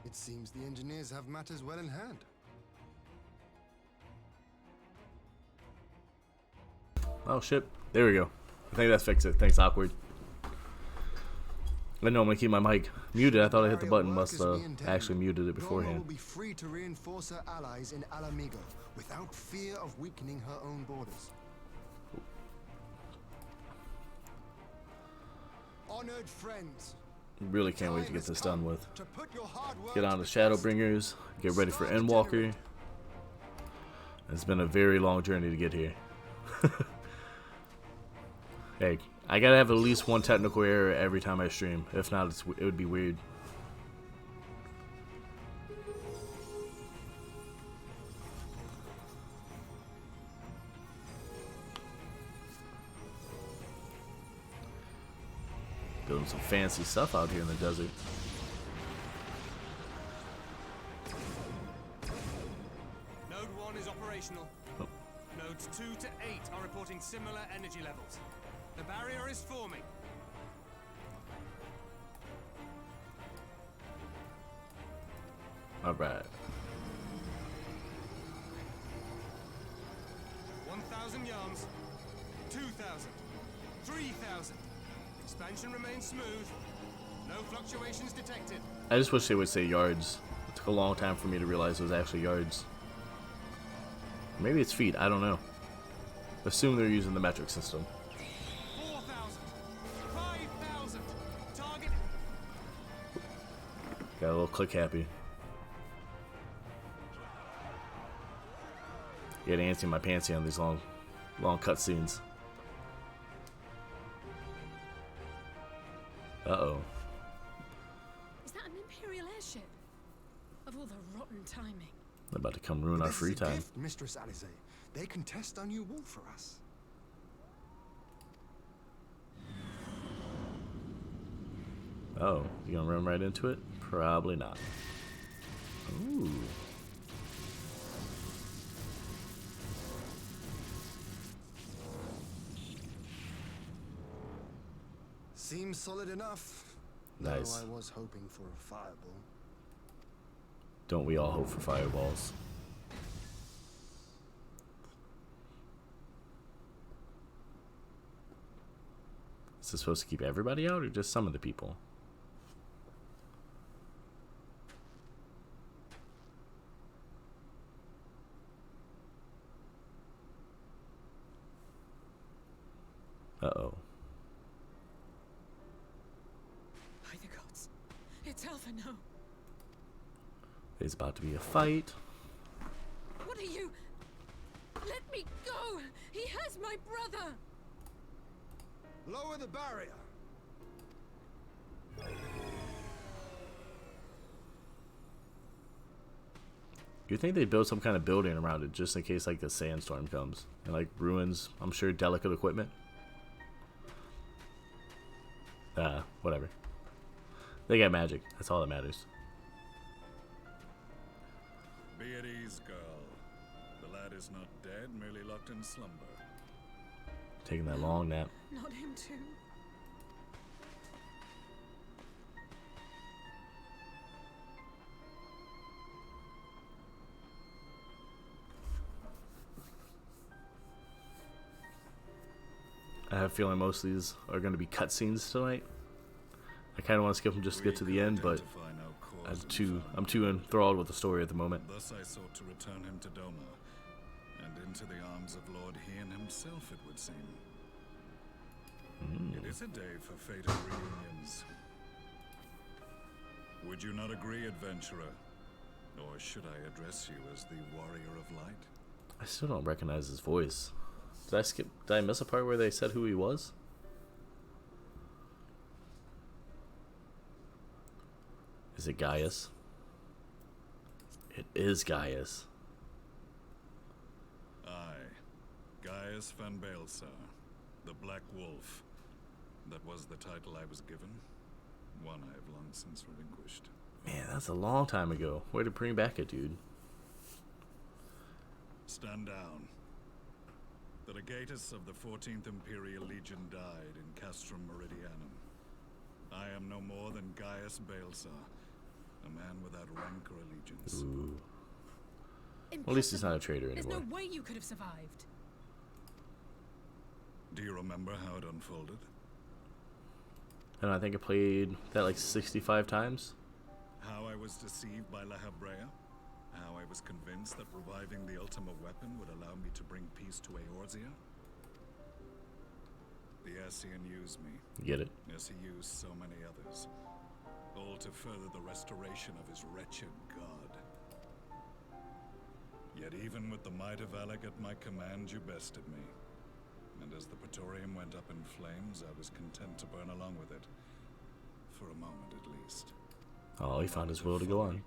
It seems the engineers have matters well in hand. Oh shit. There we go. I think that fixed it. Thanks, awkward. I normally keep my mic muted. I thought I hit the button. Must have actually muted it beforehand. Roma will be free to reinforce her allies in Alamigo without fear of weakening her own borders. Honored friends, Really can't wait to get this done with. Get on to Shadowbringers. Get ready for Endwalker. It's been a very long journey to get here. Hey, I gotta have at least one technical error every time I stream. If not, it would be weird. Building some fancy stuff out here in the desert. Node 1 is operational. Oh. Nodes 2 to 8 are reporting similar energy levels. The barrier is forming. Alright. 1,000 yards. 2,000. 3,000. Expansion remains smooth. No fluctuations detected. I just wish they would say yards. It took a long time for me to realize it was actually yards. Maybe it's feet, I don't know. Assume they're using the metric system. 4,000. 5,000. Target. Got a little click happy. Get antsy my pantsy on these long cutscenes. Uh-oh. Is that an Imperial airship? Of all the rotten timing. They're about to come ruin our free time. Gift, Mistress Alize. They can test our new wall for us. Oh, you gonna run right into it? Probably not. Ooh. Seems solid enough. Nice. Though I was hoping for a fireball. Don't we all hope for fireballs? Is this supposed to keep everybody out or just some of the people? Uh-oh. By the gods. It's Alpha now. There's about to be a fight. What are you? Let me go! He has my brother! Lower the barrier. You think they build some kind of building around it just in case like the sandstorm comes and like ruins, I'm sure, delicate equipment? Whatever. They got magic. That's all that matters. Be at ease, girl. The lad is not dead, merely locked in slumber. Taking that long nap. Not him too. I have a feeling most of these are going to be cutscenes tonight. I kind of want to skip them just to get to the end, but I'm too enthralled with the story at the moment. Thus I sought to return him to Doma, and into the arms of Lord Hien himself, it would seem. It is a day for fated reunions. Would you not agree, adventurer? Or should I address you as the Warrior of Light? I still don't recognize his voice. Did I miss a part where they said who he was? Is it Gaius? It is Gaius. Aye. Gaius van Baelsar, the Black Wolf. That was the title I was given. One I have long since relinquished. Man, that's a long time ago. Way to bring back a dude. Stand down. The legatus of the 14th Imperial Legion died in Castrum Meridianum. I am no more than Gaius Baelsar, a man without without rank or allegiance. Ooh. Well, at least he's not a traitor There's anymore. no way you could have survived. Do you remember how it unfolded? And I think I played that like 65 times. How I was deceived by La Habrea? How I was convinced that reviving the Ultima weapon would allow me to bring peace to Eorzea? The Ascian used me, Get it? as he used so many others, all to further the restoration of his wretched god. Yet even with the might of Alec at my command, you bested me. And as the Praetorium went up in flames, I was content to burn along with it. For a moment at least. Oh, he found his will to go on.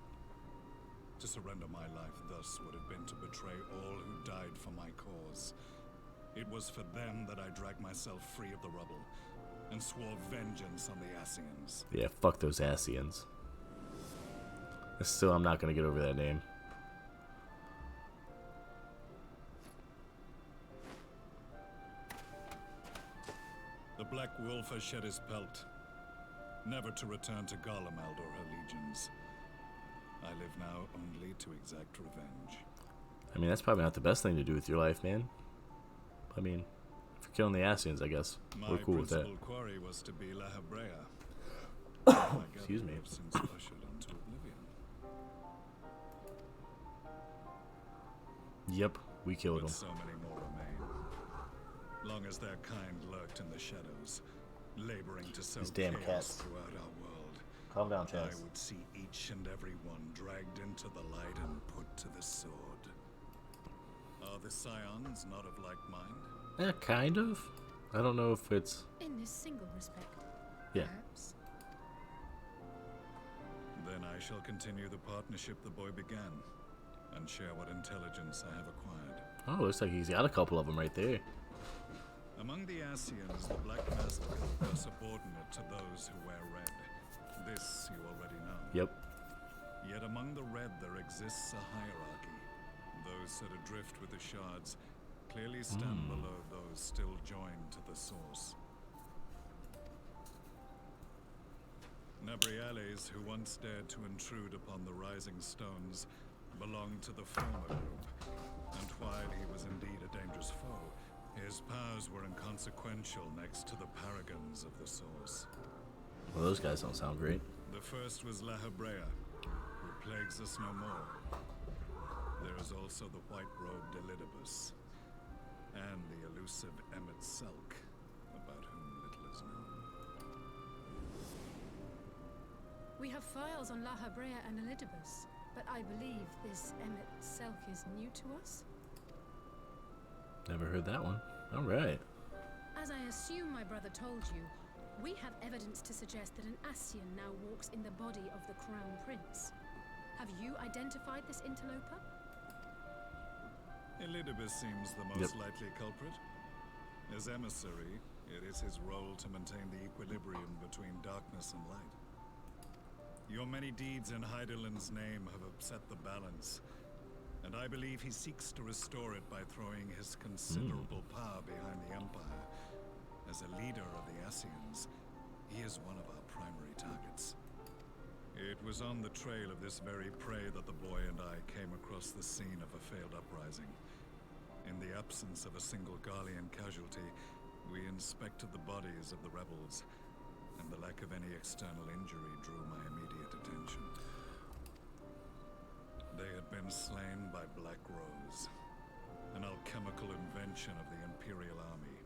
To surrender my life thus would have been to betray all who died for my cause. It was for them that I dragged myself free of the rubble, and swore vengeance on the Ascians. Yeah, fuck those Ascians. Still, I'm not gonna get over that name. The Black Wolf has shed his pelt, never to return to Garlemald or her legions. I live now only to exact revenge. I mean, that's probably not the best thing to do with your life, man. I mean, if you're killing the Ascians, I guess we're cool with that. My principal quarry was to be La Habrea. Excuse me. I've since ushered onto oblivion. Yep, we killed But him. so many more remain. Long as their kind lurked in the shadows, laboring to sow These damn chaos cats. throughout our world, Calm down, I would see each and every one dragged into the light and put to the sword. Are the Scions not of like mind? Yeah, kind of. I don't know if it's... In this single respect, Yeah. perhaps. Then I shall continue the partnership the boy began, and share what intelligence I have acquired. Oh, looks like he's got a couple of them right there. Among the Ascians, the Black Master are subordinate to those who wear red. This you already know. Yep. Yet among the red there exists a hierarchy. Those set adrift with the shards clearly stand below those still joined to the source. Nabriales, who once dared to intrude upon the Rising Stones, belonged to the former group, and while he was indeed a dangerous foe, his powers were inconsequential next to the paragons of the source. Well, those guys don't sound great. The first was La Habrea, who plagues us no more. There is also the white-robed Elidibus, and the elusive Emmet Selk, about whom little is known. We have files on La Habrea and Elidibus, but I believe this Emmet Selk is new to us. Never heard that one. All right. As I assume my brother told you, we have evidence to suggest that an Ascian now walks in the body of the Crown Prince. Have you identified this interloper? Elidibus seems the most likely culprit. As emissary, it is his role to maintain the equilibrium between darkness and light. Your many deeds in Heidelind's name have upset the balance, and I believe he seeks to restore it by throwing his considerable power behind the Empire. As a leader of the Ascians, he is one of our primary targets. It was on the trail of this very prey that the boy and I came across the scene of a failed uprising. In the absence of a single Garlean casualty, we inspected the bodies of the rebels, and the lack of any external injury drew my immediate attention. They had been slain by Black Rose, an alchemical invention of the Imperial Army.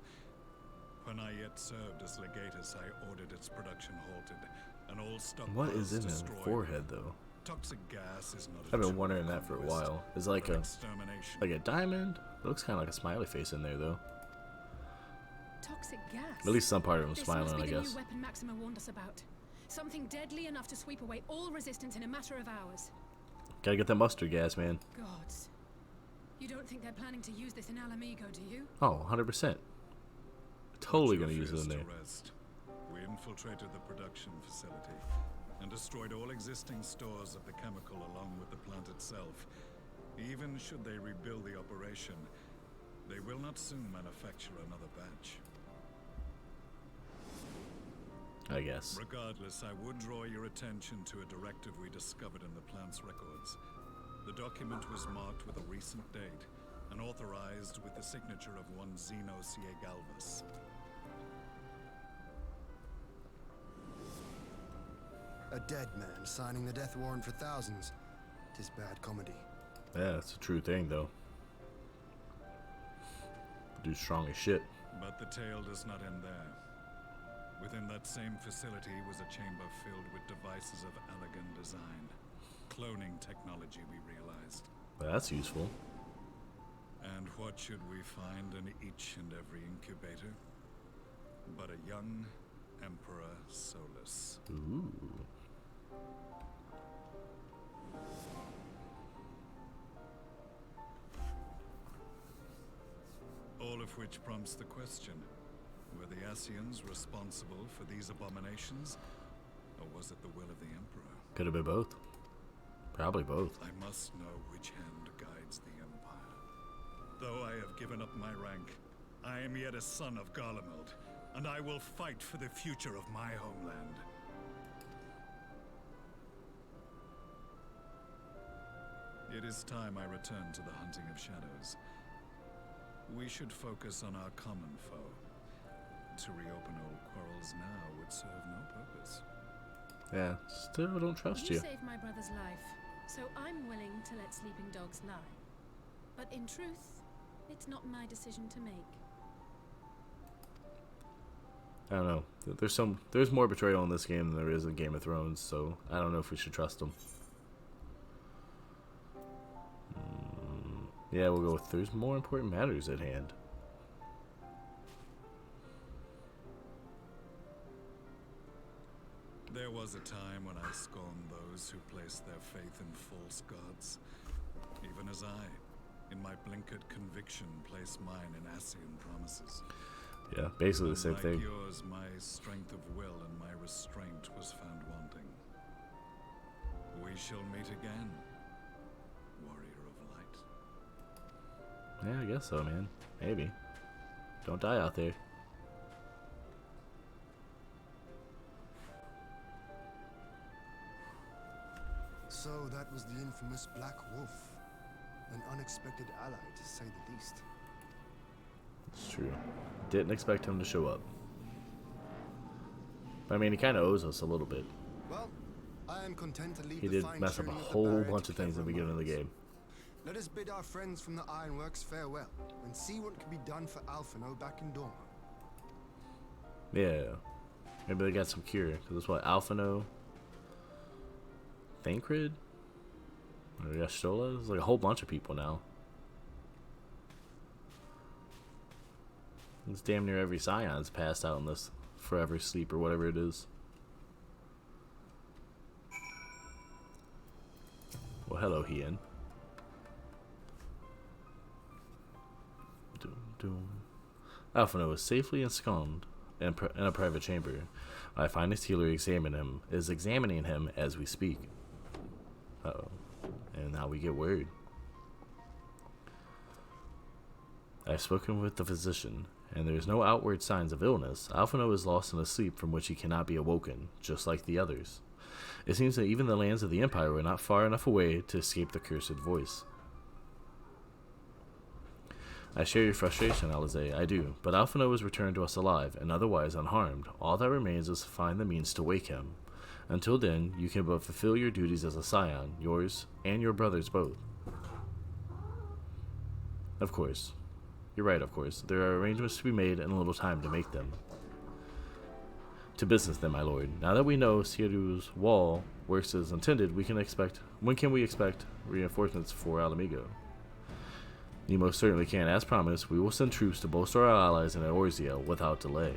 When I yet served as legatus, I ordered its production halted, and all stockpiles What is in his destroyed. forehead, though? Toxic gas is not a I've been general wondering that for a conquest, while. Is it like but a extermination. diamond? It looks kind of like a smiley face in there, though. Toxic gas. At least some part of him This smiling, must be I the guess. new weapon Maxima warned us about. Something deadly enough to sweep away all resistance in a matter of hours. Gotta get that mustard gas, man. Gods. You don't think they're planning to use this in Alamigo, do you? Oh, 100%. Totally gonna use it in Refused there. to rest. We infiltrated the production facility and destroyed all existing stores of the chemical along with the plant itself. Even should they rebuild the operation, they will not soon manufacture another batch. I guess. Regardless, I would draw your attention to a directive we discovered in the plant's records. The document was marked with a recent date and authorized with the signature of one Zeno Galvas. A dead man signing the death warrant for thousands. 'Tis bad comedy. Yeah, it's a true thing, though. Dude's strong as shit. But the tale does not end there. Within that same facility was a chamber filled with devices of elegant design. Cloning technology, we realized. Well, that's useful. And what should we find in each and every incubator? But a young Emperor Solus. Ooh. All of which prompts the question, were the Asians responsible for these abominations? Or was it the will of the Emperor? Could have been both. Probably both. I must know which hand guides the Empire. Though I have given up my rank, I am yet a son of Garlemald, and I will fight for the future of my homeland. It is time I return to the hunting of shadows. We should focus on our common foe. To reopen old quarrels now would serve no purpose. Yeah, still don't trust you. You saved my brother's life, so I'm willing to let sleeping dogs lie. But in truth, it's not my decision to make. I don't know. There's more betrayal in this game than there is in Game of Thrones, so I don't know if we should trust them. Yeah, we'll go with there's more important matters at hand. There was a time when I scorned those who placed their faith in false gods. Even as I, in my blinkered conviction, placed mine in Asian promises. Yeah, basically the same Like thing. yours, my strength of will and my restraint was found wanting. We shall meet again, warrior of light. Yeah, I guess so, man. Maybe. Don't die out there. So that was the infamous Black Wolf. An unexpected ally, to say the least. It's true. Didn't expect him to show up. But, I mean, he kind of owes us a little bit. Well, I am content to leave He the did fine mess up a tuning of the whole barrier bunch to of things at the cleverer beginning of the minds. game. Let us bid our friends from the Ironworks farewell and see what can be done for Alphino back in Dorma. Yeah. Maybe they got some cure. Because it's what? Alphino? Thancred? Or Yastola? There's like a whole bunch of people now. It's damn near every Scion's passed out in this forever sleep or whatever it is. Well, hello, Hien. Alphino is safely ensconced in a private chamber. My finest healer is examining him as we speak. Uh-oh. And now we get word. I've spoken with the physician, and there is no outward signs of illness. Alphino is lost in a sleep from which he cannot be awoken, just like the others. It seems that even the lands of the Empire were not far enough away to escape the cursed voice. I share your frustration, Alize, I do, but Alphino is returned to us alive, and otherwise unharmed. All that remains is to find the means to wake him. Until then, you can but fulfill your duties as a Scion, yours and your brother's both. Of course. You're right, of course. There are arrangements to be made and a little time to make them. To business then, my lord. Now that we know Sieru's wall works as intended, when can we expect reinforcements for Alamigo? You most certainly can. As promised, we will send troops to bolster our allies in Eorzea without delay.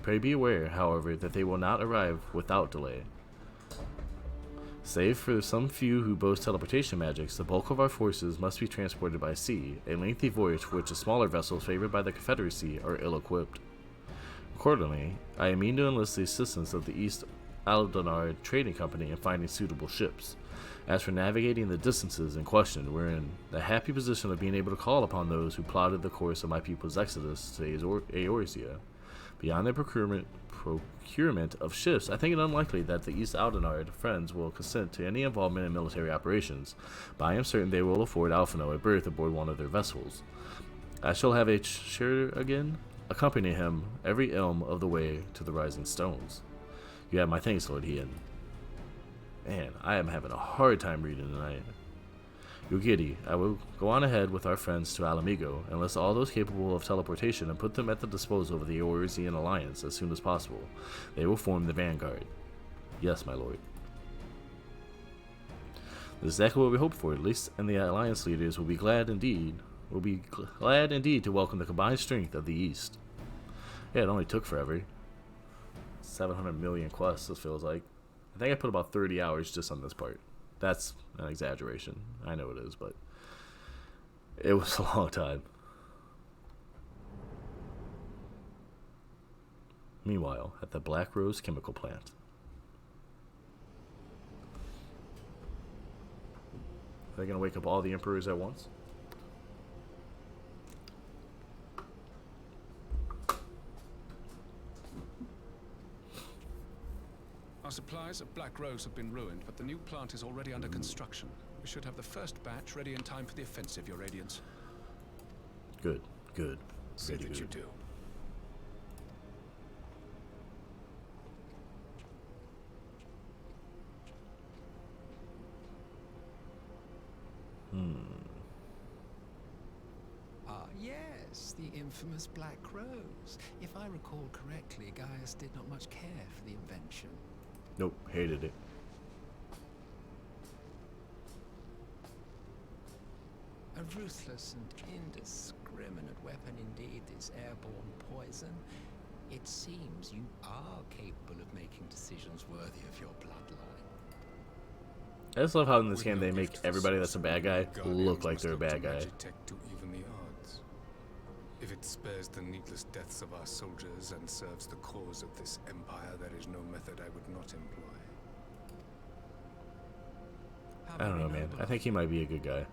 Pray be aware, however, that they will not arrive without delay. Save for some few who boast teleportation magics, the bulk of our forces must be transported by sea, a lengthy voyage for which the smaller vessels favored by the Confederacy are ill-equipped. Accordingly, I mean to enlist the assistance of the East Aldonar Trading Company in finding suitable ships. As for navigating the distances in question, we're in the happy position of being able to call upon those who plotted the course of my people's exodus to Eorzea. Beyond the procurement of ships, I think it unlikely that the East Aldenard friends will consent to any involvement in military operations, but I am certain they will afford Alphino a berth aboard one of their vessels. I shall have a share again, accompany him every elm of the way to the Rising Stones. You have my thanks, Lord Hien. Man, I am having a hard time reading tonight. Yugiri, I will go on ahead with our friends to Alamigo and list all those capable of teleportation and put them at the disposal of the Eorzean Alliance as soon as possible. They will form the vanguard. Yes, my lord. This is exactly what we hoped for, at least, and the Alliance leaders will be glad indeed to welcome the combined strength of the East. Yeah, it only took forever. 700 million quests, it feels like. I think I put about 30 hours just on this part. That's an exaggeration. I know it is, but it was a long time. Meanwhile, at the Black Rose chemical plant. Are they going to wake up all the emperors at once? Our supplies of Black Rose have been ruined, but the new plant is already under construction. We should have the first batch ready in time for the offensive, Your Radiance. Good, good. Say Really that good. you do. Yes, the infamous Black Rose. If I recall correctly, Gaius did not much care for the invention. Nope, hated it. A ruthless and indiscriminate weapon indeed, this airborne poison. It seems you are capable of making decisions worthy of your bloodline. I just love how in this game they make everybody that's a bad guy look like they're a bad guy. To even the odds. If it spares the needless deaths of our soldiers and serves the cause of this empire, there is no method I would not employ. I don't know, man. I think he might be a good guy.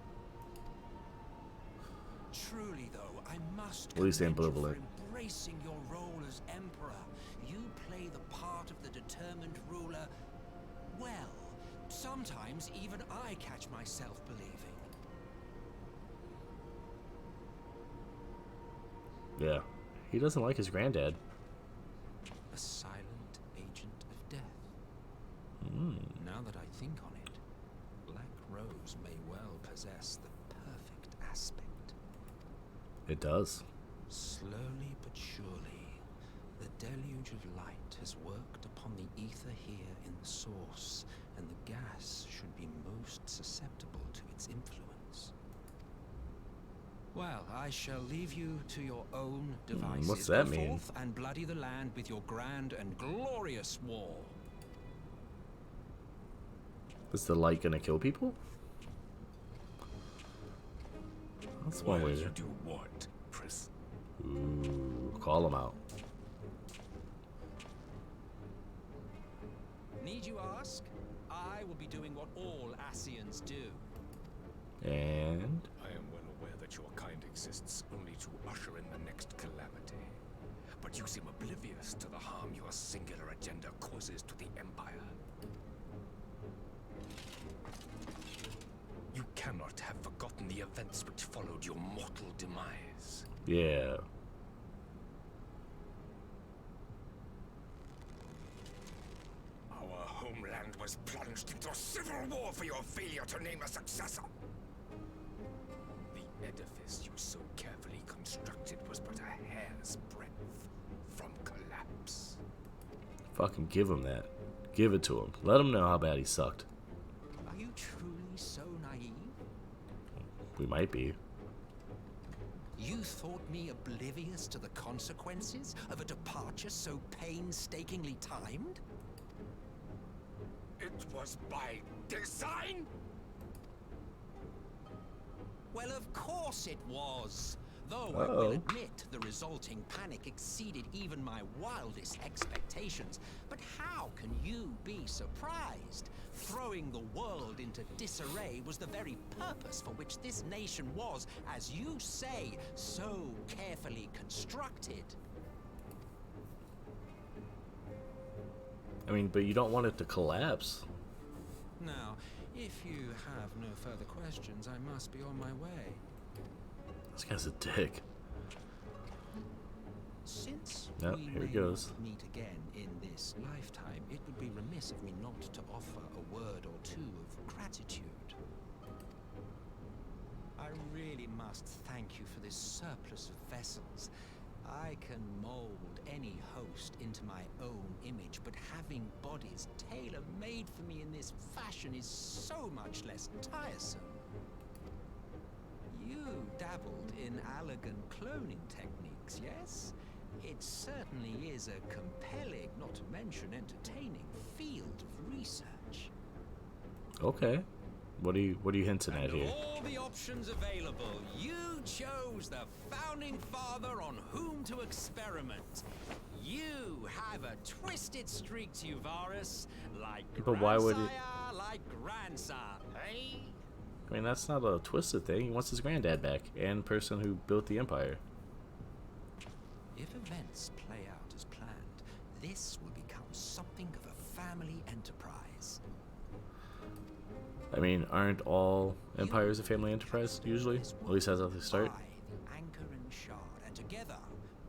Truly, though, I must At least commend you ambivalent. for embracing your role as emperor. You play the part of the determined ruler well. Sometimes even I catch myself believing. Yeah. He doesn't like his granddad. A silent agent of death. Now that I think on it, Black Rose may well possess the perfect aspect. It does. Slowly but surely, the deluge of light has worked upon the ether here in the source, and the gas should be most susceptible to its influence. Well, I shall leave you to your own devices. What's that Go mean? forth and bloody the land with your grand and glorious war. Is the light gonna kill people? That's one way to do what, Pris? Ooh, call him out. Need you ask? I will be doing what all Asians do. And I am well aware that your kind exists only to usher in the next calamity. But you seem oblivious to the harm your singular agenda causes to the Empire. You cannot have forgotten the events which followed your mortal demise. yeah. Our homeland was plunged into civil war for your failure to name a successor. The edifice you so carefully constructed was but a hair's breadth from collapse. Fucking give him that. Give it to him. Let him know how bad he sucked. Are you truly so naive? We might be. You thought me oblivious to the consequences of a departure so painstakingly timed? It was by design? Well, of course it was. Though I will Uh-oh. admit the resulting panic exceeded even my wildest expectations. But how can you be surprised? Throwing the world into disarray was the very purpose for which this nation was, as you say, so carefully constructed. I mean, but you don't want it to collapse. Now, if you have no further questions, I must be on my way. This guy's a dick. Since Yep, we here may he goes. not meet again in this lifetime, it would be remiss of me not to offer a word or two of gratitude. I really must thank you for this surplus of vessels. I can mold any host into my own image, but having bodies tailor-made for me in this fashion is so much less tiresome. You dabbled in elegant cloning techniques, yes? It certainly is a compelling, not to mention entertaining, field of research. Okay. What are you hinting at And here? of all the options available, you chose the founding father on whom to experiment. You have a twisted streak to you, Varus, like But why would it? grandsire, like grandsire, hey? I mean, that's not a twisted thing. He wants his granddad back and the person who built the empire. If events play out as planned, this will become something of a family enterprise. I mean, aren't all empires a family enterprise usually? At least that's how they start. The anchor and shard, and together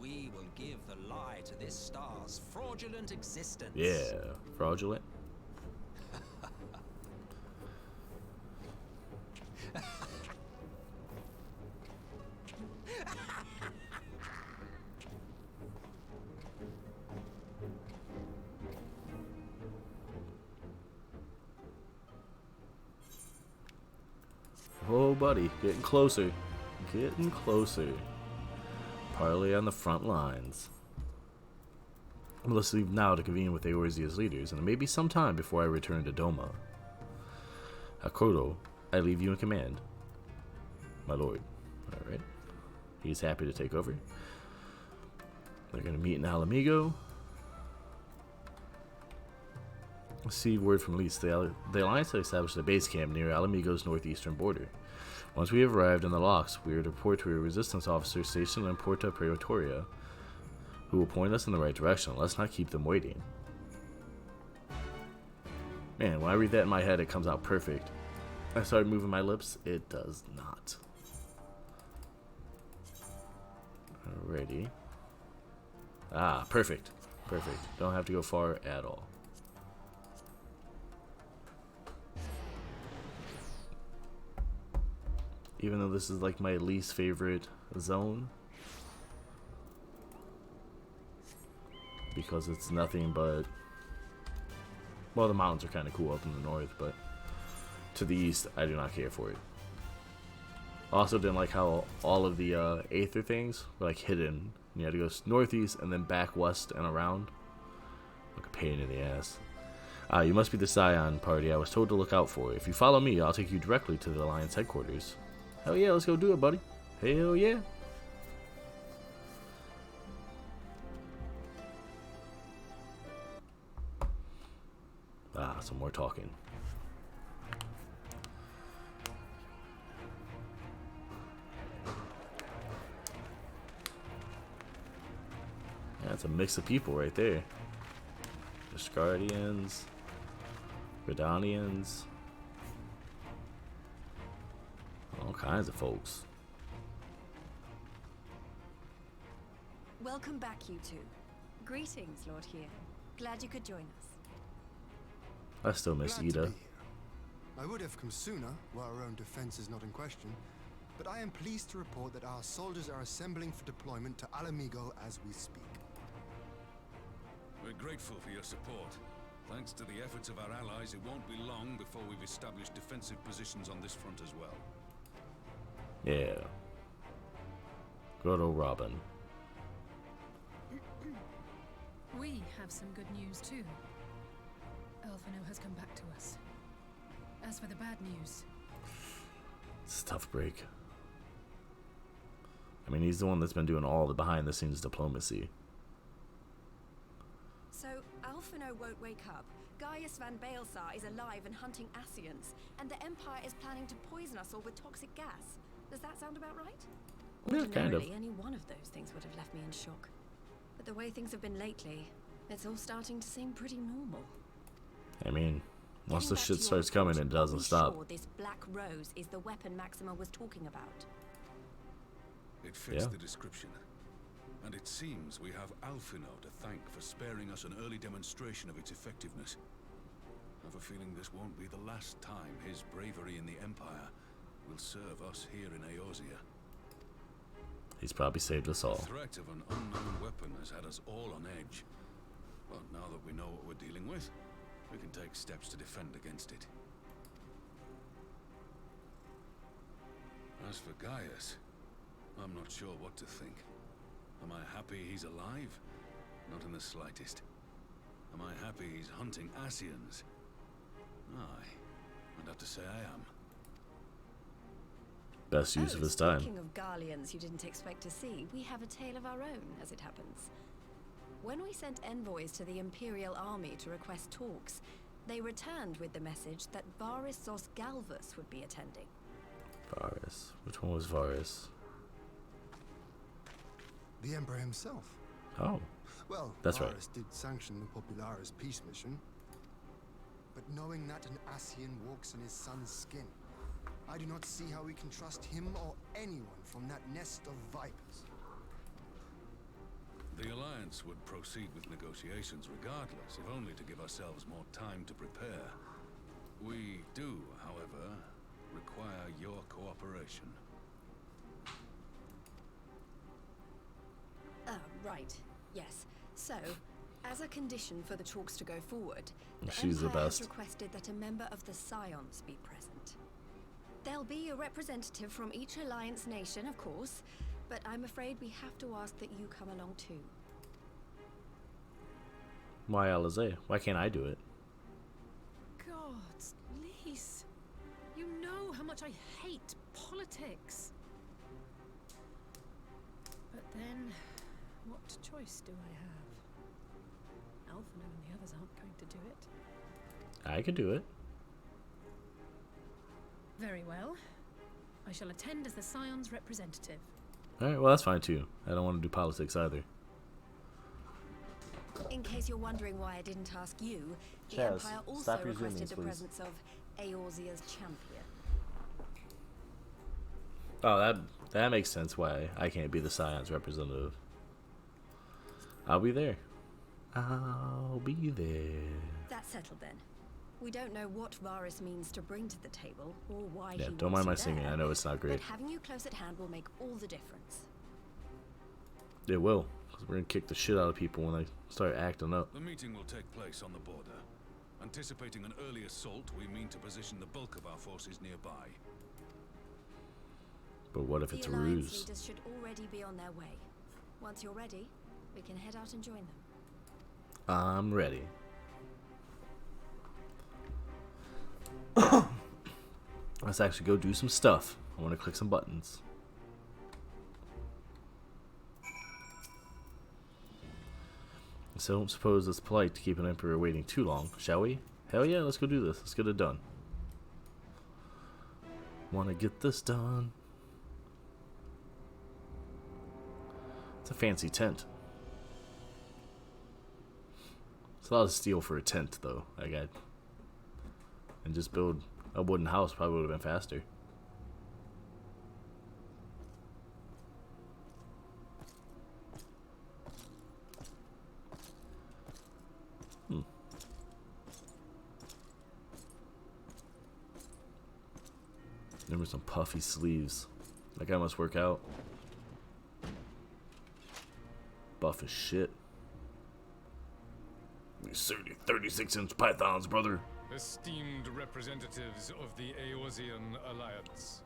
we will give the lie to this star's fraudulent existence. Yeah, fraudulent. Oh, buddy, getting closer. Getting closer. Partly on the front lines. Let's leave now to convene with Eorzea's leaders, and it may be some time before I return to Doma. Hakoto, I leave you in command. My lord. Alright. He's happy to take over. They're going to meet in Alamigo. See word from Lise. The Alliance has established a base camp near Alamigo's northeastern border. Once we have arrived in the locks, we are to report to a resistance officer stationed in Porta Praetoria, who will point us in the right direction. Let's not keep them waiting. Man, when I read that in my head, it comes out perfect. I started moving my lips. It does not. Alrighty. Ah, perfect. Perfect. Don't have to go far at all. Even though this is like my least favorite zone. Because it's nothing but... Well, the mountains are kind of cool up in the north, but to the east, I do not care for it. Also didn't like how all of the Aether things were like hidden. You had to go northeast and then back west and around. Like a pain in the ass. You must be the Scion party I was told to look out for. If you follow me, I'll take you directly to the Alliance headquarters. Hell yeah, let's go do it, buddy. Hell yeah. Some more talking. Yeah, it's a mix of people right there. Discardians, Gridanians, all kinds of folks. Welcome back, you two. Greetings, Lord Here. Glad you could join us. I still miss Glad to Ida. be here. I would have come sooner, while our own defense is not in question, but I am pleased to report that our soldiers are assembling for deployment to Alamigo as we speak. We're grateful for your support. Thanks to the efforts of our allies, it won't be long before we've established defensive positions on this front as well. Yeah. Good old Robin. We have some good news too. Alphino has come back to us. As for the bad news, It's a tough break. I mean, he's the one that's been doing all the behind-the-scenes diplomacy. So, Alphino won't wake up. Gaius van Baelsar is alive and hunting Ascians, and the Empire is planning to poison us all with toxic gas. Does that sound about right? Yeah, kind of. Ordinarily, any one of those things would have left me in shock. But the way things have been lately, It's all starting to seem pretty normal. I mean, once Getting the back shit to your starts coming, report, it doesn't are we stop. Sure this Black Rose is the weapon Maxima was talking about. It fits Yeah. the description. And it seems we have Alfino to thank for sparing us an early demonstration of its effectiveness. I have a feeling this won't be the last time his bravery in the Empire will serve us here in Eorzea. He's probably saved us all. The threat of an unknown weapon has had us all on edge. But now that we know what we're dealing with, we can take steps to defend against it. As for Gaius, I'm not sure what to think. Am I happy he's alive? Not in the slightest. Am I happy he's hunting Ascians? Aye, I'd have to say I am. Best use of his time. Speaking of Garleans you didn't expect to see, we have a tale of our own, as it happens. When we sent envoys to the Imperial Army to request talks, they returned with the message that Varys Zos Galvus would be attending. Varys. Which one was Varys? The Emperor himself. Oh, Well, That's Varys right. did sanction the Popularis peace mission. But knowing that an Ascian walks in his son's skin, I do not see how we can trust him or anyone from that nest of vipers. The Alliance would proceed with negotiations regardless, if only to give ourselves more time to prepare. We do, however, require your cooperation. Right. Yes. So, as a condition for the talks to go forward, the She's the Empire has best. requested that a member of the Scions be present. There'll be a representative from each Alliance nation, of course, but I'm afraid we have to ask that you come along too. why Alizé? Why can't I do it? Gods, Lise, you know how much I hate politics. But then, what choice do I have? Alphino and the others aren't going to do it. I could do it. Very well. I shall attend as the Scion's representative. Alright, well that's fine too. I don't want to do politics either. In case you're wondering why I didn't ask you, the Chaz, Empire also stop your requested zoomies, the please. presence of Eorzea's champion. Oh, that makes sense why I can't be the Scion's representative. I'll be there. I'll be there. That's settled then. We don't know what Varys means to bring to the table, or why Yeah, he don't wants mind my you singing. there, I know it's not great. But having you close at hand will make all the difference. It will. 'Cause we're gonna kick the shit out of people when they start acting up. The meeting will take place on the border. Anticipating an early assault, we mean to position the bulk of our forces nearby. But what if The it's a Alliance ruse? leaders should already be on their way. Once you're ready, we can head out and join them. I'm ready. Let's actually go do some stuff. I want to click some buttons. So don't suppose it's polite to keep an emperor waiting too long, shall we? Hell yeah, let's go do this. Let's get it done. Want to get this done. It's a fancy tent. It's a lot of steel for a tent, though. And just build a wooden house probably would have been faster. There were some puffy sleeves. That guy must work out. Buff as shit. These 36-inch pythons, brother. Esteemed representatives of the Eorzean Alliance.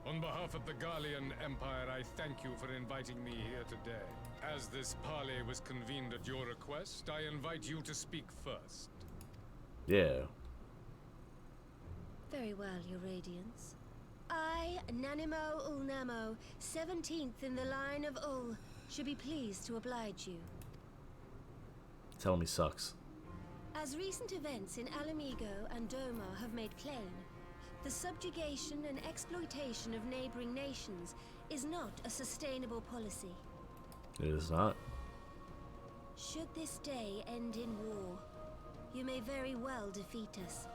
On behalf of the Garlean Empire, I thank you for inviting me here today. As this parley was convened at your request, I invite you to speak first. Yeah. Very well, Your Radiance. I, Nanimo Ulnamo, 17th in the line of Ul, should be pleased to oblige you. Tell him he sucks. As recent events in Alamigo and Doma have made plain, the subjugation and exploitation of neighboring nations is not a sustainable policy. It is not. Should this day end in war, you may very well defeat us.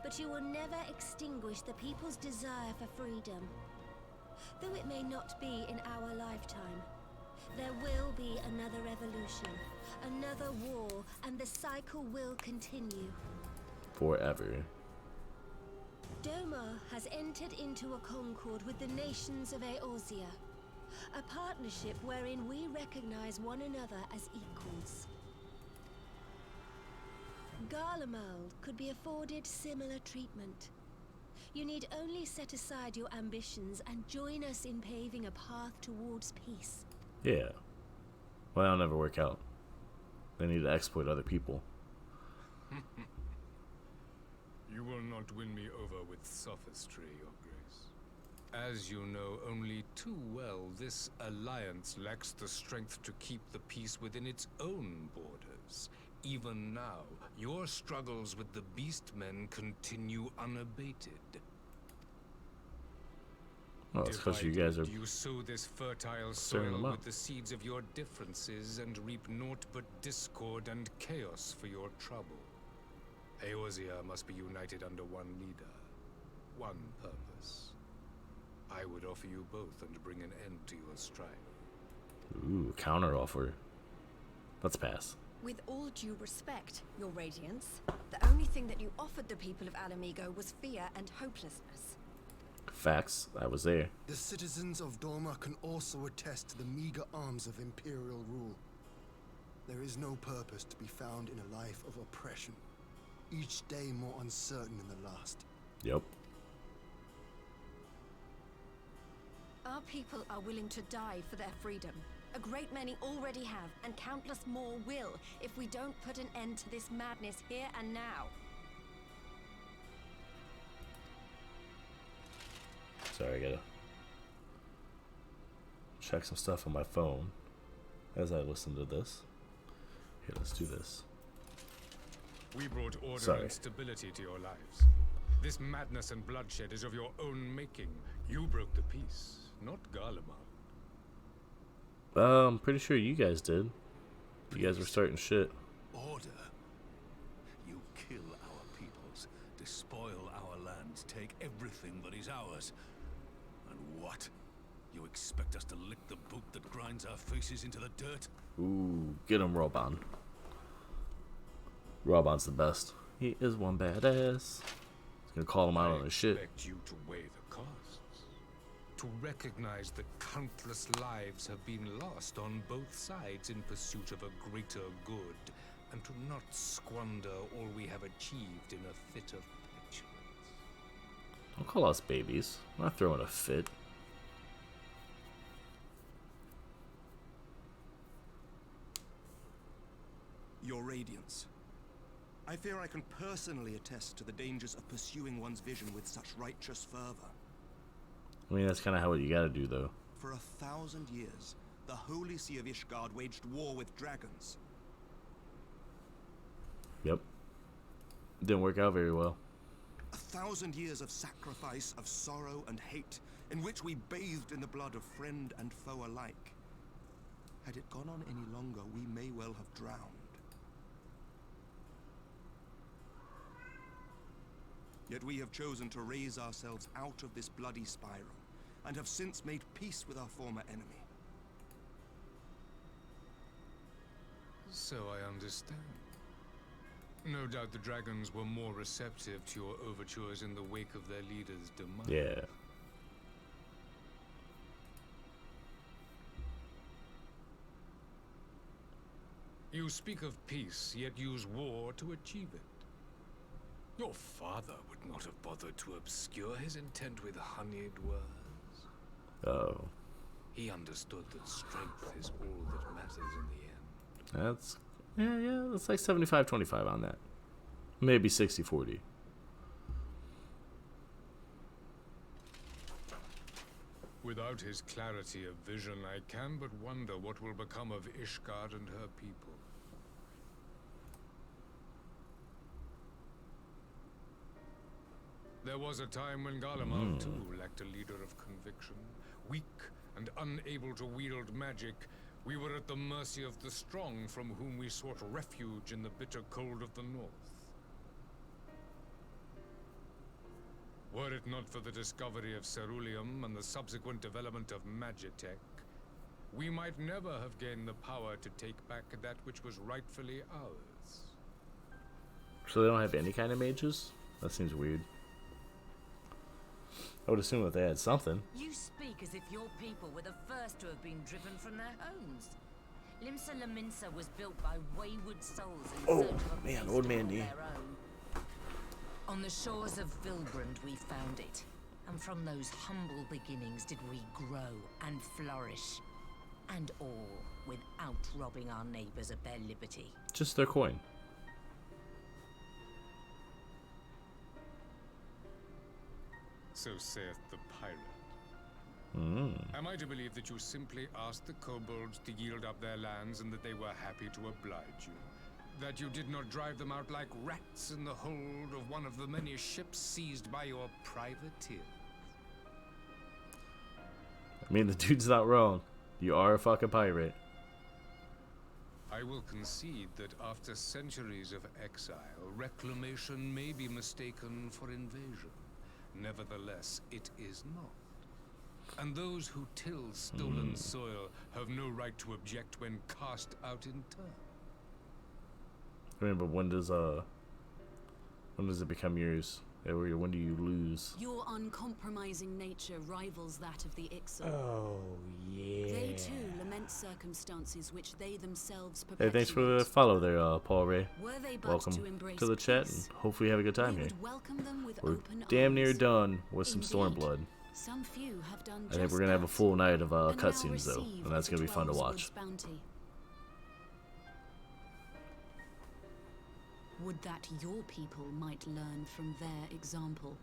But you will never extinguish the people's desire for freedom. Though it may not be in our lifetime, there will be another revolution, another war, and the cycle will continue. Forever. Doma has entered into a concord with the nations of Eorzea, a partnership wherein we recognize one another as equals. Garlemald could be afforded similar treatment. You need only set aside your ambitions and join us in paving a path towards peace. Yeah. Well, that'll never work out. They need to exploit other people. You will not win me over with sophistry, Your Grace. As you know only too well, this alliance lacks the strength to keep the peace within its own borders. Even now, your struggles with the Beastmen continue unabated. Well, it's because you guys are You sow this fertile stirring soil them up. with the seeds of your differences and reap naught but discord and chaos for your trouble. Eorzea must be united under one leader, one purpose. I would offer you both and bring an end to your strife. Ooh, counter offer. Let's pass. With all due respect, Your Radiance, the only thing that you offered the people of Alamigo was fear and hopelessness. Facts. I was there. The citizens of Doma can also attest to the meager arms of Imperial rule. There is no purpose to be found in a life of oppression, each day more uncertain than the last. Yep. Our people are willing to die for their freedom. A great many already have, and countless more will, if we don't put an end to this madness here and now. Sorry, I gotta check some stuff on my phone as I listen to this. Here, let's do this. We brought order Sorry. and stability to your lives. This madness and bloodshed is of your own making. You broke the peace, not Garlemald. I'm pretty sure you guys did. You guys were starting shit. Order? You kill our peoples, despoil our lands, take everything that is ours. And what? You expect us to lick the boot that grinds our faces into the dirt? Ooh, get him, Robon. Robon's the best. He is one badass. He's gonna call him out on his shit. I expect you to weigh the costs. To recognize that countless lives have been lost on both sides in pursuit of a greater good, and to not squander all we have achieved in a fit of petulance. Don't call us babies. I'm not throwing a fit. Your Radiance. I fear I can personally attest to the dangers of pursuing one's vision with such righteous fervor. I mean, that's kind of how you gotta do, though. For 1,000 years, the Holy See of Ishgard waged war with dragons. Yep. Didn't work out very well. 1,000 years of sacrifice, of sorrow and hate, in which we bathed in the blood of friend and foe alike. Had it gone on any longer, we may well have drowned. Yet we have chosen to raise ourselves out of this bloody spiral, and have since made peace with our former enemy. So I understand. No doubt the dragons were more receptive to your overtures in the wake of their leader's demise. Yeah. You speak of peace, yet use war to achieve it. Your father would not have bothered to obscure his intent with honeyed words. Oh. He understood that strength is all that matters in the end. That's... Yeah, that's like 75-25 on that. Maybe 60-40. Without his clarity of vision, I can but wonder what will become of Ishgard and her people. There was a time when Garlemald too lacked a leader of conviction. Weak and unable to wield magic, We were at the mercy of the strong, from whom we sought refuge in the bitter cold of the north. Were it not for the discovery of ceruleum and the subsequent development of magitech, we might never have gained the power to take back that which was rightfully ours. So they don't have any kind of mages? That seems weird. I would assume that they had something. You speak as if your people were the first to have been driven from their homes. Limsa Laminsa was built by wayward souls in search of a place old to man call D. their own. On the shores of Vilbrand we found it, and from those humble beginnings did we grow and flourish. And all without robbing our neighbors of their liberty. Just their coin. So saith the pirate. Am I to believe that you simply asked the kobolds to yield up their lands and that they were happy to oblige you? That you did not drive them out like rats in the hold of one of the many ships seized by your privateers? I mean, the dude's not wrong. You are a fucking pirate. I will concede that after centuries of exile, reclamation may be mistaken for invasion. Nevertheless, it is not. And those who till stolen soil have no right to object when cast out in turn. I mean, but when does it become yours? Or when do you lose? Your uncompromising nature rivals that of the Ixal. Oh, yeah. They too lament circumstances which they themselves Hey, perpetuate. thanks for the follow there, Paul Ray. Were they but Welcome to embrace to the chat, peace, and hopefully you have a good time we here. would welcome them with We're open damn near arms. done with some Indeed, StormBlood. some few have done I think just we're gonna have a that, full night of and now cutscenes though, receive and that's the gonna be fun to Dwell's watch. Woods bounty. Would that your people might learn from their example.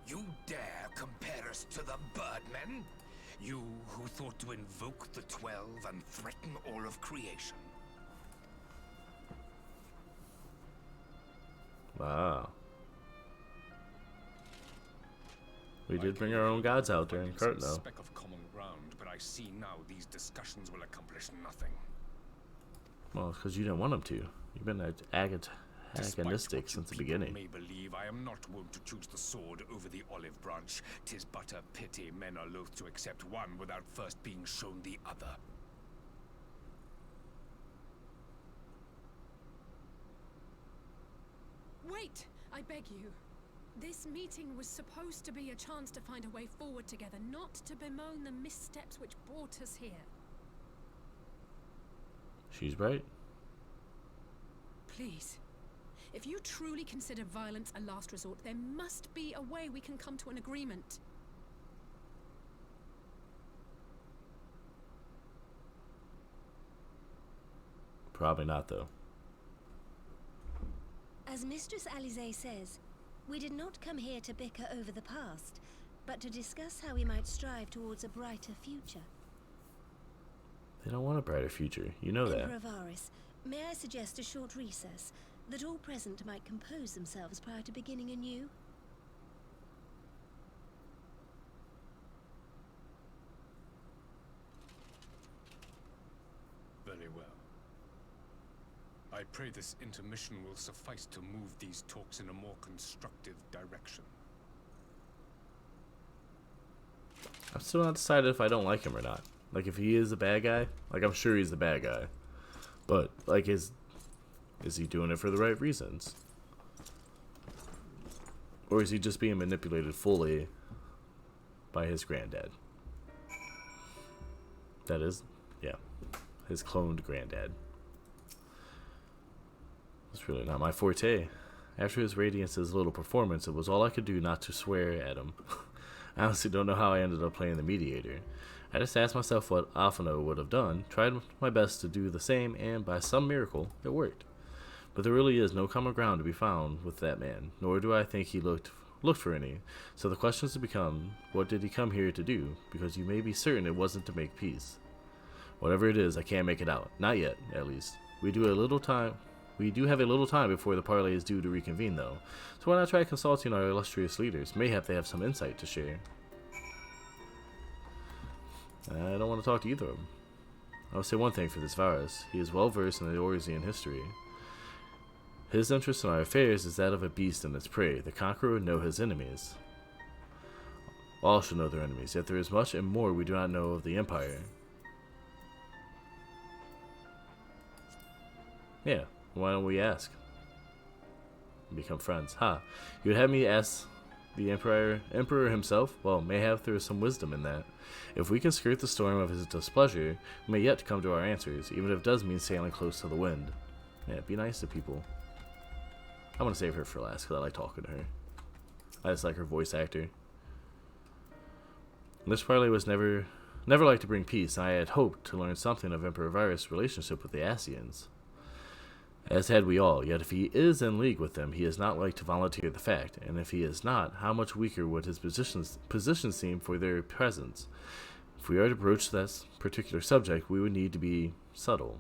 You dare compare us to the Birdmen? You who thought to invoke the 12 and threaten all of creation? Wow. We did bring our own gods out there in Kurt though. Speck of common ground, but I see now these discussions will accomplish nothing. Well, it's because you didn't want them to. You've been agonistic since the beginning. May believe I am not wont to choose the sword over the olive branch. 'Tis but a pity men are loath to accept one without first being shown the other. Wait, I beg you. This meeting was supposed to be a chance to find a way forward together, not to bemoan the missteps which brought us here. She's right. Please, if you truly consider violence a last resort, there must be a way we can come to an agreement. Probably not though. As Mistress Alize says, we did not come here to bicker over the past, but to discuss how we might strive towards a brighter future. They don't want a brighter future. You know that. Emperor Varys, may I suggest a short recess, that all present might compose themselves prior to beginning anew? Very well. I pray this intermission will suffice to move these talks in a more constructive direction. I'm still not decided if I don't like him or not. Like, if he is a bad guy, like, I'm sure he's the bad guy. But, like, is he doing it for the right reasons? Or is he just being manipulated fully by his granddad? That is, yeah, his cloned granddad. It's really not my forte. After his Radiance's little performance, it was all I could do not to swear at him. I honestly don't know how I ended up playing the mediator. I just asked myself what Alphino would have done, tried my best to do the same, and by some miracle, it worked. But there really is no common ground to be found with that man, nor do I think he looked for any. So the questions have become, what did he come here to do? Because you may be certain it wasn't to make peace. Whatever it is, I can't make it out. Not yet, at least. We do a little time. We do have a little time before the parley is due to reconvene, though. So why not try consulting our illustrious leaders? Mayhap they have some insight to share. I don't want to talk to either of them. I'll say one thing for this Varus. He is well versed in the Orsian history. His interest in our affairs is that of a beast and its prey. The conqueror would know his enemies. All should know their enemies, yet there is much and more we do not know of the Empire. Yeah, why don't we ask? Become friends. Ha! You would have me ask the Emperor himself? Well, mayhap there is some wisdom in that. If we can skirt the storm of his displeasure, we may yet come to our answers, even if it does mean sailing close to the wind. Yeah, be nice to people. I'm gonna save her for last because I like talking to her. I just like her voice actor. This parley was never like to bring peace, and I had hoped to learn something of Emperor Varus' relationship with the Asians. As had we all, yet if he is in league with them, he is not like to volunteer the fact, and if he is not, how much weaker would his position seem for their presence? If we are to broach this particular subject, we would need to be subtle.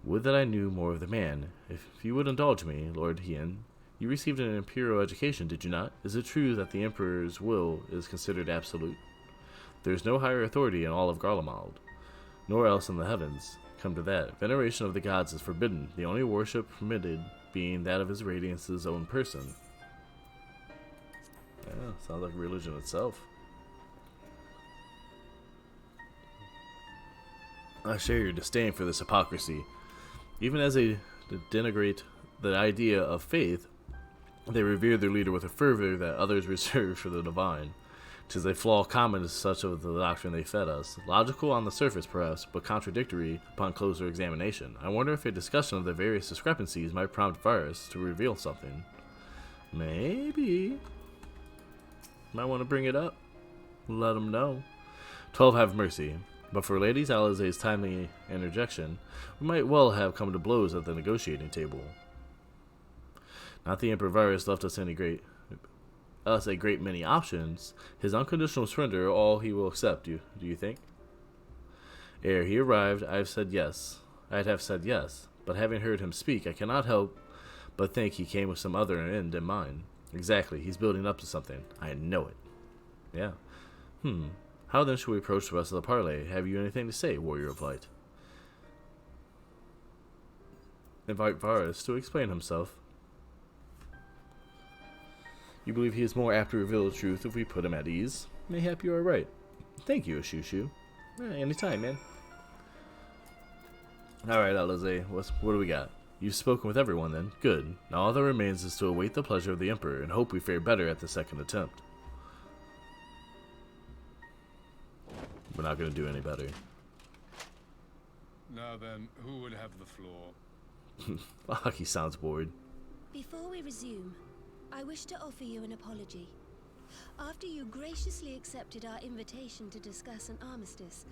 Would that I knew more of the man. If you would indulge me, Lord Hien, you received an imperial education, did you not? Is it true that the Emperor's will is considered absolute? There is no higher authority in all of Garlemald, nor else in the heavens. Come to that. Veneration of the gods is forbidden, the only worship permitted being that of his radiance's own person. Yeah, sounds like religion itself. I share your disdain for this hypocrisy. Even as they denigrate the idea of faith, they revere their leader with a fervor that others reserve for the divine. 'Tis a flaw common to such of the doctrine they fed us. Logical on the surface, perhaps, but contradictory upon closer examination. I wonder if a discussion of the various discrepancies might prompt Varus to reveal something. Maybe. Might want to bring it up. Let him know. 12 have mercy. But for Lady Alizé's timely interjection, we might well have come to blows at the negotiating table. Not the Emperor Varus left us a great many options. His unconditional surrender, all he will accept. Do you think? Ere he arrived, I'd have said yes. But having heard him speak, I cannot help but think he came with some other end in mind. Exactly, he's building up to something. I know it. Yeah. How then should we approach the rest of the parley? Have you anything to say, Warrior of Light? Invite Varus to explain himself. You believe he is more apt to reveal the truth if we put him at ease? Mayhap you are right. Thank you, Shushu. Anytime, man. Alright, Alizé, what do we got? You've spoken with everyone then. Good. Now all that remains is to await the pleasure of the Emperor and hope we fare better at the second attempt. We're not going to do any better. Now then, who would have the floor? Fuck, he sounds bored. Before we resume, I wish to offer you an apology. After you graciously accepted our invitation to discuss an armistice,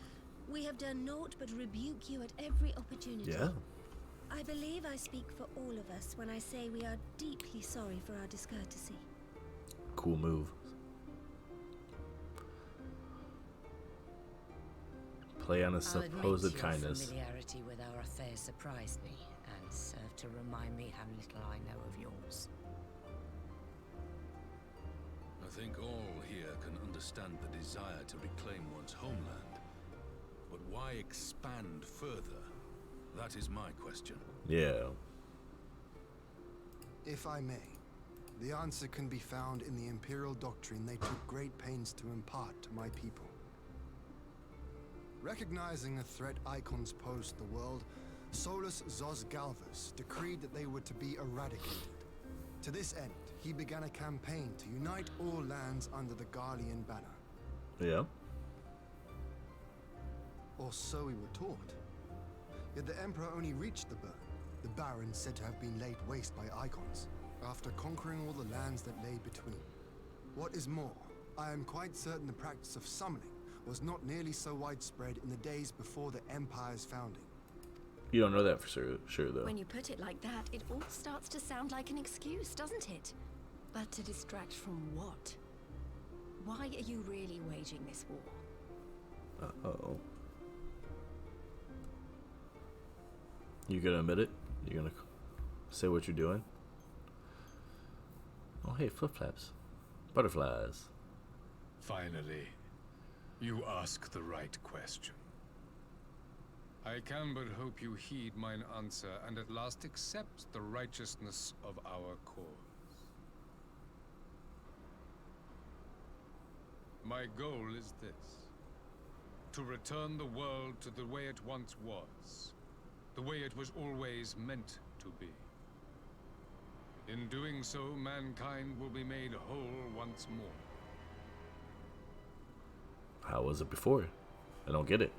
we have done naught but rebuke you at every opportunity. Yeah. I believe I speak for all of us when I say we are deeply sorry for our discourtesy. Cool move. Play on a supposed kindness. Familiarity with our affairs surprised me and served to remind me how little I know of yours. I think all here can understand the desire to reclaim one's homeland. But why expand further? That is my question. Yeah. If I may, the answer can be found in the Imperial doctrine they took great pains to impart to my people. Recognizing the threat icons pose to the world, Solus Zos Galvus decreed that they were to be eradicated. To this end, he began a campaign to unite all lands under the Garlean banner. Yeah. Or so we were taught. Yet the Emperor only reached the burn, the Baron said to have been laid waste by icons, after conquering all the lands that lay between. What is more, I am quite certain the practice of summoning was not nearly so widespread in the days before the Empire's founding. You don't know that for sure, though. When you put it like that, it all starts to sound like an excuse, doesn't it? But to distract from what? Why are you really waging this war? Uh-oh. You gonna admit it? You gonna say what you're doing. Oh, hey, flip-flaps. Butterflies. Finally, you ask the right question. I can but hope you heed mine answer and at last accept the righteousness of our cause. My goal is this: to return the world to the way it once was, the way it was always meant to be. In doing so, mankind will be made whole once more. How was it before? I don't get it.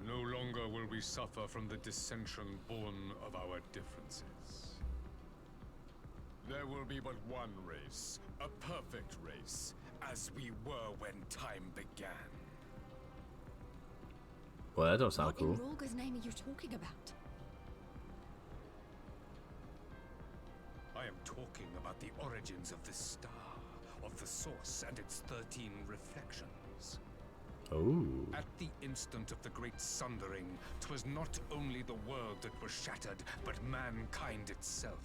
No longer will we suffer from the dissension born of our differences. There will be but one race, a perfect race, as we were when time began. Well, that don't sound cool. What in Rorga's name are you talking about? I am talking about the origins of this star, of the source and its 13 reflections. Oh. At the instant of the great sundering, 'twas not only the world that was shattered, but mankind itself.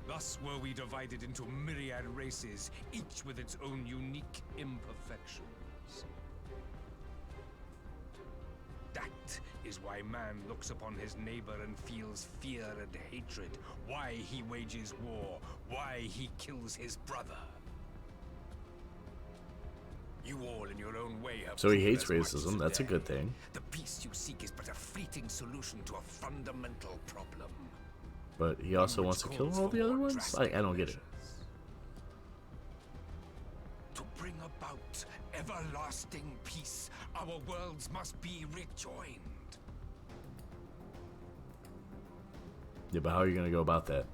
Thus were we divided into myriad races, each with its own unique imperfections. That is why man looks upon his neighbor and feels fear and hatred, why he wages war, why he kills his brother. You all in your own way have So he proven hates as much racism. That's a today. good thing. The peace you seek is but a fleeting solution to a fundamental problem. But he also wants to kill all the other ones? I don't get it. To bring about everlasting peace, our worlds must be rejoined. Yeah, but how are you going to go about that?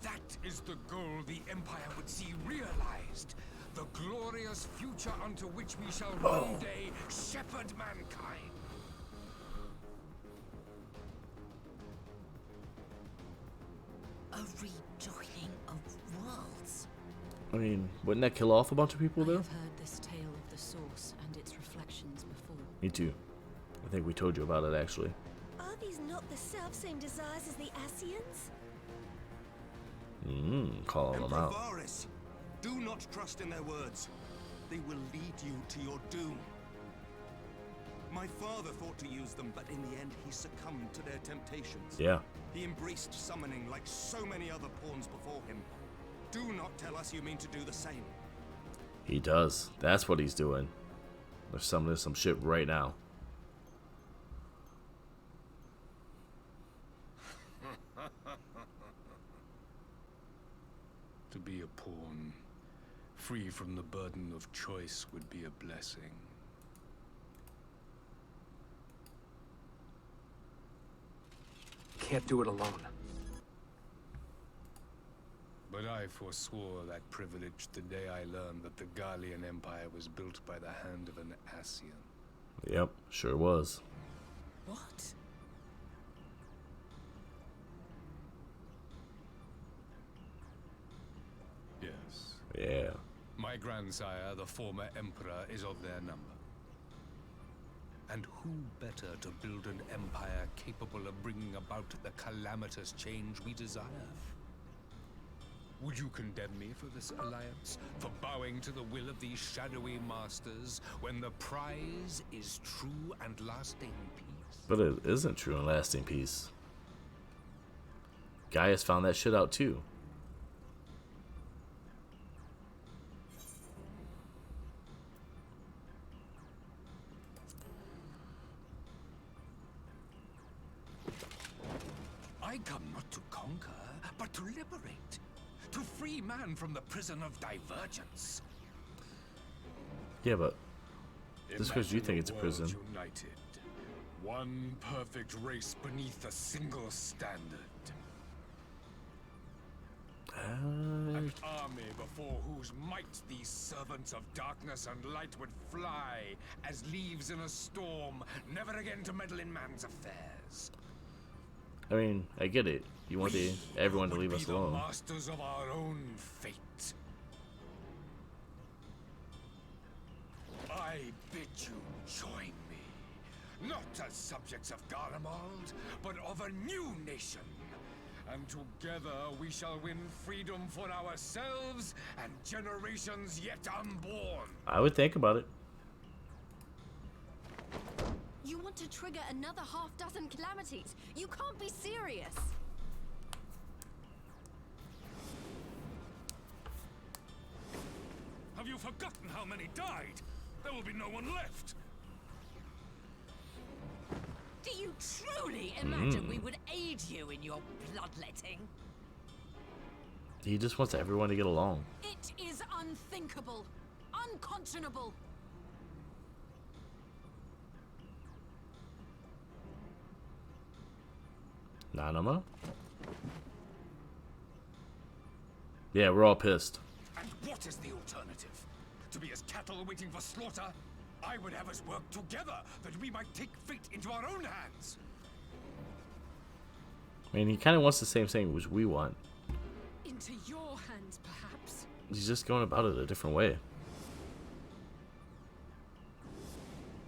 That is the goal the Empire would see realized. The glorious future unto which we shall one day shepherd mankind. A rejoining of worlds. I mean, wouldn't that kill off a bunch of people, I though? have heard this tale of the source and its reflections before. Me too. I think we told you about it, actually. Are these not the self-same desires as the Ascians? Calling them out. Varys, do not trust in their words. They will lead you to your doom. My father thought to use them, but in the end he succumbed to their temptations. Yeah. He embraced summoning like so many other pawns before him. Do not tell us you mean to do the same. He does. That's what he's doing. They're summoning some shit right now. To be a pawn, free from the burden of choice, would be a blessing. Can't do it alone. But I forswore that privilege the day I learned that the Garlean Empire was built by the hand of an Ascian. Yep, sure was. What? Yes. Yeah. My grandsire, the former emperor, is of their number. And who better to build an empire capable of bringing about the calamitous change we desire? Would you condemn me for this alliance? For bowing to the will of these shadowy masters, when the prize is true and lasting peace? But it isn't true and lasting peace. Gaius found that shit out too. I come not to conquer, but to liberate. To free man from the prison of divergence. Yeah, but just because you think it's a Imagine prison. world united. One perfect race beneath a single standard. An army before whose might these servants of darkness and light would fly as leaves in a storm, never again to meddle in man's affairs. I mean, I get it. You want everyone to leave us alone. The masters of our own fate. not as subjects of Garlemald, but of a new nation. And together we shall win freedom for ourselves and generations yet unborn. I would think about it. You want to trigger another half-dozen calamities? You can't be serious! Have you forgotten how many died? There will be no one left. Do you truly imagine we would aid you in your bloodletting? He just wants everyone to get along. It is unthinkable. Unconscionable. Nanama? Yeah, we're all pissed. And what is the alternative? To be as cattle waiting for slaughter? I would have us work together, that we might take fate into our own hands. I mean, he kind of wants the same thing as we want. Into your hands, perhaps? He's just going about it a different way.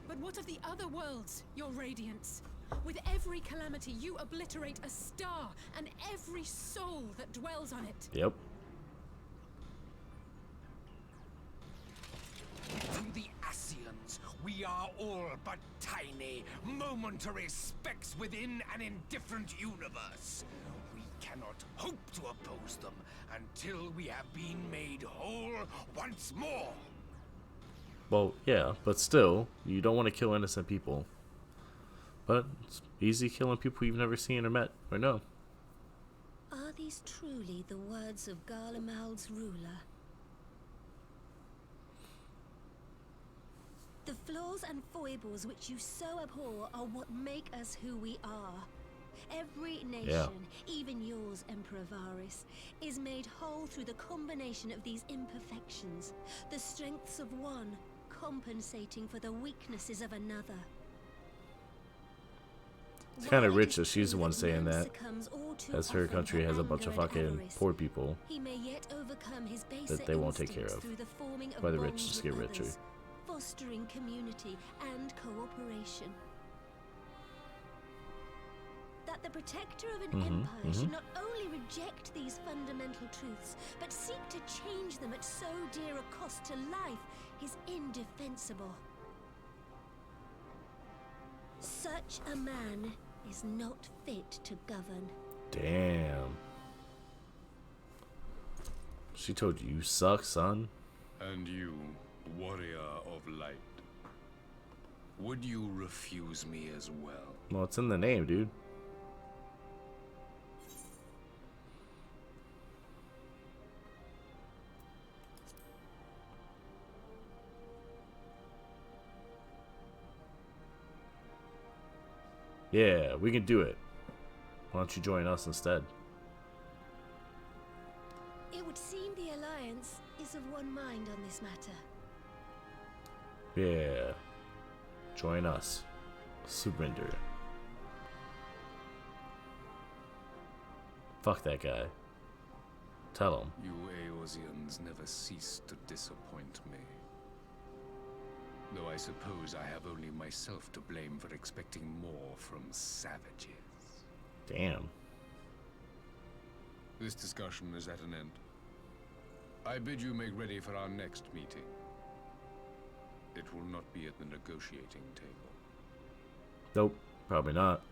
But what of the other worlds, your radiance? With every calamity, you obliterate a star and every soul that dwells on it. Yep. To the Ascians, we are all but tiny, momentary specks within an indifferent universe. We cannot hope to oppose them until we have been made whole once more. Well, yeah, but still, you don't want to kill innocent people. But it's easy killing people you've never seen or met or know. Are these truly the words of Garlemald's ruler? The flaws and foibles which you so abhor are what make us who we are. Every nation, even yours, Emperor Varys, is made whole through the combination of these imperfections, the strengths of one compensating for the weaknesses of another. It's kind of rich that she's the one saying that, as her country has a bunch of fucking poor people that they won't take care of, why the rich just get richer. Fostering community and cooperation. That the protector of an empire should not only reject these fundamental truths, but seek to change them at so dear a cost to life is indefensible. Such a man is not fit to govern. Damn. She told you suck, son. And you, warrior of light, would you refuse me as well? Well, it's in the name, dude. Yeah, we can do it. Why don't you join us instead? It would seem the Alliance is of one mind on this matter. Yeah. Join us. Surrender. Fuck that guy. Tell him. You Eorzeans never cease to disappoint me. Though I suppose I have only myself to blame for expecting more from savages. Damn. This discussion is at an end. I bid you make ready for our next meeting. It will not be at the negotiating table. Nope, probably not.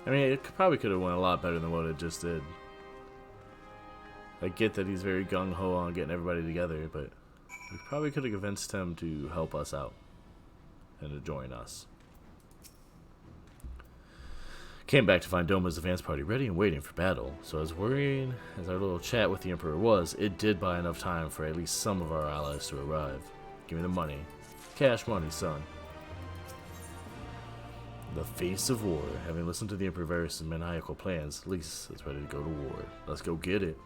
I mean, it probably could have went a lot better than what it just did. I get that he's very gung-ho on getting everybody together, but we probably could have convinced him to help us out and to join us. Came back to find Doma's advance party ready and waiting for battle, so as worrying as our little chat with the Emperor was, it did buy enough time for at least some of our allies to arrive. Give me the money. Cash money, son. The face of war. Having listened to the Emperor Varys' maniacal plans, Lys is ready to go to war. Let's go get it.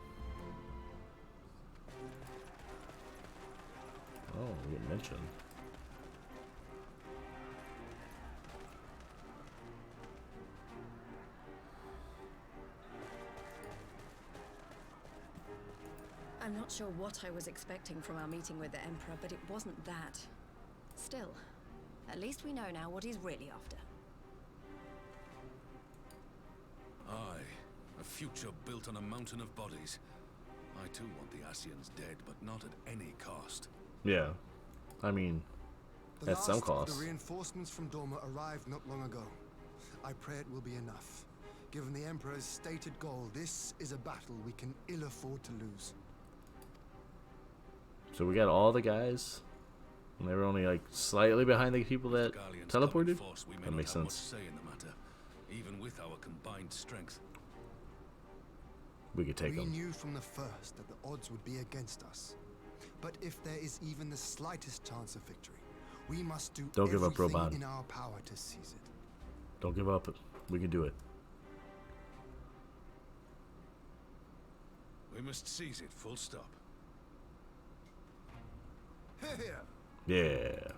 Oh, we get mentioned. not sure what I was expecting from our meeting with the Emperor, but it wasn't that. Still, at least we know now what he's really after. Aye, a future built on a mountain of bodies. I too want the Ascians dead, but not at any cost. Yeah. I mean, The at some last of cost. the reinforcements from Dorma arrived not long ago. I pray it will be enough. Given the Emperor's stated goal, this is a battle we can ill afford to lose. So we got all the guys, and they were only like slightly behind the people that Garlean's teleported. stubborn force, we may That not makes have much sense. say in the matter, even with our combined strength. We could take We them. knew from the first that the odds would be against us. But if there is even the slightest chance of victory, we must do Don't give up, everything Roban. in our power to seize it. Don't give up. We can do it. We must seize it, full stop. Here. Yeah.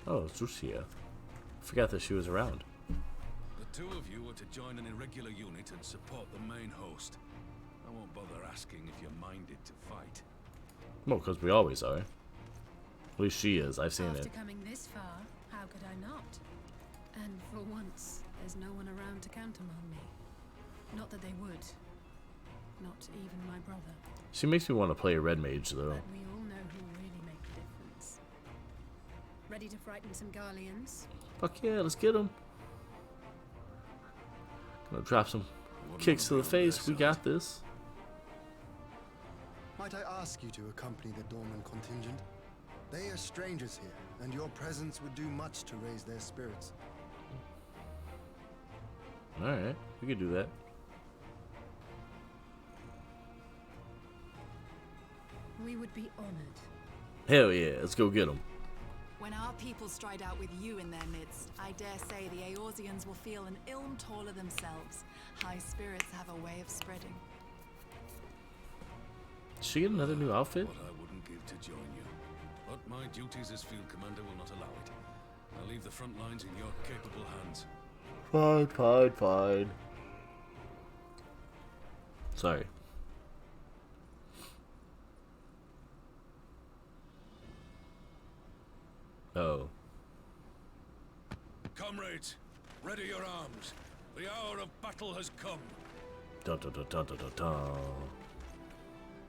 Oh, Zucia. Forgot that she was around. The two of you are to join an irregular unit and support the main host. I won't bother asking if you're minded to fight. Well, because we always are. At least she is. I've seen After it. coming this far, how could I not? And for once, there's no one around to countermand me. Not that they would. Not even my brother. She makes me want to play a red mage, though. But we all know who really make the difference. Ready to frighten some Garleans? Fuck yeah, let's get him. Gonna drop some kicks to the face. We got this. Might I ask you to accompany the Dorman contingent? They are strangers here, and your presence would do much to raise their spirits. Alright, we could do that. We would be honored. Hell yeah, let's go get him. When our people stride out with you in their midst, I dare say the Eorzeans will feel an ilm taller themselves. High spirits have a way of spreading. Did she get another new outfit? What I wouldn't give to join you. But my duties as field commander will not allow it. I'll leave the front lines in your capable hands. Fine, fine, fine. Sorry. Oh. Comrades, ready your arms. The hour of battle has come. Dun dun dun dun dun dun dun.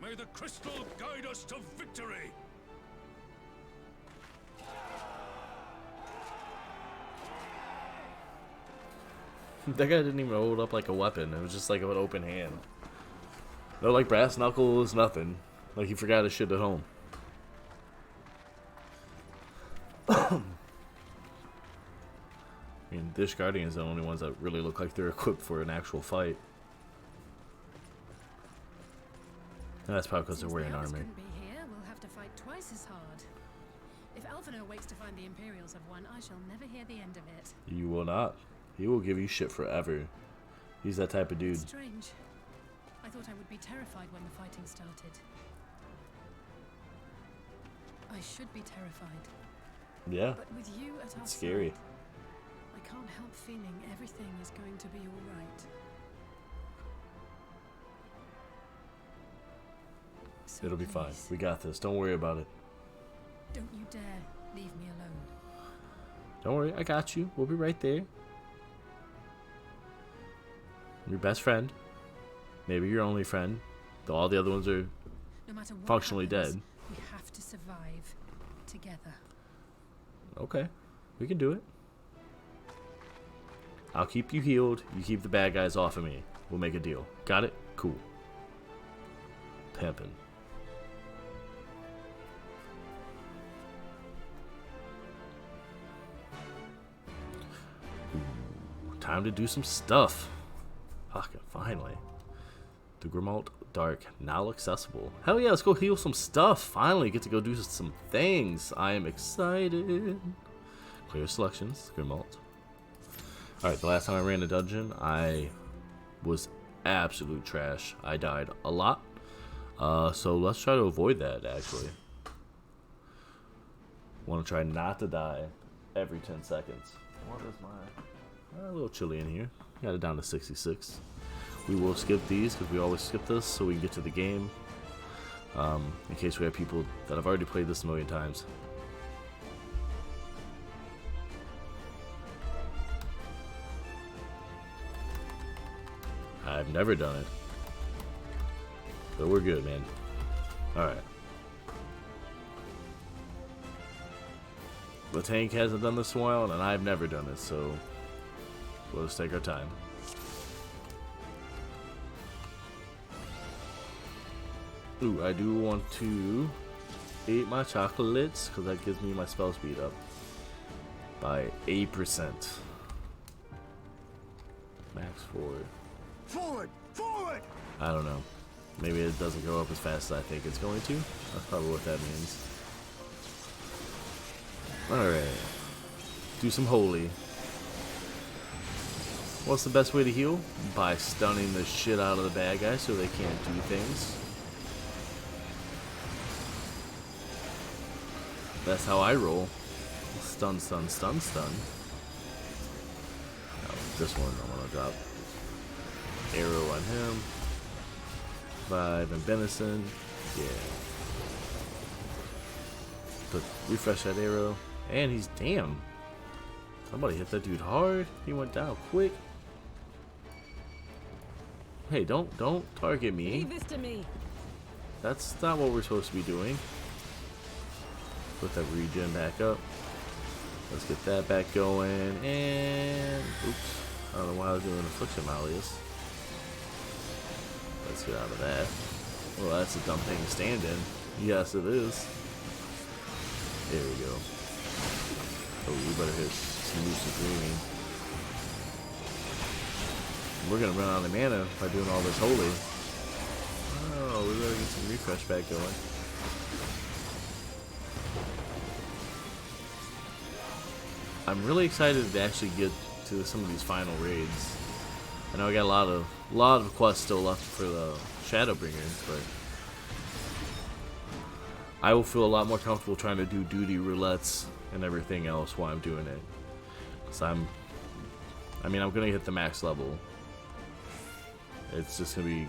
May the crystal guide us to victory. That guy didn't even hold up like a weapon. It was just like an open hand. No like brass knuckles, nothing. Like he forgot his shit at home. I mean, Dish Guardians are the only ones that really look like they're equipped for an actual fight. And that's probably because they're Since wearing the others armor. couldn't be here, we'll have to fight twice as hard. If Alphinaud waits to find the Imperials have won, I shall never hear the end of it. You will not. He will give you shit forever. He's that type of dude. It's strange. I thought I would be terrified when the fighting started. I should be terrified. Yeah. But with you at our It's scary. side, I can't help feeling everything is going to be all right. So It'll be fine. please, We got this. Don't worry about it. don't you dare leave me alone. Don't worry. I got you. We'll be right there. Your best friend. Maybe your only friend. Though all the other ones are No matter what functionally happens, dead. we have to survive together. Okay. We can do it. I'll keep you healed. You keep the bad guys off of me. We'll make a deal. Got it? Cool. Pimpin'. Ooh, time to do some stuff. Fucking finally. The Grimalt Dark now accessible. Hell yeah, let's go heal some stuff. Finally get to go do some things. I am excited. Clear selections, Grimalt. Alright, the last time I ran a dungeon, I was absolute trash. I died a lot. So let's try to avoid that, actually. Want to try not to die every 10 seconds. What is my... a little chilly in here. Got it down to 66. We will skip these because we always skip this so we can get to the game. In case we have people that have already played this a million times. I've never done it. But we're good, man. Alright. The tank hasn't done this in a while, and I've never done it, so we'll just take our time. Ooh, I do want to eat my chocolates, because that gives me my spell speed up by 8%. Max forward. Forward! Forward! I don't know. Maybe it doesn't go up as fast as I think it's going to. That's probably what that means. Alright. Do some holy. What's the best way to heal? By stunning the shit out of the bad guys so they can't do things. That's how I roll. Stun, stun, stun, stun. Oh, this one I'm gonna drop. Arrow on him. 5 and Benison. Yeah. But refresh that arrow. And he's damn. Somebody hit that dude hard. He went down quick. Hey, don't target me. Leave this to me. That's not what we're supposed to be doing. Put that regen back up. Let's get that back going. And oops. I don't know why I was doing affliction malleus. Let's get out of that. Well, that's a dumb thing to stand in. Yes, it is. There we go. Oh, we better hit some lucid dreaming. We're gonna run out of mana by doing all this holy. Oh, we better get some refresh back going. I'm really excited to actually get to some of these final raids. I know I got a lot of quests still left for the Shadowbringers, but I will feel a lot more comfortable trying to do duty roulettes and everything else while I'm doing it. So I'm gonna hit the max level. It's just gonna be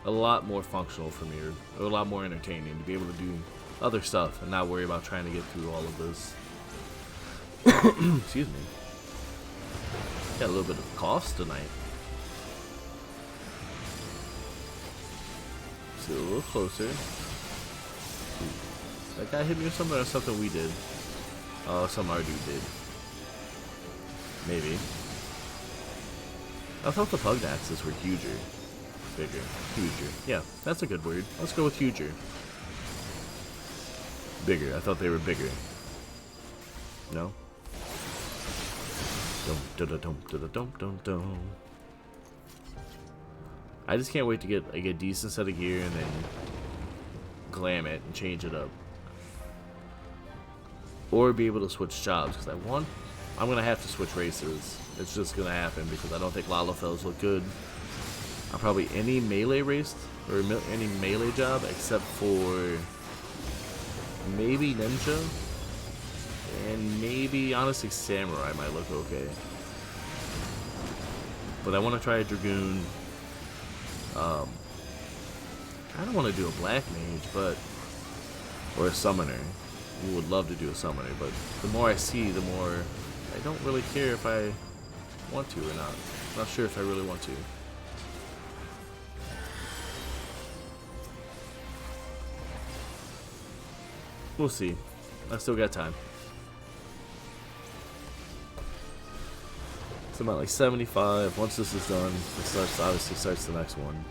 a lot more functional for me, or a lot more entertaining to be able to do other stuff and not worry about trying to get through all of this. Excuse me. Got a little bit of cost tonight. See a little closer. Ooh. That guy hit me with something or something we did. Oh, some our dude did. Maybe. I thought the Pugnaxes were huger. Bigger. Huger. Yeah, that's a good word. Let's go with huger. Bigger. I thought they were bigger. No? I just can't wait to get like a decent set of gear and then glam it and change it up. Or be able to switch jobs, because I'm gonna have to switch races. It's just gonna happen because I don't think Lalafells look good on probably any melee race or any melee job except for maybe Ninja. And maybe, honestly, Samurai might look okay. But I want to try a Dragoon. I don't want to do a Black Mage, or a Summoner. We would love to do a Summoner, but the more I see, the more I don't really care if I want to or not. I'm not sure if I really want to. We'll see. I still got time. So I'm at like 75. Once this is done, it obviously starts the next one.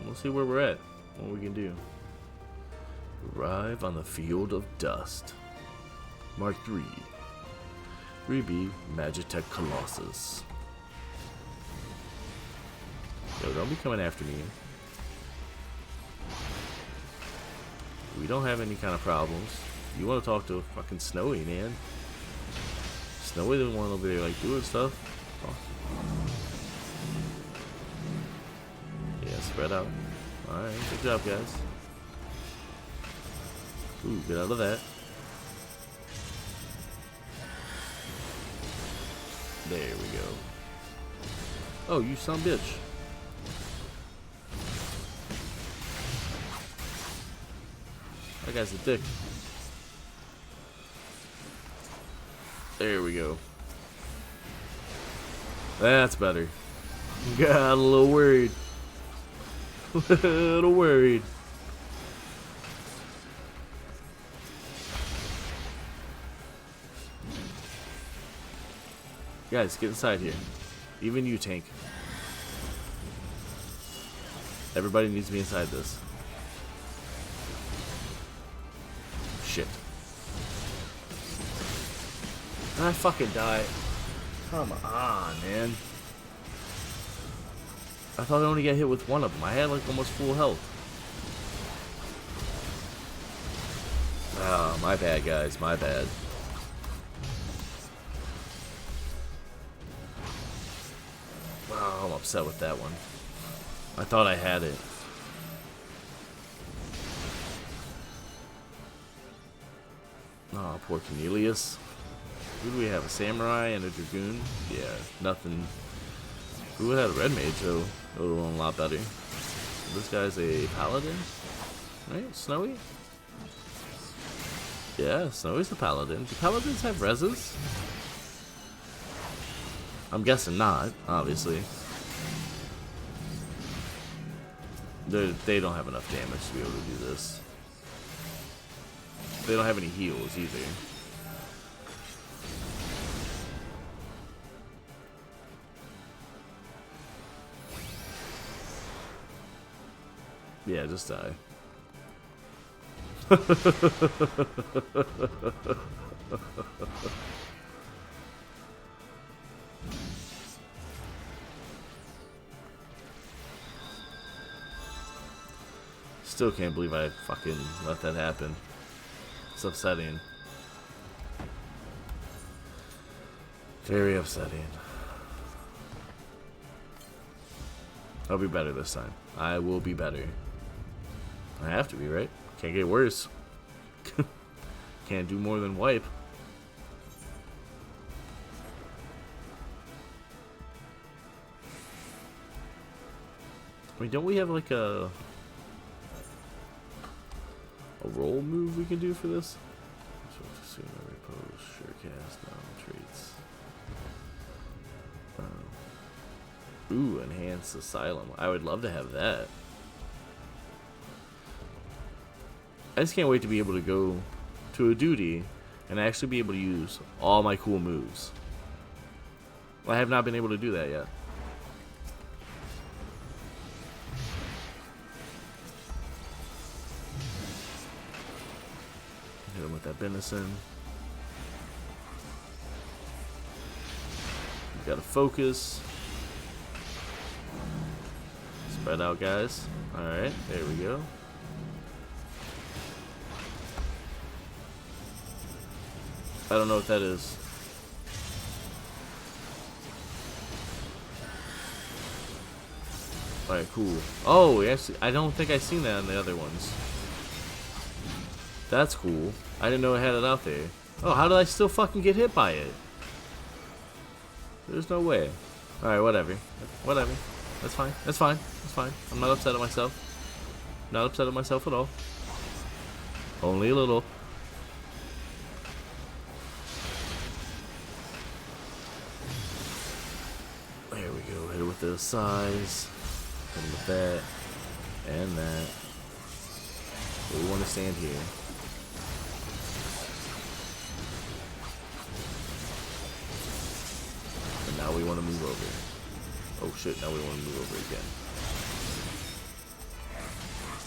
We'll see where we're at, what we can do. Arrive on the field of dust. Mark 3. 3B Magitech Colossus. Yo, don't be coming after me. We don't have any kind of problems. You want to talk to fucking Snowy, man. Snowy the one over there like doing stuff. Oh. Yeah, spread out. Alright, good job, guys. Ooh, get out of that. There we go. Oh, you son of a bitch. That guy's a dick. There we go. That's better. Got a little worried. A little worried. Guys, get inside here. Even you, tank. Everybody needs to be inside this. Shit. I fucking died. Come on, man. I thought I only got hit with one of them. I had like almost full health. Oh, my bad, guys. My bad. Oh, I'm upset with that one. I thought I had it. Oh, poor Cornelius. Who do we have? A samurai and a dragoon? Yeah, nothing. Who had a red mage, so it would have won a lot better. This guy's a paladin, right? Snowy? Yeah, Snowy's the paladin. Do paladins have reses? I'm guessing not, obviously. They don't have enough damage to be able to do this. They don't have any heals either. Yeah, just die. Still can't believe I fucking let that happen. It's upsetting. Very upsetting. I'll be better this time. I will be better. I have to be, right? Can't get worse. Can't do more than wipe. I mean, don't we have like a roll move we can do for this? Repose, sure cast, traits. Ooh, enhanced asylum. I would love to have that. I just can't wait to be able to go to a duty and actually be able to use all my cool moves. Well, I have not been able to do that yet. Hit him with that venison. You gotta focus. Spread out, guys. Alright, there we go. I don't know what that is. Alright, cool. Oh, actually, I don't think I've seen that in the other ones. That's cool. I didn't know I had it out there. Oh, how did I still fucking get hit by it? There's no way. Alright, whatever. Whatever. That's fine. That's fine. That's fine. I'm not upset at myself. Not upset at myself at all. Only a little. There we go. Hit it with the size. Hit it with that. And that. So we want to stand here. And now we want to move over. Oh shit, now we want to move over again.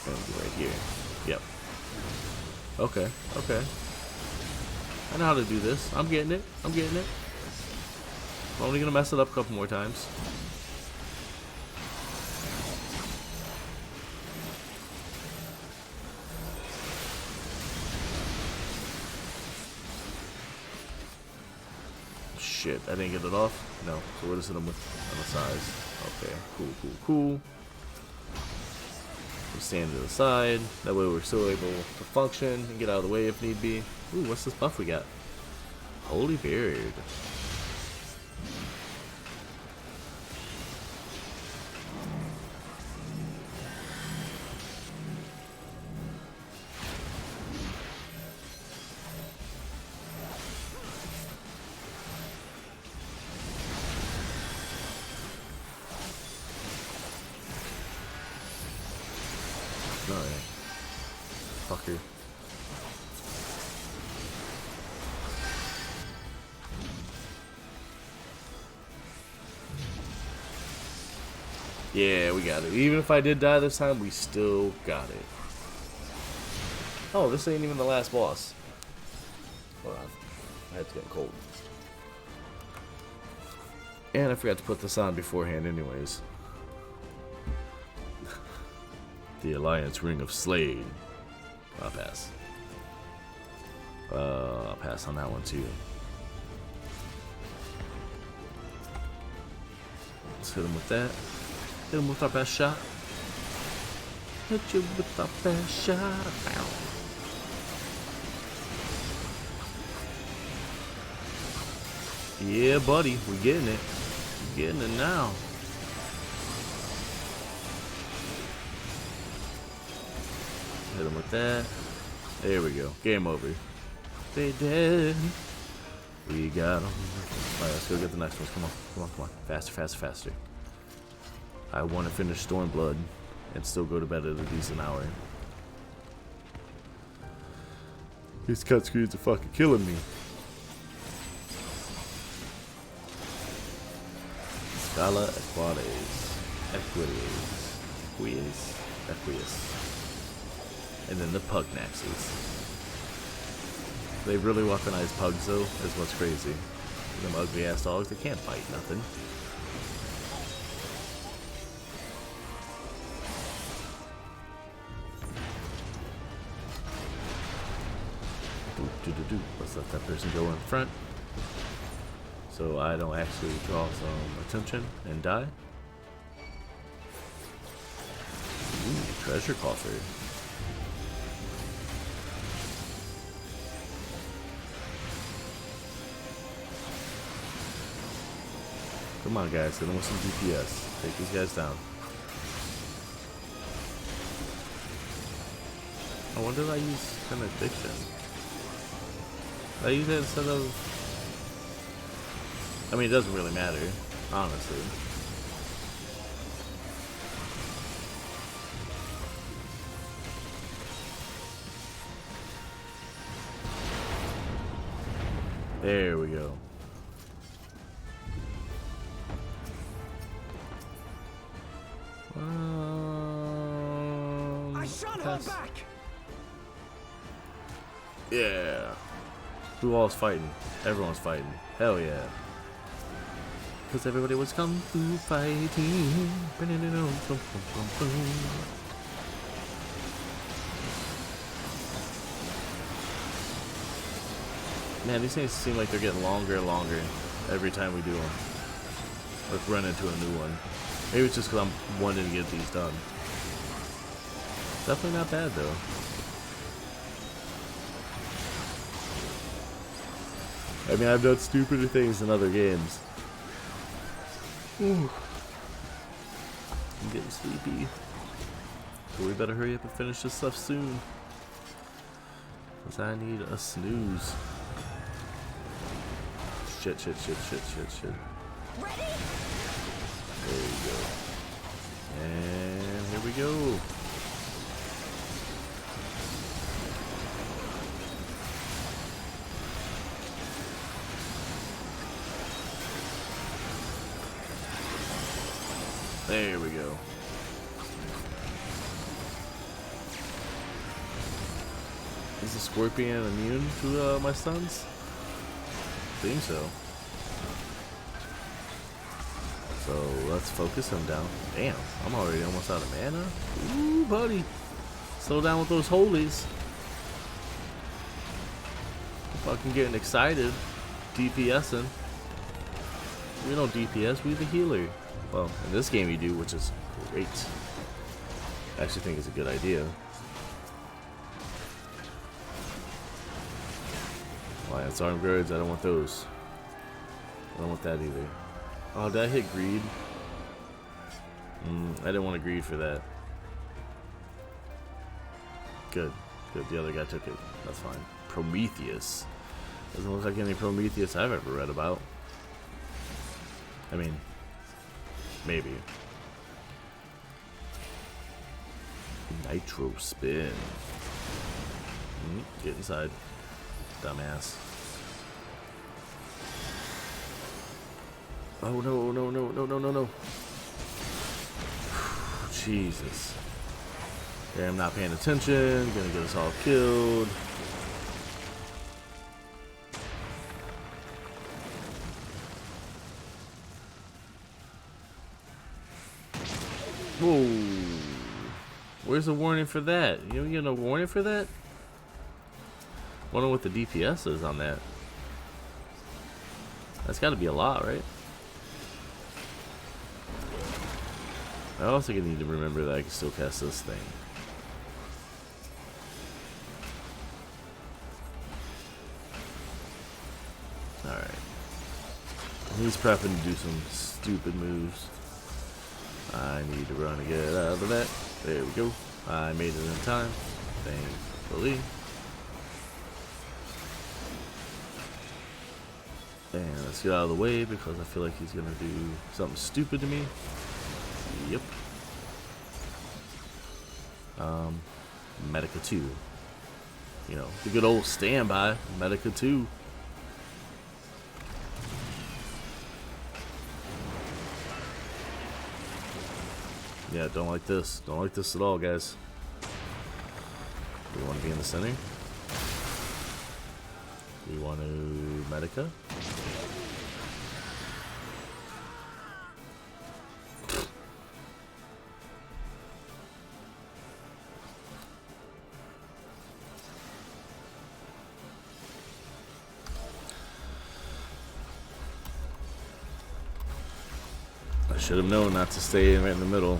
And right here. Yep. Okay, okay. I know how to do this. I'm getting it. I'm getting it. I'm only gonna mess it up a couple more times. Shit, I didn't get it off? No. So we're just hitting them with on the size. Okay, cool, cool, cool. We stand to the side. That way we're still able to function and get out of the way if need be. Ooh, what's this buff we got? Holy Beard. Alright. Fucker. Yeah, we got it. Even if I did die this time, we still got it. Oh, this ain't even the last boss. Hold on. My head's getting cold. And I forgot to put this on beforehand anyways. The Alliance Ring of Slade. I'll pass. I'll pass on that one too. Let's hit him with that. Hit him with our best shot. Hit you with our best shot. Bow. Yeah, buddy, we're getting it. We're getting it now. Hit him with that. There we go. Game over. They dead. We got them. Alright, let's go get the next ones. Come on, come on, come on. Faster, faster, faster. I want to finish StormBlood and still go to bed at a decent hour. These cutscenes are fucking killing me. Scala Equius. And then the Pugnaxes. They really weaponize pugs though, is what's crazy. Them ugly ass dogs, they can't fight nothing. Let's let that person go in front, so I don't actually draw some attention and die. Ooh, treasure coffer. Come on, guys, hit them with some DPS. Take these guys down. I wonder if I use benediction. I use it instead of... I mean, it doesn't really matter, honestly. There we go. I shan't hold back. Yeah. Who all's fighting? Everyone's fighting. Hell yeah. Because everybody was kung fu fighting. Man, these things seem like they're getting longer and longer every time we do them. Let's run into a new one. Maybe it's just because I'm wanting to get these done. Definitely not bad though. I mean, I've done stupider things in other games. Ooh. I'm getting sleepy. So we better hurry up and finish this stuff soon. Because I need a snooze. Shit. Ready? There you go. And here we go. There we go. Is the scorpion immune to my stuns? I think so. So let's focus him down. Damn, I'm already almost out of mana. Ooh, buddy. Slow down with those holies. I'm fucking getting excited. DPSing. We don't DPS, we the healer. Well, in this game you do, which is great. I actually think it's a good idea. Alliance armed guards, I don't want those. I don't want that either. Oh, did I hit greed? I didn't want to greed for that. Good. The other guy took it. That's fine. Prometheus. Doesn't look like any Prometheus I've ever read about. I mean, maybe. Nitro spin. Get inside, dumbass. Oh no, no, no, no, no, no, no. Jesus. Okay, I'm not paying attention. Gonna get us all killed. Whoa. Where's the warning for that? You don't get no warning for that? Wonder what the DPS is on that. That's gotta be a lot, right? I also need to remember that I can still cast this thing. Alright. He's prepping to do some stupid moves. I need to run and get out of that. There we go. I made it in time. Thankfully. And let's get out of the way because I feel like he's gonna do something stupid to me. Yep. Medica 2. You know, the good old standby, Medica 2. Yeah, don't like this. Don't like this at all, guys. Do we want to be in the center? Do we want to Medica? I should have known not to stay right in the middle.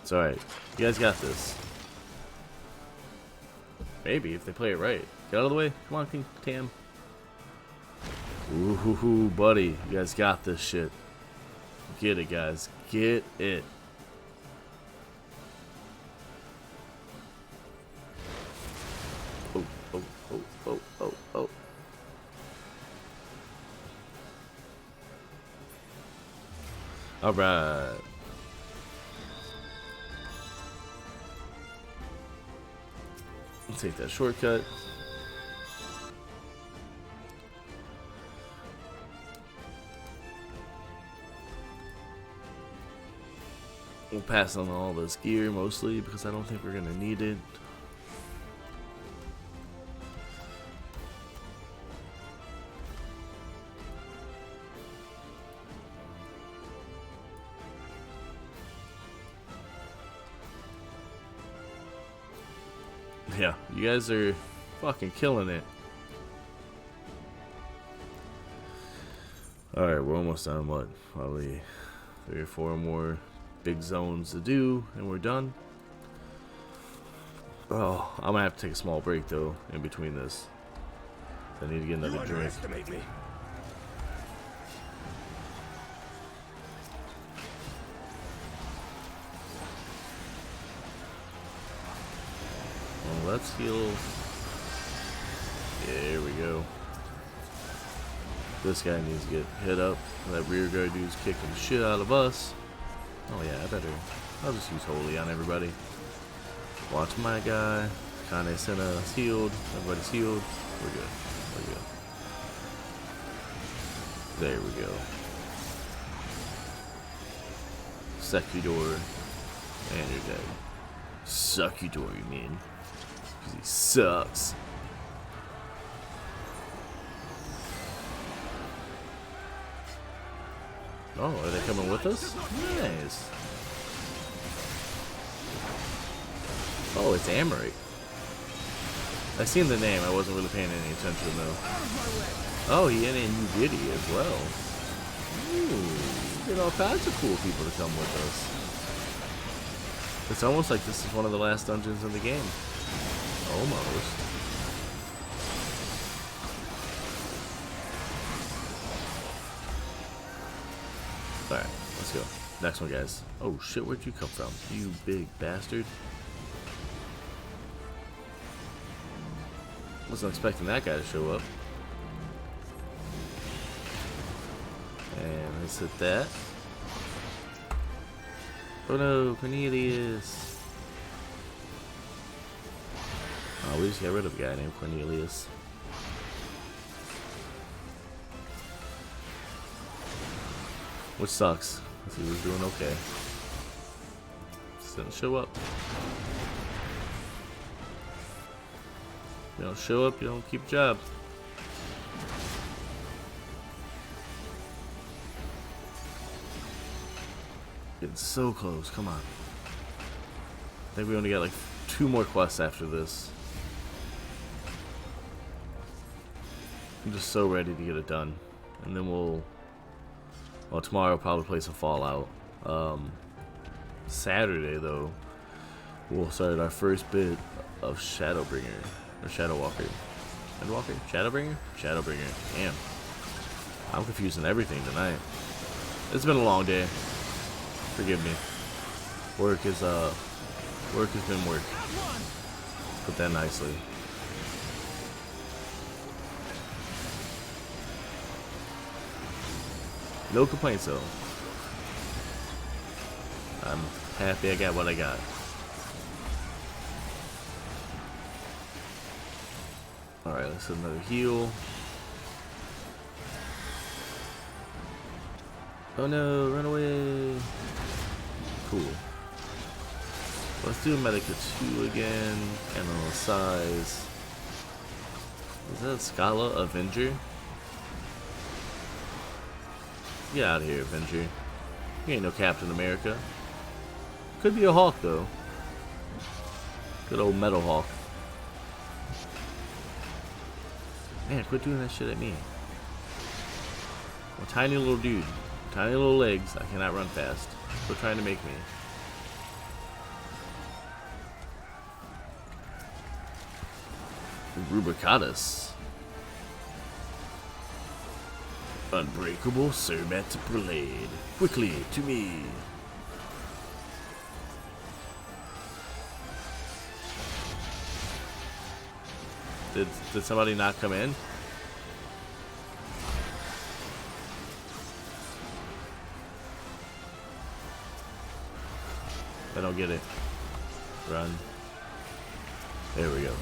It's alright. You guys got this. Maybe, if they play it right. Get out of the way. Come on, King Tam. Ooh, buddy. You guys got this shit. Get it, guys. Get it. Oh, oh, oh, oh, oh, oh. Alright. Take that shortcut. We'll pass on all this gear mostly because I don't think we're gonna need it. Yeah, you guys are fucking killing it. Alright, we're almost done. What? Probably 3 or 4 more big zones to do, and we're done. Oh, I'm gonna have to take a small break though in between this. I need to get another drink. Let's heal. There we go. This guy needs to get hit up. That rear guard dude's kicking the shit out of us. Oh yeah, I'll just use Holy on everybody. Watch my guy. Kane Senna's healed. Everybody's healed. We're good. We're good. There we go. Sekidor. And you're dead. Sekidor, you mean? Because he sucks. Oh, are they coming with us? Nice. Oh, it's Americ. I seen the name. I wasn't really paying any attention though. Oh, he had a new Diddy as well. Ooh, get all kinds of cool people to come with us. It's almost like this is one of the last dungeons in the game. Almost. Alright, let's go. Next one, guys. Oh shit, where'd you come from? You big bastard. Wasn't expecting that guy to show up. And let's hit that. Oh no, Cornelius. Oh, we just got rid of a guy named Cornelius. Which sucks, because he was doing okay. Just didn't show up. You don't show up, you don't keep a job. Getting so close, come on. I think we only got like 2 more quests after this. I'm just so ready to get it done. And then well, tomorrow I'll probably play some Fallout. Saturday, though, we'll start our first bit of Shadowbringer. Or Shadowwalker. Shadowwalker? Shadowbringer? Shadowbringer. Damn. I'm confusing everything tonight. It's been a long day. Forgive me. Work has been work. Put that nicely. No complaints though. I'm happy I got what I got. Alright, let's hit another heal. Oh no, run away. Cool. Let's do Medica 2 again. Animal size. Is that Scala Avenger? Get out of here, Avenger. You ain't no Captain America. Could be a Hulk, though. Good old Metal Hulk. Man, quit doing that shit at me. I'm a tiny little dude. Tiny little legs. I cannot run fast. Quit trying to make me. Rubricatus. Unbreakable Sermet Blade. Quickly, to me. Did somebody not come in? I don't get it. Run. There we go.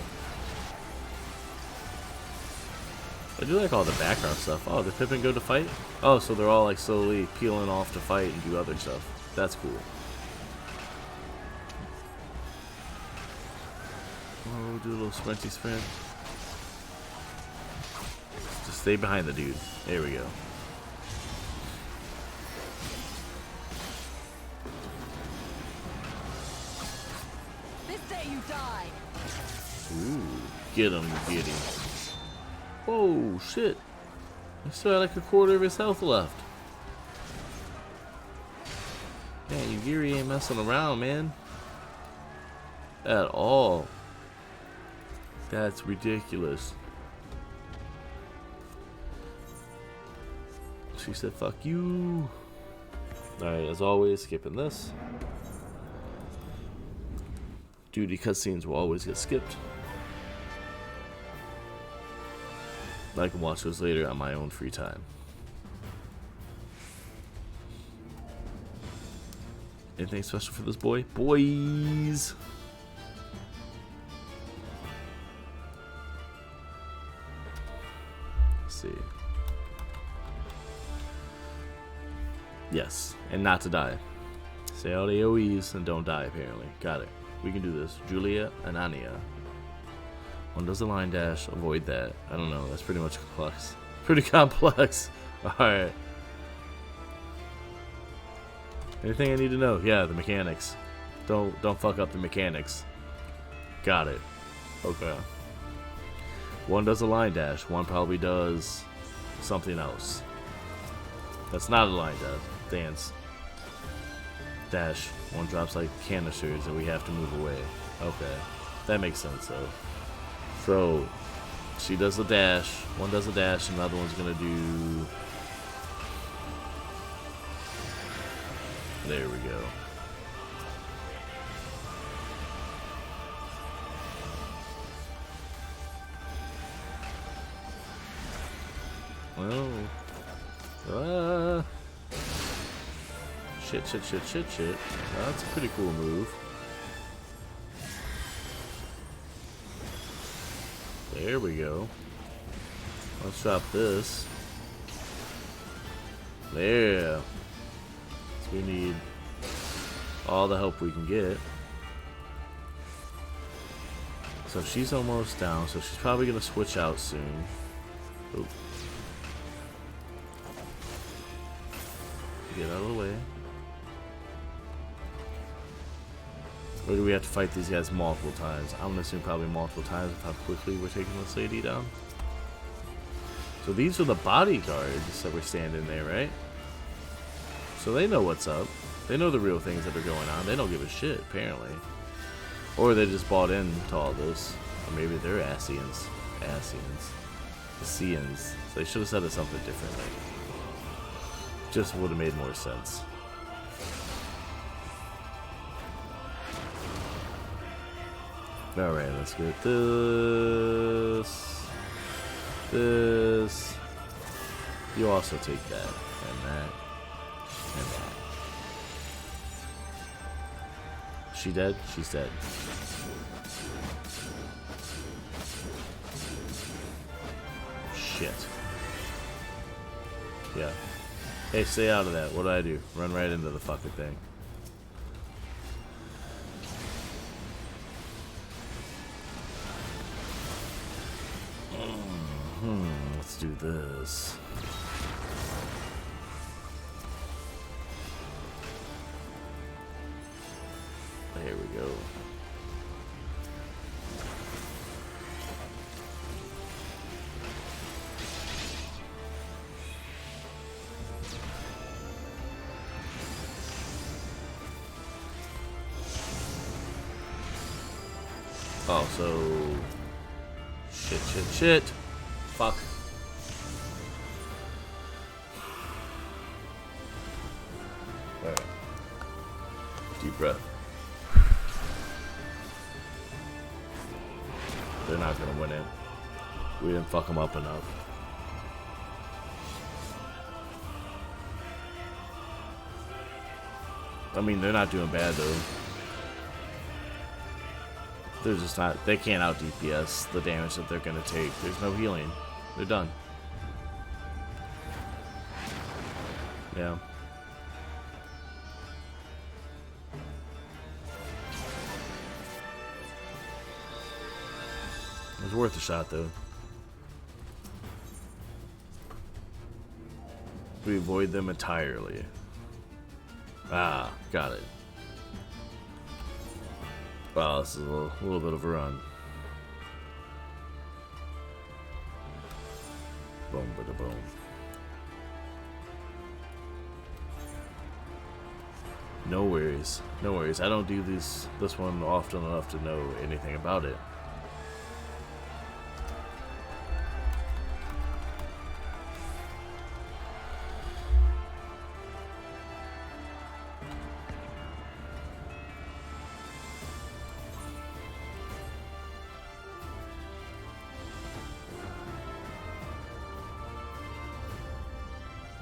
I do like all the background stuff. Oh, did Pippin go to fight? Oh, so they're all like slowly peeling off to fight and do other stuff. That's cool. Oh, do a little sprinty sprint. Just stay behind the dude. There we go. This day you die. Ooh, get him, get him. Oh shit! He still had like a quarter of his health left. Man, Yugiri ain't messing around, man. At all. That's ridiculous. She said, fuck you. Alright, as always, skipping this. Duty cutscenes will always get skipped. I can watch those later on my own free time. Anything special for this boy? Boys! Let's see. Yes, and not to die. Say all the AoEs and don't die, apparently. Got it. We can do this. Julia and Anya. One does a line dash, avoid that. I don't know, that's pretty much complex. Pretty complex. Alright. Anything I need to know? Yeah, the mechanics. Don't fuck up the mechanics. Got it. Okay. One does a line dash, one probably does something else. That's not a line dance. Dash. One drops like canisters and we have to move away. Okay. That makes sense though. So, she does a dash, one does a dash, and the other one's gonna do... There we go. Well, Shit. That's a pretty cool move. There we go. Let's drop this. There. So we need all the help we can get. So she's almost down, so she's probably gonna switch out soon. Oop. Get out of the way. Or do we have to fight these guys multiple times? I'm gonna assume probably multiple times with how quickly we're taking this lady down. So these are the bodyguards that were standing there, right? So they know what's up. They know the real things that are going on. They don't give a shit, apparently. Or they just bought into all this. Or maybe they're Asians. Asians. So they should have said it something differently. Just would have made more sense. Alright, let's get this. This. You also take that. And that. And that. She dead? She's dead. Shit. Yeah. Hey, stay out of that. What do I do? Run right into the fucking thing. Let's do this. There we go. Oh, so shit. Fuck. Alright. Deep breath. They're not gonna win it. We didn't fuck them up enough. I mean, they're not doing bad though. They're just not. They can't out DPS the damage that they're gonna take. There's no healing. They're done. Yeah. It was worth a shot though. We avoid them entirely. Ah, got it. Wow, this is a little bit of a run. Boom, bada boom. No worries, no worries. I don't do this one often enough to know anything about it.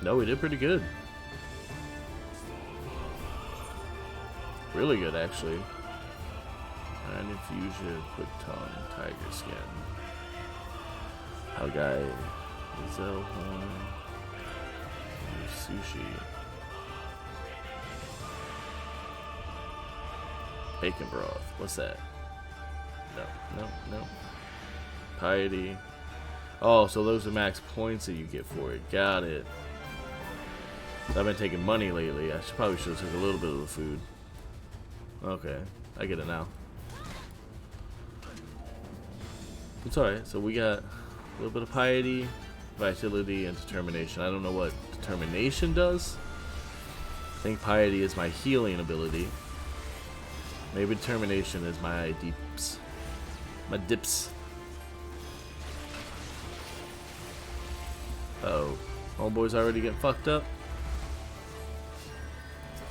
No, we did pretty good. Really good, actually. And infusion, quick tongue, tiger skin. How guy, gazelle horn, sushi, bacon broth. What's that? No. Piety. Oh, so those are max points that you get for it. Got it. I've been taking money lately. I probably should have took a little bit of the food. Okay, I get it now. It's alright. So we got a little bit of piety, vitality, and determination. I don't know what determination does. I think piety is my healing ability. Maybe determination is my dips. My dips. Uh-oh. Homeboy's already getting fucked up.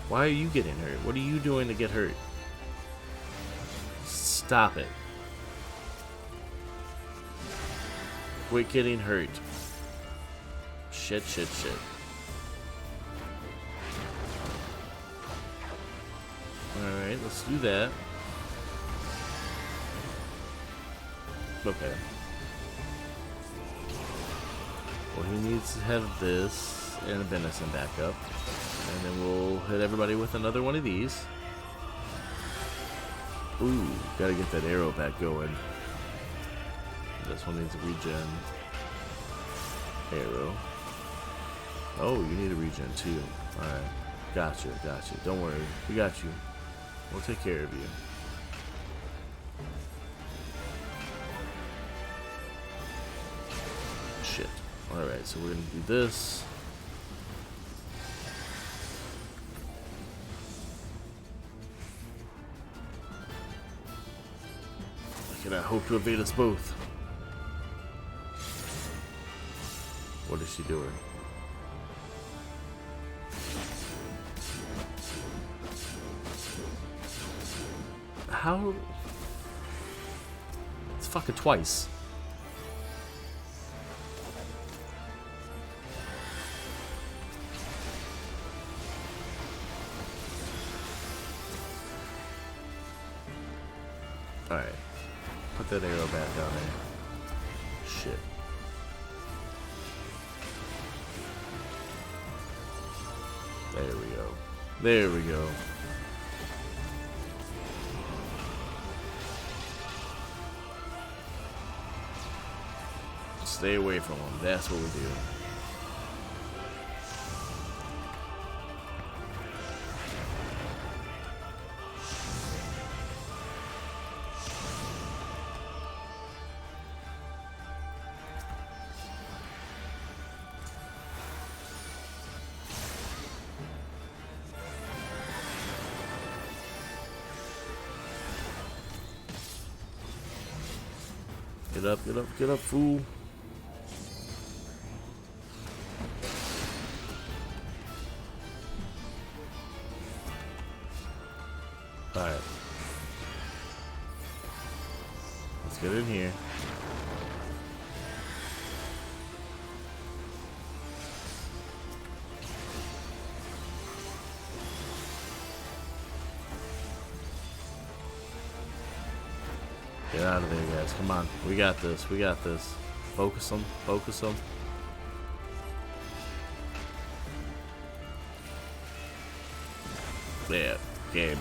Why are you getting hurt? What are you doing to get hurt? Stop it. Quit getting hurt. Shit. Alright, let's do that. Okay. Well, he needs to have this and a venison backup. And then we'll hit everybody with another one of these. Ooh, gotta get that arrow back going. This one needs a regen. Arrow. Oh, you need a regen too. Alright. Gotcha, gotcha. Don't worry. We got you. We'll take care of you. Shit. Alright, so we're gonna do this. I cannot hope to evade us both. What is she doing? How? It's fucking twice. Alright. Put that arrow back down there. Shit. There we go. There we go. Stay away from them. That's what we do. Get up, fool. Alright. Let's get in here. Get out of there, guys. Come on. We got this. We got this. Focus them. Focus them. Yeah. Game.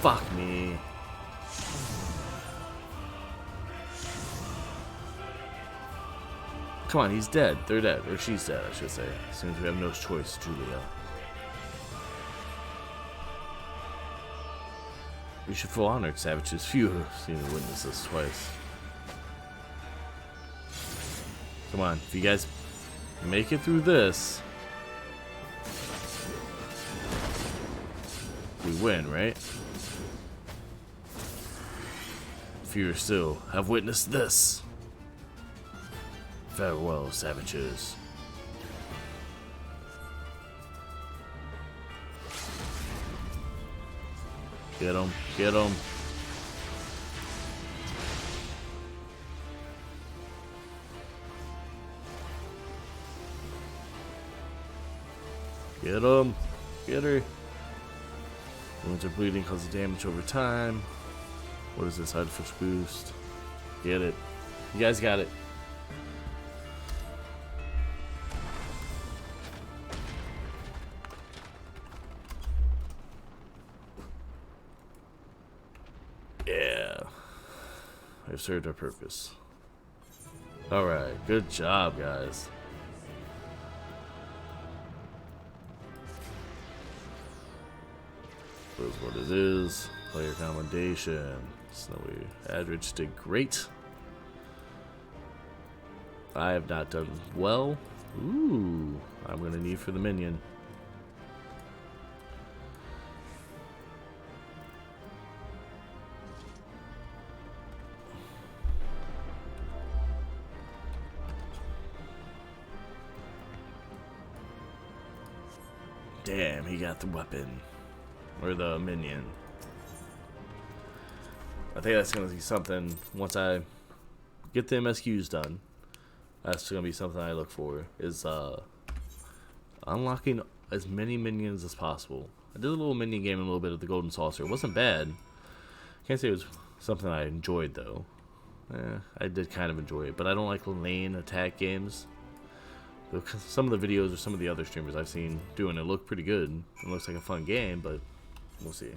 Fuck me. Come on, he's dead. They're dead. Or she's dead, I should say. Seems we have no choice, Julia. We should full honor savages. Phew, seen to witness this twice. Come on, if you guys make it through this, we win, right? Fewer still have witnessed this. Farewell, savages. Get him, get him. Get him. Get her. Wounds are bleeding cause of damage over time. What is this? Artificial boost. Get it. You guys got it. Yeah. We've served our purpose. Alright. Good job, guys. Is what it is. Player commendation. Snowy Adridge did great. I have not done well. Ooh, I'm gonna need for the minion. Damn, he got the weapon. Or the minion. I think that's going to be something once I get the MSQs done. That's going to be something I look for, is unlocking as many minions as possible. I did a little minion game, a little bit of the Golden Saucer. It wasn't bad. Can't say it was something I enjoyed, though. I did kind of enjoy it, but I don't like lane attack games. Some of the videos or some of the other streamers I've seen doing it look pretty good. It looks like a fun game, but we'll see.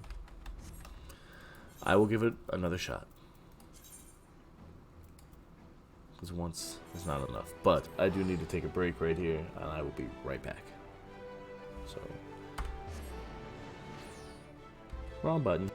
I will give it another shot. Because once is not enough. But I do need to take a break right here, and I will be right back. So, wrong button.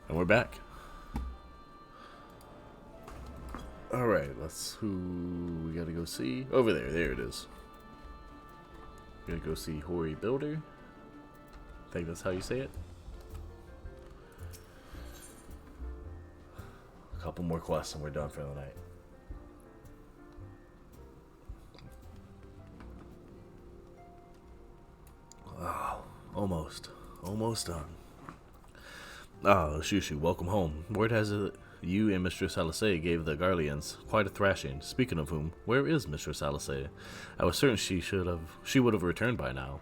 And we're back. Alright, let's who we gotta go see. Over there, there it is. We gotta go see Hori Builder. I think that's how you say it. A couple more quests and we're done for the night. Oh, almost done. Ah, Shushu, welcome home. Word has it you and Mistress Alisei gave the Garleans quite a thrashing. Speaking of whom, where is Mistress Alisei? I was certain she would have returned by now.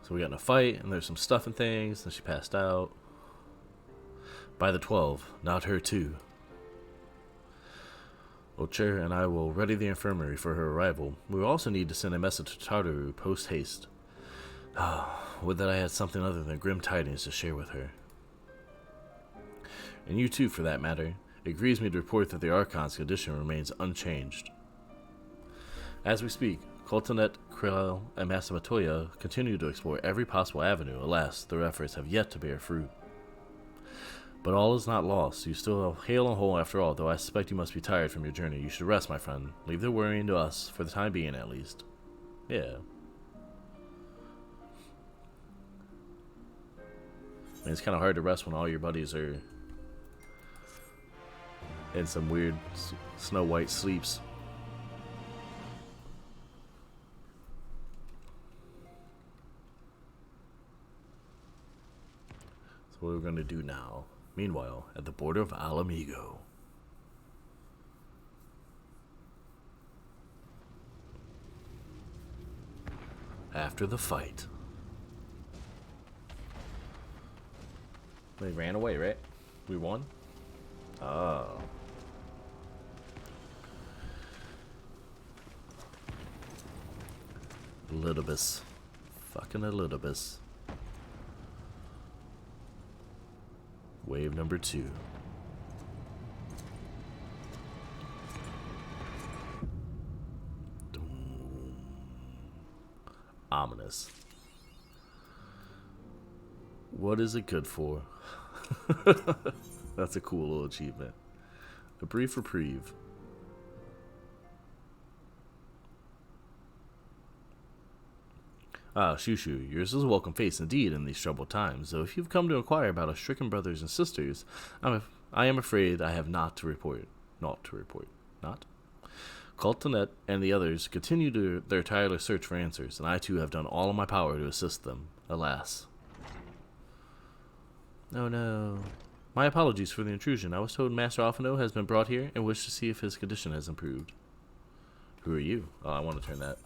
So we got in a fight, and there's some stuff and things, and she passed out. By the 12, not her too. Ocher and I will ready the infirmary for her arrival. We will also need to send a message to Tartaru post-haste. Would that I had something other than grim tidings to share with her. And you too, for that matter. It grieves me to report that the Archon's condition remains unchanged. As we speak, Coltonet, Krell, and Masamatoya continue to explore every possible avenue. Alas, their efforts have yet to bear fruit. But all is not lost. You still are hale and whole after all, though I suspect you must be tired from your journey. You should rest, my friend. Leave the worrying to us, for the time being at least. Yeah. I mean, it's kind of hard to rest when all your buddies are in some weird Snow White sleeps. So what we're going to do now. Meanwhile, at the border of Alamigo. After the fight. They ran away, right? We won? Oh. Elidibus. Fucking Elidibus. Wave number 2. Ominous. What is it good for? That's a cool little achievement. A brief reprieve. Ah, Shushu, yours is a welcome face indeed in these troubled times, though if you've come to inquire about our stricken brothers and sisters, I am afraid I have not to report. Not. Coltonet and the others continue their tireless search for answers, and I too have done all in my power to assist them. Alas. Oh no. My apologies for the intrusion. I was told Master Alphino has been brought here and wished to see if his condition has improved. Who are you? Oh, I want to turn that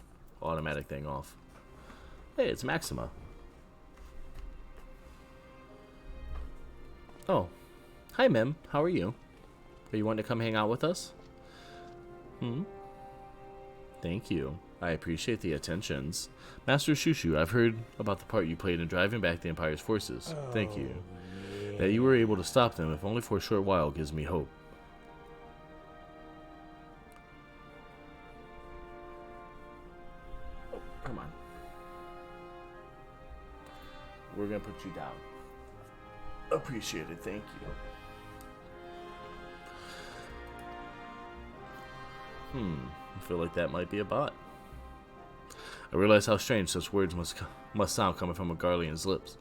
automatic thing off. Hey, it's Maxima. Oh. Hi, Mem. How are you? Are you wanting to come hang out with us? Thank you. I appreciate the attentions. Master Shushu, I've heard about the part you played in driving back the Empire's forces. Thank you. That you were able to stop them, if only for a short while, gives me hope. Oh, come on. We're gonna put you down. Appreciate it, thank you. I feel like that might be a bot. I realize how strange such words must sound coming from a Garlean's lips.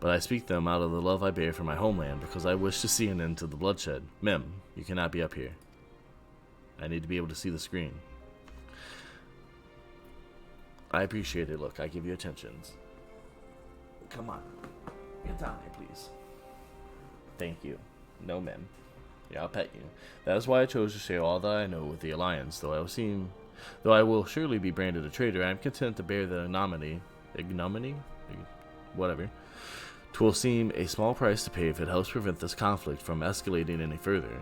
But I speak them out of the love I bear for my homeland, because I wish to see an end to the bloodshed. Mem, you cannot be up here. I need to be able to see the screen. I appreciate it. Look, I give you attentions. Come on. Get down there, please. Thank you. No, Mem. Yeah, I'll pet you. That is why I chose to share all that I know with the Alliance. Though I will surely be branded a traitor, I am content to bear the ignominy? Whatever. 'Twill seem a small price to pay if it helps prevent this conflict from escalating any further.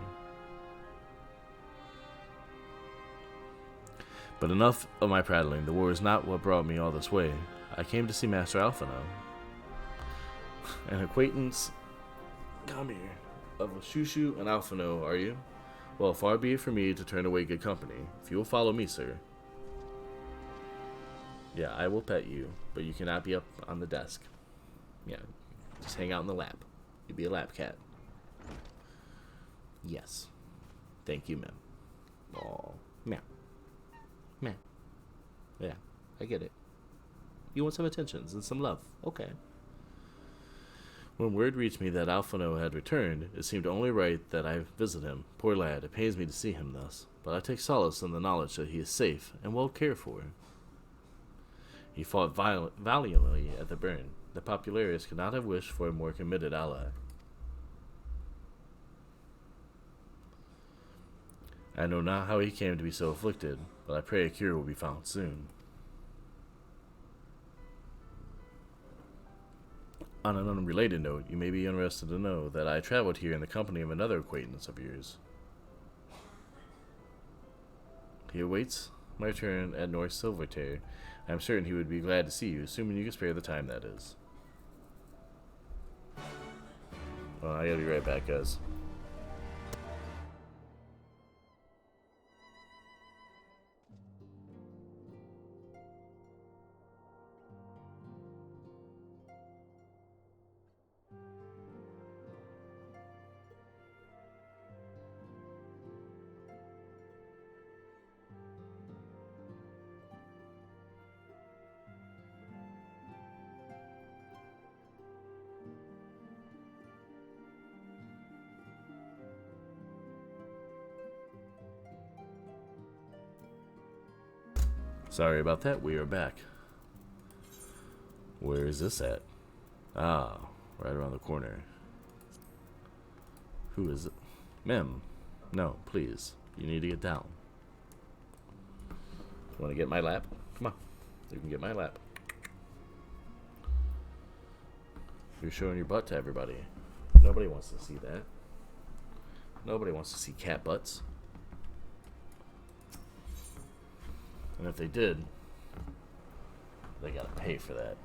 But enough of my prattling. The war is not what brought me all this way. I came to see Master Alphino. An acquaintance, come here, of Shushu and Alphino, are you? Well, far be it from me to turn away good company. If you will follow me, sir. Yeah, I will pet you, but you cannot be up on the desk. Yeah, just hang out in the lap. You'd be a lap cat. Yes. Thank you, ma'am. Oh, meow. Meow. Yeah, I get it. You want some attentions and some love. Okay. When word reached me that Alphino had returned, it seemed only right that I visit him. Poor lad, it pains me to see him thus, but I take solace in the knowledge that he is safe and well cared for. He fought valiantly at the burn. The Popularius could not have wished for a more committed ally. I know not how he came to be so afflicted, but I pray a cure will be found soon. On an unrelated note, you may be interested to know that I traveled here in the company of another acquaintance of yours. He awaits my return at North Silvertear. I am certain he would be glad to see you, assuming you can spare the time, that is. Well, I gotta be right back, guys. Sorry about that, we are back. Where is this at? Ah, right around the corner. Who is it? Mem. No, please. You need to get down. You want to get my lap? Come on. You can get my lap. You're showing your butt to everybody. Nobody wants to see that. Nobody wants to see cat butts. And if they did, they gotta pay for that.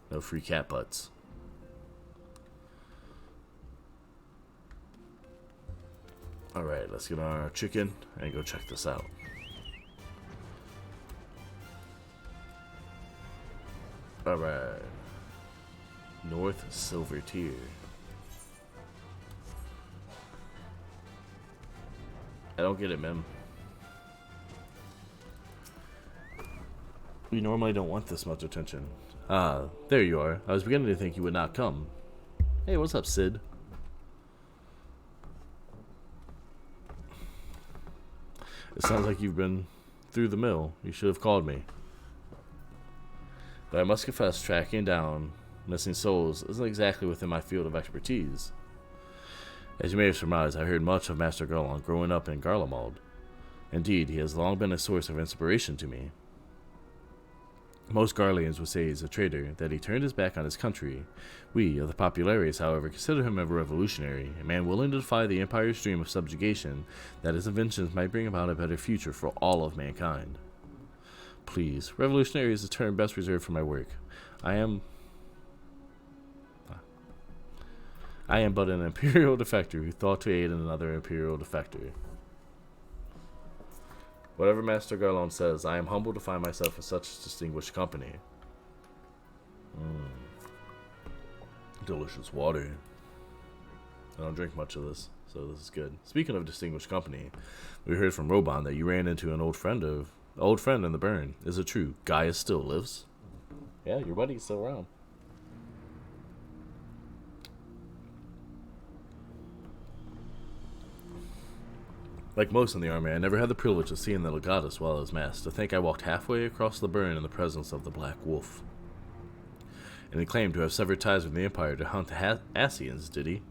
No free cat butts. Alright, let's get on our chicken and go check this out. Alright. North Silvertear. I don't get it, Mem. We normally don't want this much attention. Ah, there you are. I was beginning to think you would not come. Hey, what's up, Sid? It sounds like you've been through the mill. You should have called me. But I must confess, tracking down missing souls isn't exactly within my field of expertise. As you may have surmised, I heard much of Master Garlon growing up in Garlemald. Indeed, he has long been a source of inspiration to me. Most Garleans would say he's a traitor, that he turned his back on his country. We, of the Populares, however, consider him a revolutionary, a man willing to defy the Empire's dream of subjugation, that his inventions might bring about a better future for all of mankind. Please, revolutionary is a term best reserved for my work. I am but an Imperial defector who thought to aid another Imperial defector. Whatever Master Garlon says, I am humbled to find myself in such distinguished company. Delicious water. I don't drink much of this, so this is good. Speaking of distinguished company, we heard from Robon that you ran into an old friend in the burn. Is it true? Gaius still lives? Yeah, your buddy's still around. Like most in the army, I never had the privilege of seeing the legatus while I was masked. To think I walked halfway across the burn in the presence of the Black Wolf. And he claimed to have severed ties with the Empire to hunt the Asians, did he?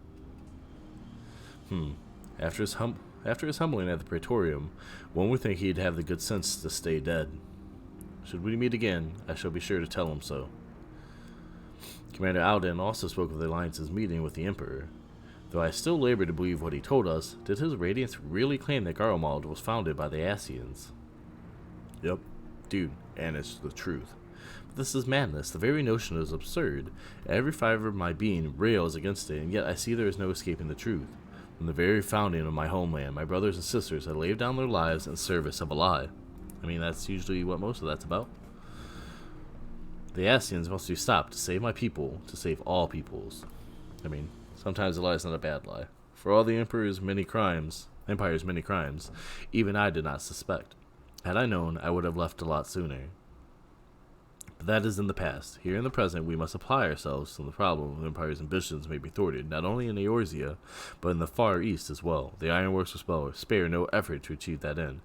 After his humbling at the Praetorium, one would think he'd have the good sense to stay dead. Should we meet again, I shall be sure to tell him so. Commander Alden also spoke of the Alliance's meeting with the Emperor. Though I still labor to believe what he told us, did his Radiance really claim that Garlemald was founded by the Asians? Yep, dude, and it's the truth. But this is madness. The very notion is absurd. Every fiber of my being rails against it, and yet I see there is no escaping the truth. From the very founding of my homeland, my brothers and sisters have laid down their lives in service of a lie. I mean, that's usually what most of that's about. The Asians must be stopped to save my people, to save all peoples. I mean, sometimes a lie is not a bad lie. For all the Empire's many crimes, even I did not suspect. Had I known, I would have left a lot sooner. But that is in the past. Here in the present, we must apply ourselves to the problem of the Empire's ambitions may be thwarted, not only in Eorzea, but in the Far East as well. The Ironworks will spare no effort to achieve that end.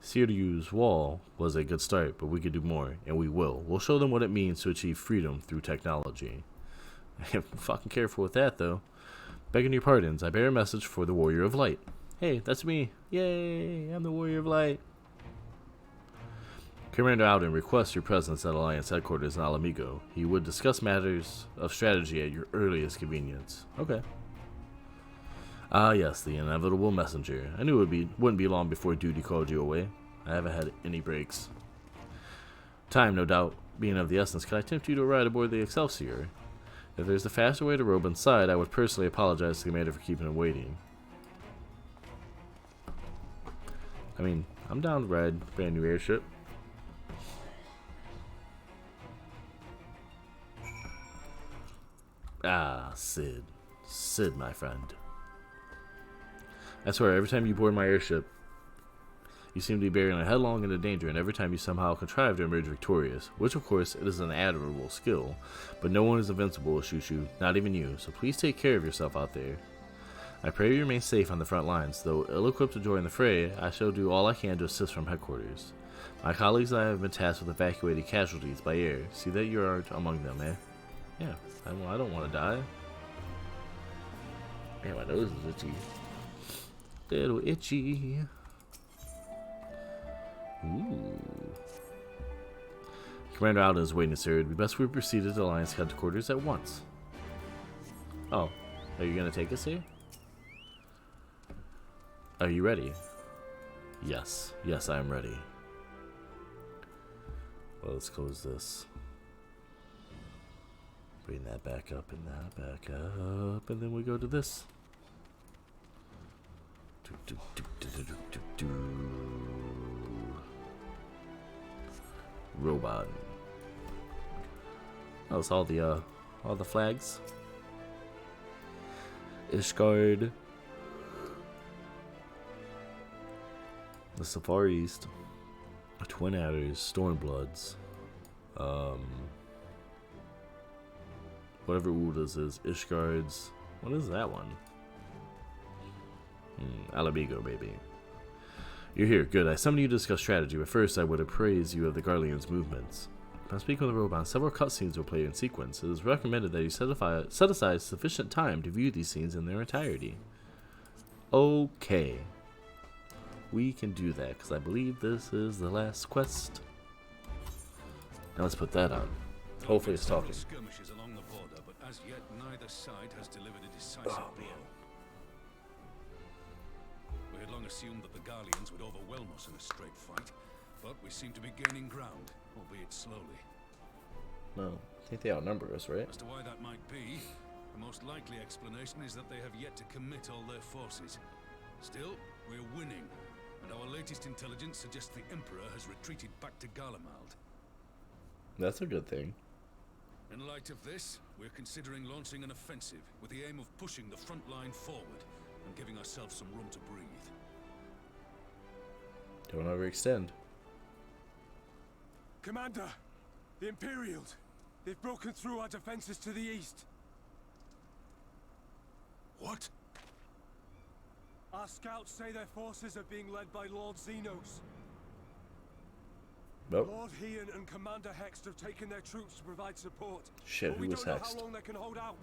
Siriu's wall was a good start, but we could do more, and we will. We'll show them what it means to achieve freedom through technology. I'm fucking careful with that, though. Begging your pardons, I bear a message for the Warrior of Light. Hey, that's me. Yay, I'm the Warrior of Light. Commander Alden requests your presence at Alliance headquarters in Alamigo. He would discuss matters of strategy at your earliest convenience. Okay. Ah, yes, the inevitable messenger. I knew wouldn't be long before duty called you away. I haven't had any breaks. Time, no doubt, being of the essence, can I tempt you to ride aboard the Excelsior? If there's a faster way to robe inside, I would personally apologize to the commander for keeping him waiting. I mean, I'm down to ride brand new airship. Ah, Sid. Sid, my friend. I swear, every time you board my airship, you seem to be barreling headlong into danger, and every time you somehow contrive to emerge victorious, which of course it is an admirable skill, but no one is invincible, Shushu, not even you, so please take care of yourself out there. I pray you remain safe on the front lines. Though ill-equipped to join the fray, I shall do all I can to assist from headquarters. My colleagues and I have been tasked with evacuating casualties by air. See that you aren't among them, eh? Yeah, I don't want to die. Man, my nose is itchy. Little itchy. Ooh. Commander Alden is waiting, sir. It'd be best if we proceeded to Alliance headquarters at once. Oh, are you going to take us here? Are you ready? Yes. Yes, I am ready. Well, let's close this. Bring that back up and that back up. And then we go to this. Robot. Oh, it's all the flags. Ishgard. The Safari East. Twin Adders. StormBloods. Whatever Uda's is. Ishgard's. What is that one? Alamigo, baby. You're here. Good. I summoned you to discuss strategy, but first I would appraise you of the Garlean's movements. When speaking with the robot, several cutscenes will play in sequence. It is recommended that you set aside sufficient time to view these scenes in their entirety. Okay. We can do that, because I believe this is the last quest. Now let's put that on. Hopefully it's talking. Skirmishes along the border, but as yet neither side has delivered a decisive blow. We had long assumed that the Garleans would overwhelm us in a straight fight, but we seem to be gaining ground, albeit slowly. No, I think they outnumber us, right? As to why that might be, the most likely explanation is that they have yet to commit all their forces. Still, we're winning, and our latest intelligence suggests the Emperor has retreated back to Garlemald. That's a good thing. In light of this, we're considering launching an offensive with the aim of pushing the front line forward and giving ourselves some room to breathe. Don't overextend. Commander, the Imperials. They've broken through our defenses to the east. What? Our scouts say their forces are being led by Lord Xenos. Nope. Lord Heon and Commander Hext have taken their troops to provide support. Shit, but we who was don't know Hext? how long they can hold out.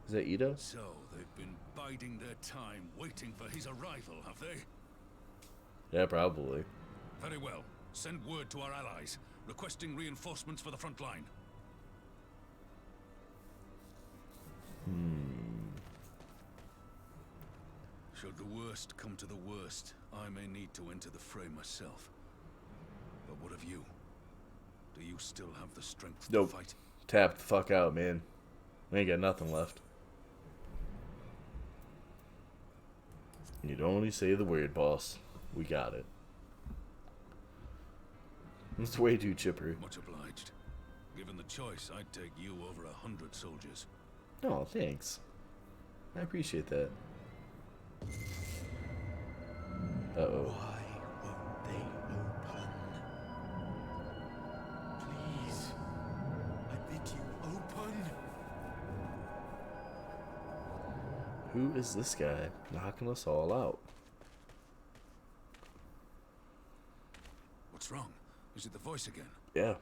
Is that Ida? So, they've been biding their time, waiting for his arrival, have they? Yeah, probably. Very well. Send word to our allies, requesting reinforcements for the front line. Should the worst come to the worst, I may need to enter the fray myself. But what of you? Do you still have the strength to fight? Tap the fuck out, man. We ain't got nothing left. You'd only say the word, boss. We got it. It's way too chipper. Much obliged. Given the choice, I'd take you over 100 soldiers. Oh, thanks. I appreciate that. Uh-oh. Why won't they open? Please, I bid you open. Who is this guy knocking us all out? What's wrong? Is it the voice again? Yeah.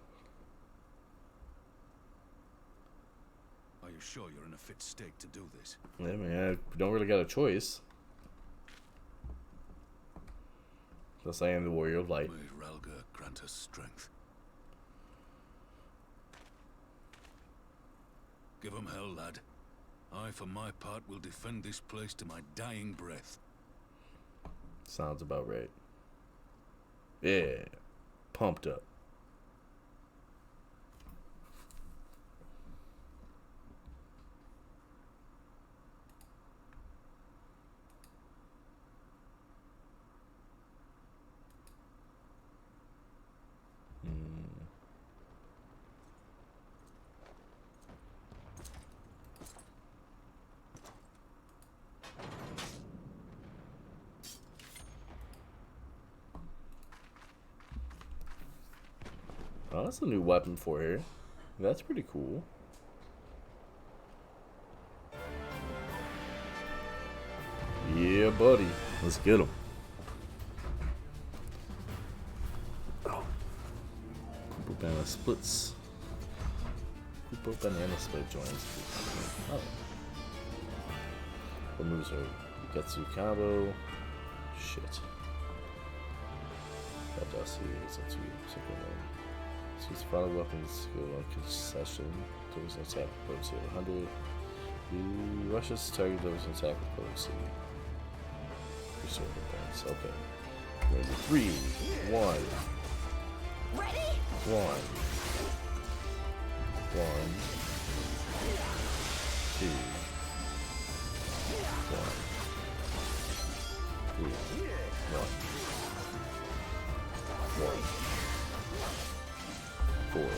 Are you sure you're in a fit state to do this? Yeah, man, I don't really got a choice. Thus I am the warrior of light. May Ralga grant us strength. Give 'em hell, lad. I, for my part, will defend this place to my dying breath. Sounds about right. Yeah. Pumped up. Oh, that's a new weapon for her. That's pretty cool. Yeah, buddy. Let's get him. Oh. Couple banana splits. Couple banana split joints. Oh. What moves are Getsu combo? Shit. That's Setsu. Use final weapons skill on concession. Those attack with potency at 100. He rushes to target those attack with potency. Restore the points. Okay. Ready? 3, 1. Ready? 1. 1. 2. 1. 3. 1. 1. 4, 3,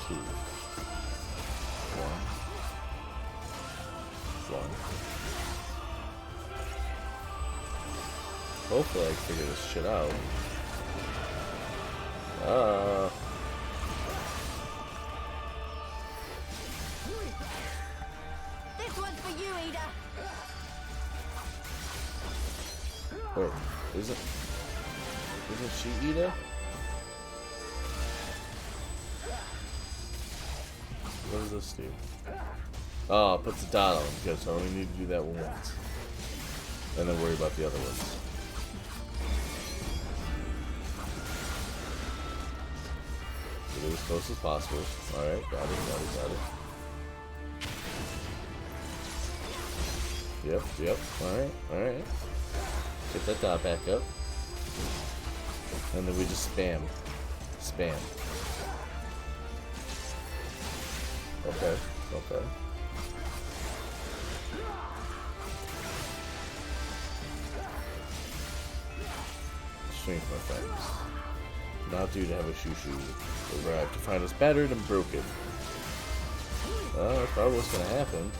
2, 1, 1. Hopefully I can figure this shit out. This one's for you, Ida. Wait, isn't she Ida? What does this do? Oh, it puts a dot on them. Good, so I only need to do that once. And then worry about the other ones. Get it as close as possible. Alright, got it. Yep. Alright. Get that dot back up. And then we just spam. Okay. Strength, my friends. Not due to have a shoo-shoo. Arrived to find us battered and broken. That's probably what's gonna happen.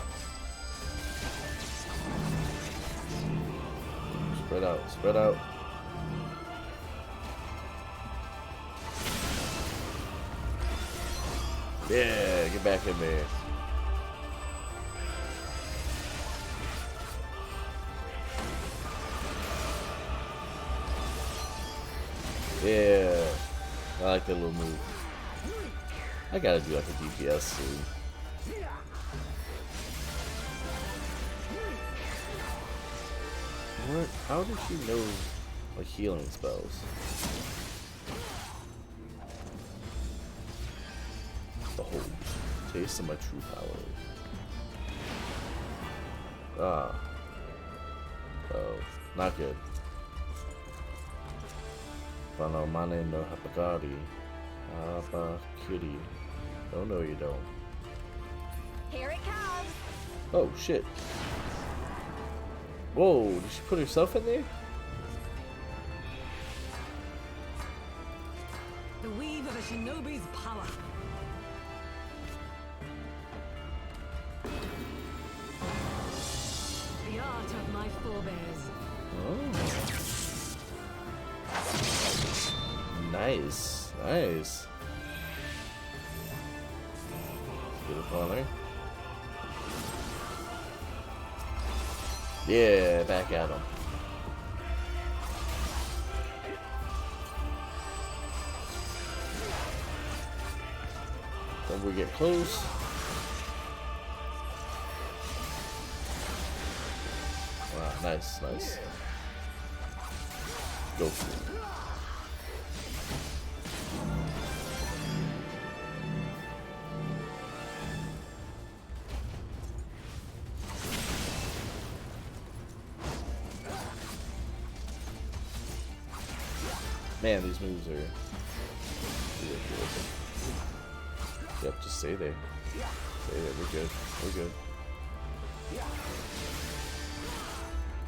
Spread out. Yeah, get back in there. Yeah, I like that little move. I gotta do like a DPS soon. What? How does she know like healing spells? Behold, taste of my true power. Oh, not good. Fano mane no hapagari. Habakiri. Oh no, you don't. Here it comes. Oh shit. Whoa, did she put herself in there? The weave of a shinobi's power. The art of my forebears. Oh. Nice. Get up on her. Yeah, back at him. Then we get close. Wow, nice. Go for it. Man, these moves are ridiculous. Yep, just stay there. Stay there, we're good. We're good.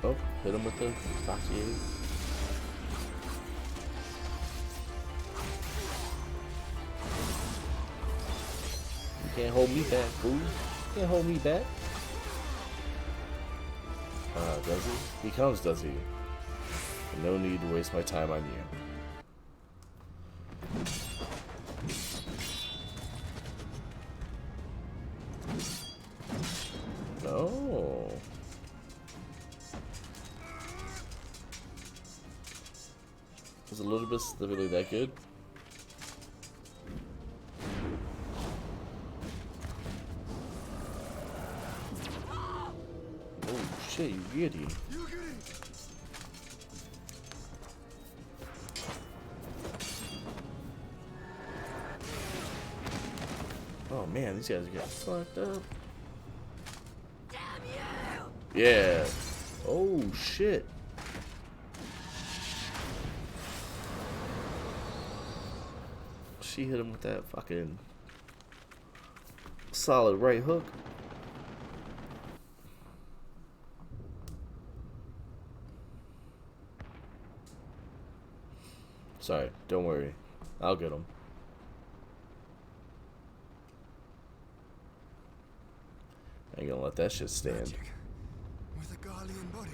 Oh, hit him with the Foxy 8. You can't hold me back, fool. You can't hold me back. Does he? He comes, does he? No need to waste my time on you. Oh. Was a little bit specifically that good? Oh shit, you giddy. Oh man, these guys got fucked up. Yeah. Oh shit. She hit him with that fucking solid right hook. Sorry, don't worry. I'll get him. I ain't gonna let that shit stand. Magic. With a Garlean body.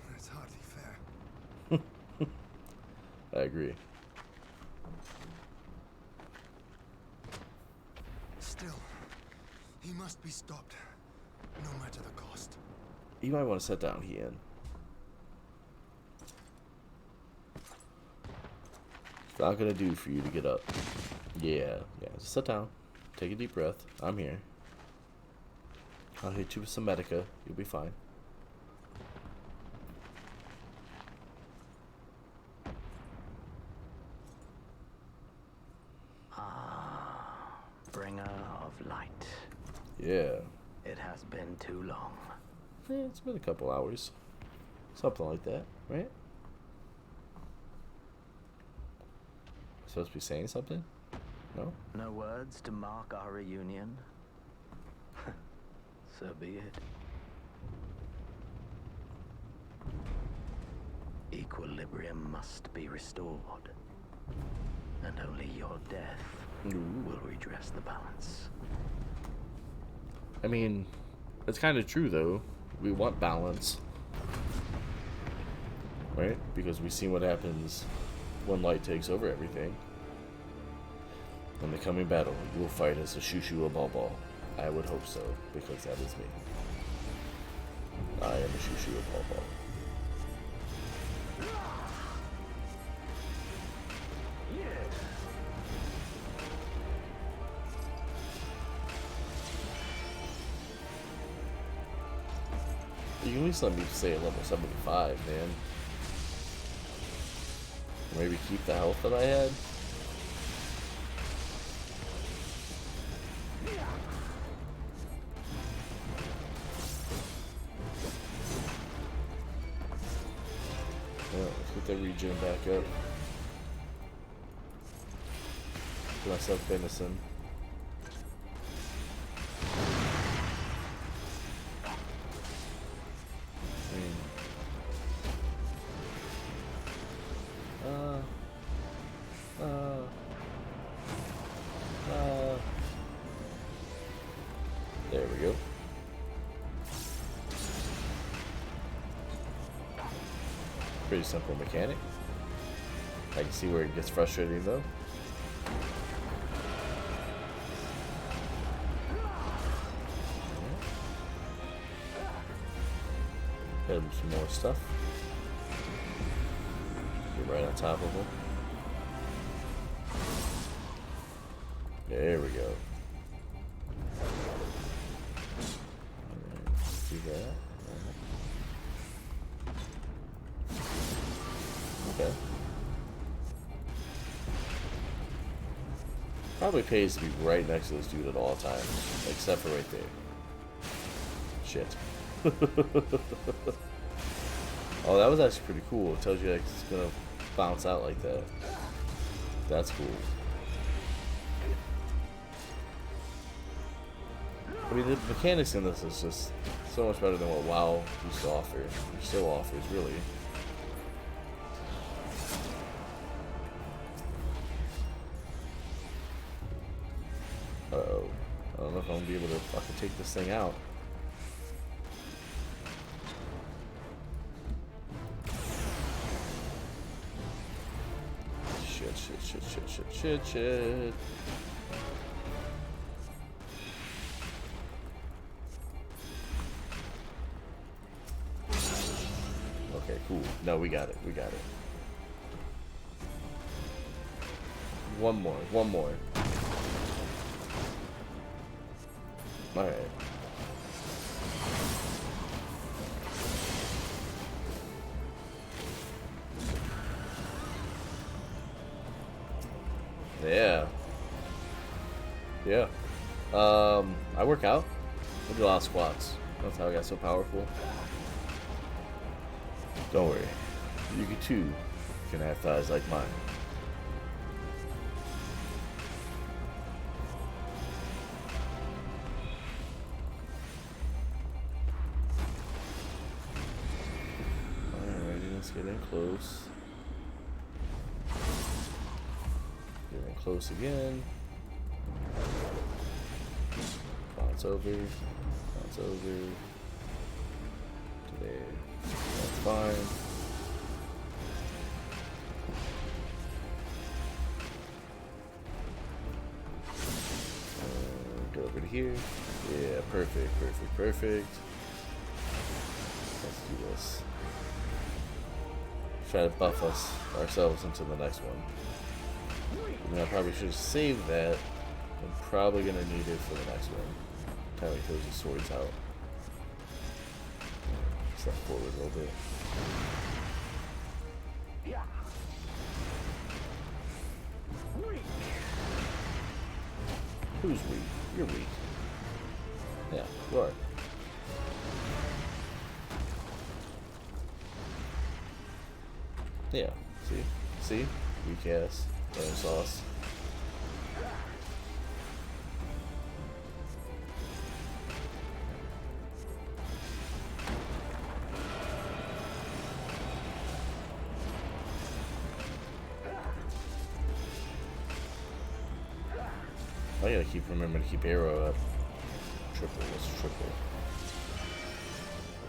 That's hardly fair. I agree. Still, he must be stopped, no matter the cost. You might want to sit down, Hien. It's not gonna do for you to get up. Yeah, just sit down. Take a deep breath. I'm here. I'll hit you with some medica. You'll be fine. Bringer of light. Yeah. It has been too long. Yeah, it's been a couple hours. Something like that, right? Supposed to be saying something? No? No words to mark our reunion? So be it. Equilibrium must be restored. And only your death will redress the balance. I mean, it's kind of true though. We want balance. Right? Because we've seen what happens when light takes over everything. In the coming battle, you will fight as a Shushu or Ball. I would hope so, because that is me. I am a Shushu or Ball. You can at least let me stay at level 75, man. Maybe keep the health that I had. Yeah, let's get that regen back up. Get myself venison. There we go. Pretty simple mechanic. I can see where it gets frustrating though. Hit him some more stuff. Get right on top of him. There we go. Alright, do that. Okay. Probably pays to be right next to this dude at all times, except for right there. Shit. Oh, that was actually pretty cool. It tells you like, it's gonna bounce out like that. That's cool. I mean, the mechanics in this is just so much better than what WoW used to offer. Or still offers, really. Uh-oh. I don't know if I'm gonna be able to fucking take this thing out. Shit. Okay, cool. No, we got it. One more. Alright. Yeah. I work out. I do a lot of squats. That's how I got so powerful. Don't worry. You too can have thighs like mine. Alrighty, let's get in close. Get in close again. Bounce over. To there. That's fine. Go over to here. Yeah, perfect. Let's do this. Try to buff ourselves into the next one. I mean, I probably should have saved that. I'm probably gonna need it for the next one. Time he throws his swords out. Step forward a little bit. Who's weak? You're weak. Yeah, you are. Yeah, see? Weak ass. Damn sauce. I gotta remember to keep arrow up. Triple, what's triple?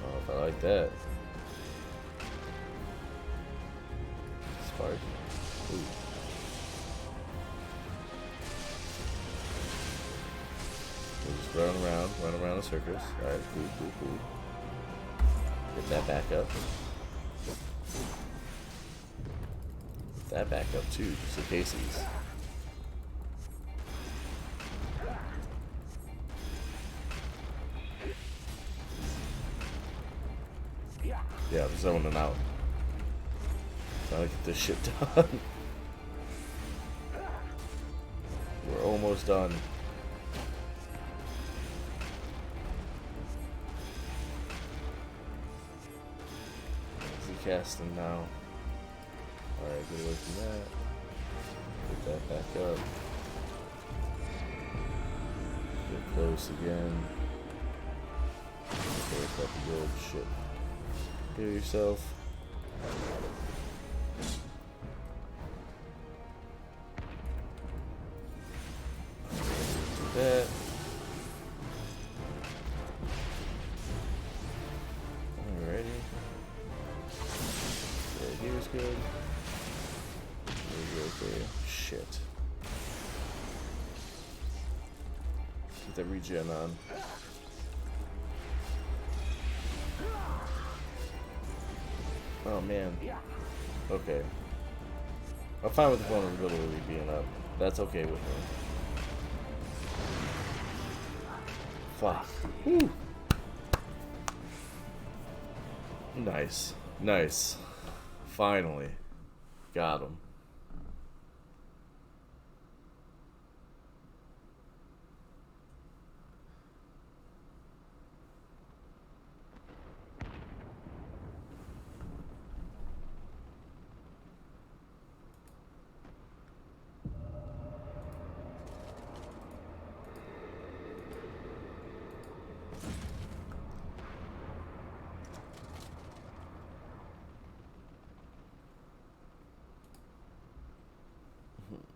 Oh, if I like that. Spark. Ooh. We'll just run around the circus. Alright, cool. Get that back up. Get that back up too, just in case he's. Yeah, I'm zoning out. Trying to get this shit done. We're almost done. Is he casting now? Alright, get away from that. Get that back up. Get close again. There's that good shit. Heal yourself. Do that. Alrighty. Yeah, here's good. Okay. Shit. Get that regen on. Oh man. Okay. I'm fine with the vulnerability being up. That's okay with me. Fuck. Woo. Nice. Finally. Got him.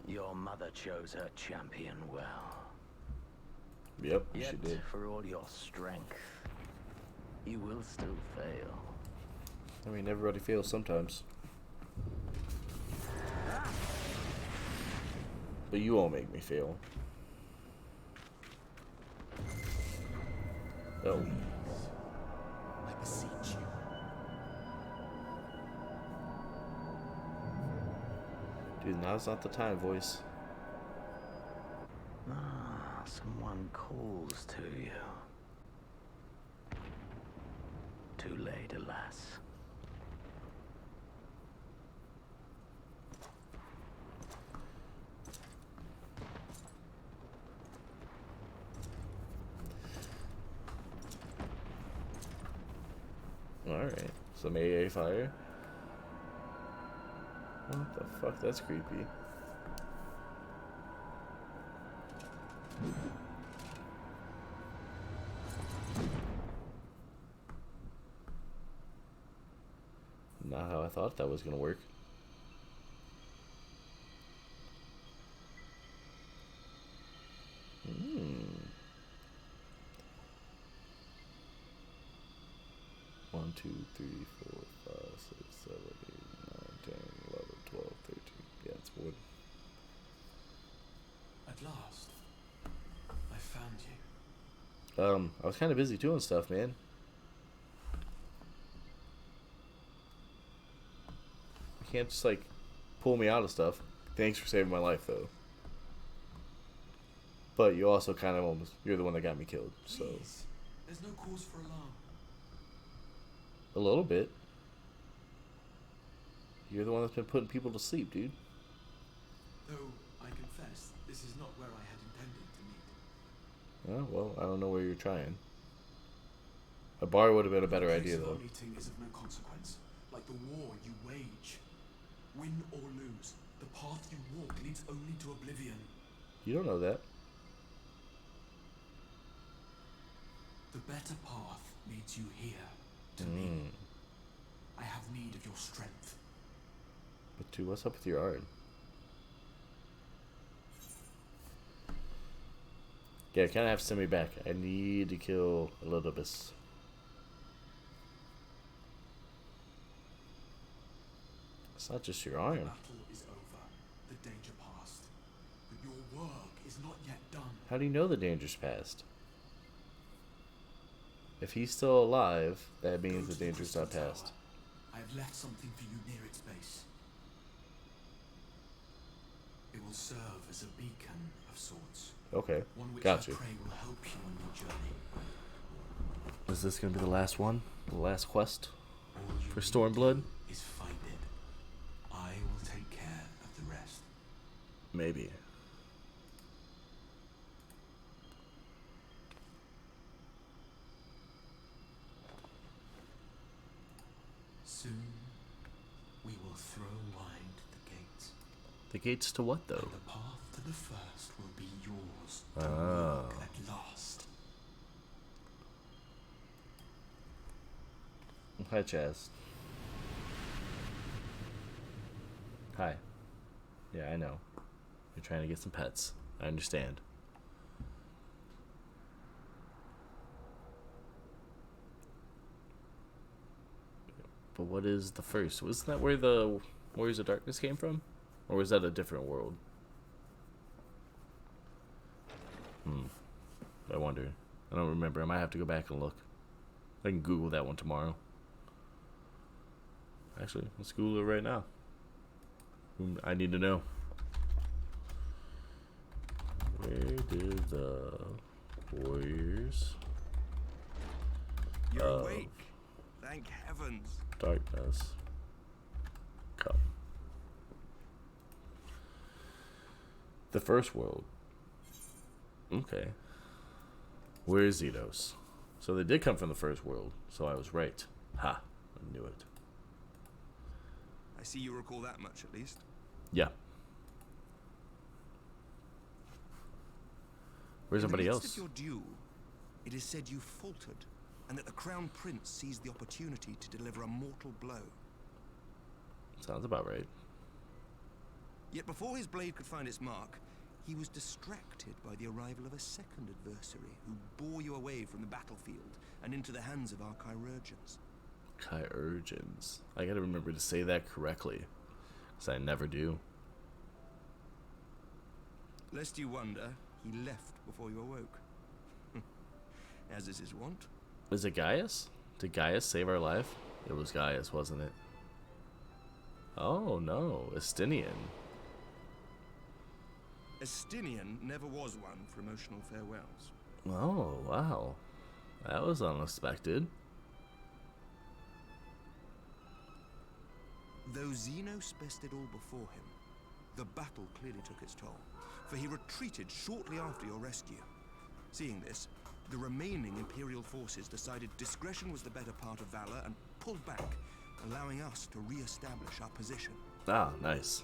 Your mother chose her champion well. Yep, Yet, she did. for all your strength, you will still fail. I mean, everybody fails sometimes. But you won't make me fail. Oh. I beseech you. Dude, now's not the time, voice. Ah, someone calls to you. Too late, alas. Alright, some AA fire. What the fuck? That's creepy. Not how I thought that was gonna work. Hmm. 1, 2, 3, 4, 5, 6, 7, 8, 9, 10, 11, 12, 13. Yeah, it's wood. At last, I found you. I was kind of busy doing stuff, man. You can't just like pull me out of stuff. Thanks for saving my life, though. But you also kind of you're the one that got me killed, so. Please, there's no cause for alarm. A little bit. You're the one that's been putting people to sleep, dude. Though, I confess, this is not where I had intended to meet. Oh, well, I don't know where you're trying. A bar would have been a better idea, though. Our meeting is of no consequence. Like the war you wage. Win or lose, the path you walk leads only to oblivion. You don't know that. The better path leads you here, to me. I have need of your strength. But dude, what's up with your art? Yeah, kind of have to send me back. I need to kill Elidibus. It's not just your arm. The battle is over, the danger past. But your work is not yet done. How do you know the danger's past? If he's still alive, that means the danger's not past. I have left something for you near its base. It will serve as a beacon of sorts. Okay, One which got you. I pray will help you on your journey. Is this gonna be the last one? The last quest? For StormBlood? Is find it. I will take care of the rest. Maybe. Soon, we will throw wide the gates. The gates to what, though? And the path to the first will be yours to Oh. walk at last. Hi, Chaz. Hi. Yeah, I know. You're trying to get some pets. I understand. But what is the first? Wasn't that where the Warriors of Darkness came from? Or was that a different world? I wonder. I don't remember. I might have to go back and look. I can Google that one tomorrow. Actually, let's Google it right now. I need to know. Where did the Warriors You're of awake. Thank heavens. Darkness come? The first world. Okay. Where is Xenos? So they did come from the first world, so I was right. Ha. I knew it. I see you recall that much, at least. Yeah. Where's everybody In the else? midst of your duel, it is said you faltered, and that the Crown Prince seized the opportunity to deliver a mortal blow. Sounds about right. Yet before his blade could find its mark, he was distracted by the arrival of a second adversary who bore you away from the battlefield and into the hands of our chirurgeons. Chirurgeons. I gotta remember to say that correctly, because I never do. Lest you wonder, he left before you awoke. As is his wont. Is it Gaius? Did Gaius save our life? It was Gaius, wasn't it? Oh no, Estinian. Estinian never was one for emotional farewells. Oh, wow. That was unexpected. Though Xenos bested all before him, the battle clearly took its toll, for he retreated shortly after your rescue. Seeing this, the remaining Imperial forces decided discretion was the better part of valor and pulled back, allowing us to re-establish our position. Ah, nice.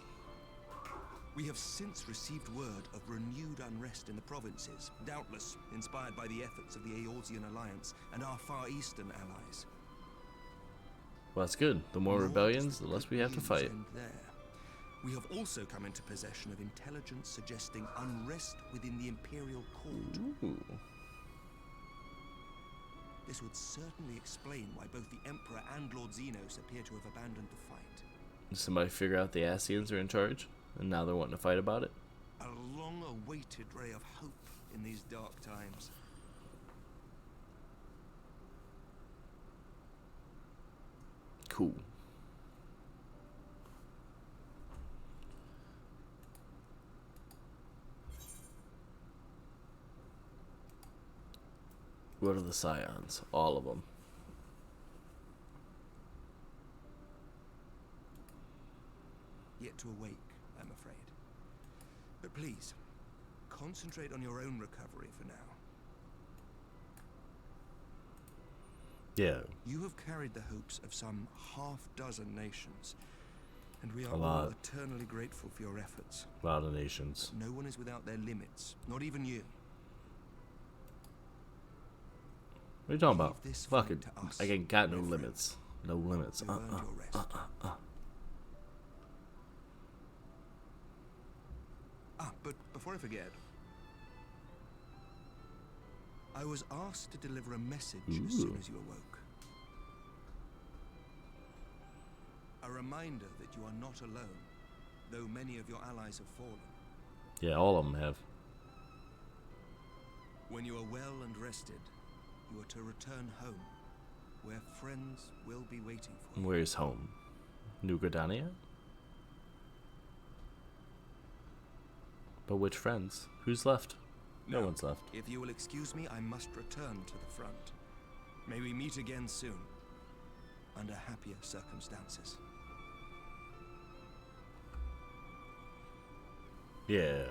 We have since received word of renewed unrest in the provinces, doubtless inspired by the efforts of the Eorzean Alliance and our Far Eastern allies. Well, that's good. The more rebellions, the less we have to fight. There. We have also come into possession of intelligence suggesting unrest within the Imperial Court. Ooh. This would certainly explain why both the Emperor and Lord Xenos appear to have abandoned the fight. Did somebody figure out the Asians are in charge, and now they're wanting to fight about it? A long-awaited ray of hope in these dark times. Cool. What are the Scions? All of them. Yet to awake, I'm afraid. But please, concentrate on your own recovery for now. Yeah. You have carried the hopes of some half-dozen nations, and we are A lot. all eternally grateful for your efforts. A lot of nations. But no one is without their limits, not even you. What are you talking about? Leave this Fuck fight it. to us, I ain't got no my friend. limits. No limits. You've earned your rest. But before I forget, I was asked to deliver a message as soon as you awoke. A reminder that you are not alone, though many of your allies have fallen. Yeah, all of them have. When you are well and rested, you are to return home, where friends will be waiting for you. Where's home? New Gridania? But which friends? Who's left? No one's left. If you will excuse me, I must return to the front. May we meet again soon, under happier circumstances. Yeah.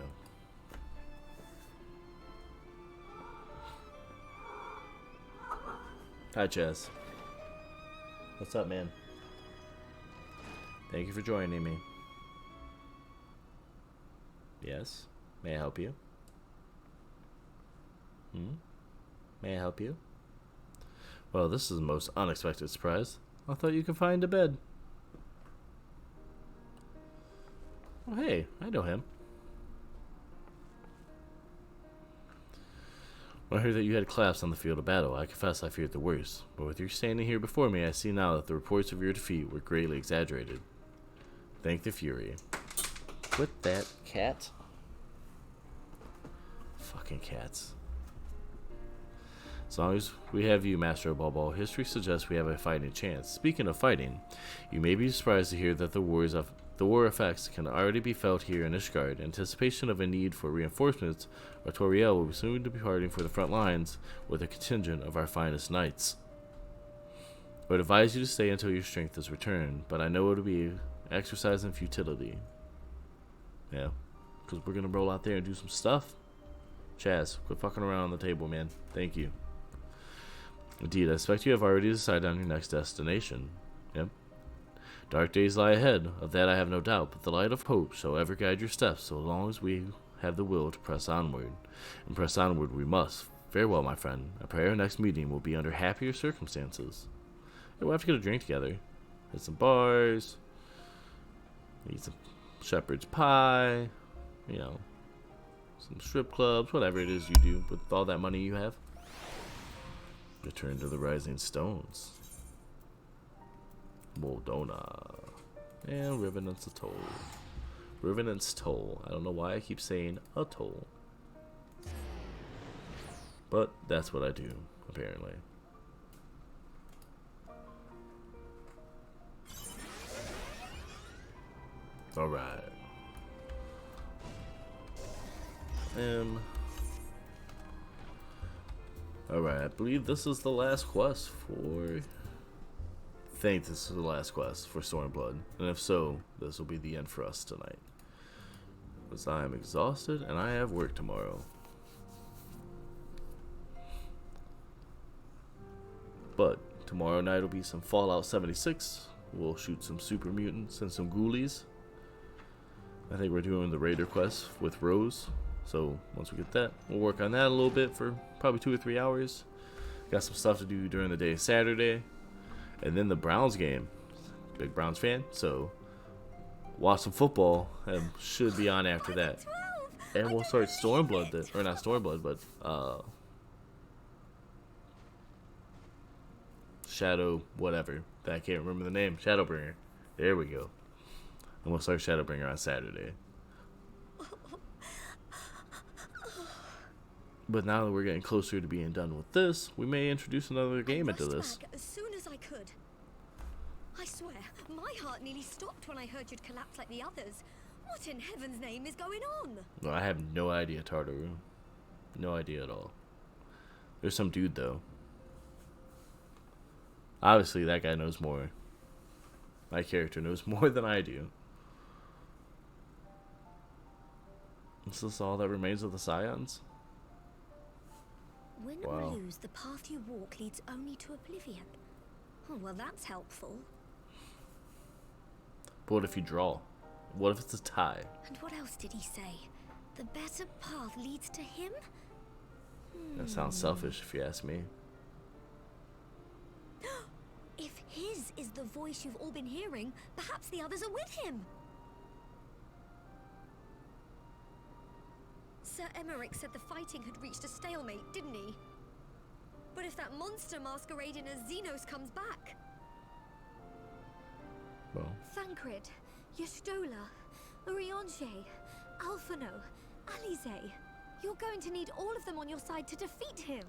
Hi, Chaz. What's up, man? Thank you for joining me. Yes? May I help you? May I help you? Well, this is the most unexpected surprise. I thought you could find a bed. Oh, hey, I know him. When I heard that you had collapsed on the field of battle, I confess I feared the worst. But with you standing here before me, I see now that the reports of your defeat were greatly exaggerated. Thank the Fury. Quit that cat. Fucking cats. As long as we have you, Master of Ball, history suggests we have a fighting chance. Speaking of fighting, you may be surprised to hear that the war effects can already be felt here in Ishgard. Anticipation of a need for reinforcements, Artoriel will be soon to be departing for the front lines with a contingent of our finest knights. I would advise you to stay until your strength is returned, but I know it will be exercise in futility. Yeah, because we're gonna roll out there and do some stuff. Chaz, quit fucking around on the table, man. Thank you. Indeed, I expect you have already decided on your next destination. Yep. Dark days lie ahead, of that I have no doubt, but the light of hope shall ever guide your steps so long as we have the will to press onward. And press onward we must. Farewell, my friend. I pray our next meeting will be under happier circumstances. Yeah, we'll have to get a drink together. Hit some bars. Eat some shepherd's pie. You know, some strip clubs, whatever it is you do with all that money you have. Return to the Rising Stones. Moldona. And Revenant's Atoll. Revenant's Toll. I don't know why I keep saying atoll. But that's what I do, apparently. Alright. Alright, I believe this is the last quest for... I think this is the last quest for StormBlood. And if so, this will be the end for us tonight. Because I am exhausted and I have work tomorrow. But tomorrow night will be some Fallout 76. We'll shoot some super mutants and some ghoulies. I think we're doing the Raider quest with Rose. So once we get that, we'll work on that a little bit for probably 2 or 3 hours. Got some stuff to do during the day Saturday. And then the Browns game. Big Browns fan. So watch some football and should be on after that. And we'll start StormBlood, or not StormBlood, but Shadow whatever. I can't remember the name. Shadowbringer. There we go. And we'll start Shadowbringer on Saturday. But now that we're getting closer to being done with this, we may introduce another game into this. Back as soon as I could. I swear, my heart nearly stopped when I heard you'd collapse like the others. What in heaven's name is going on? Well, I have no idea, Tartaru. No idea at all. There's some dude, though. Obviously, that guy knows more. My character knows more than I do. Is this all that remains of the Scions? Win or lose, the path you walk leads only to oblivion. Oh, well, that's helpful. But what if you draw? What if it's a tie? And what else did he say? The better path leads to him? That sounds selfish, if you ask me. If his is the voice you've all been hearing, perhaps the others are with him. Sir Emmerich said the fighting had reached a stalemate, didn't he? But if that monster masquerading as Xenos comes back... Well... Thancred, Yestola, Orionge, Alphino, Alize. You're going to need all of them on your side to defeat him.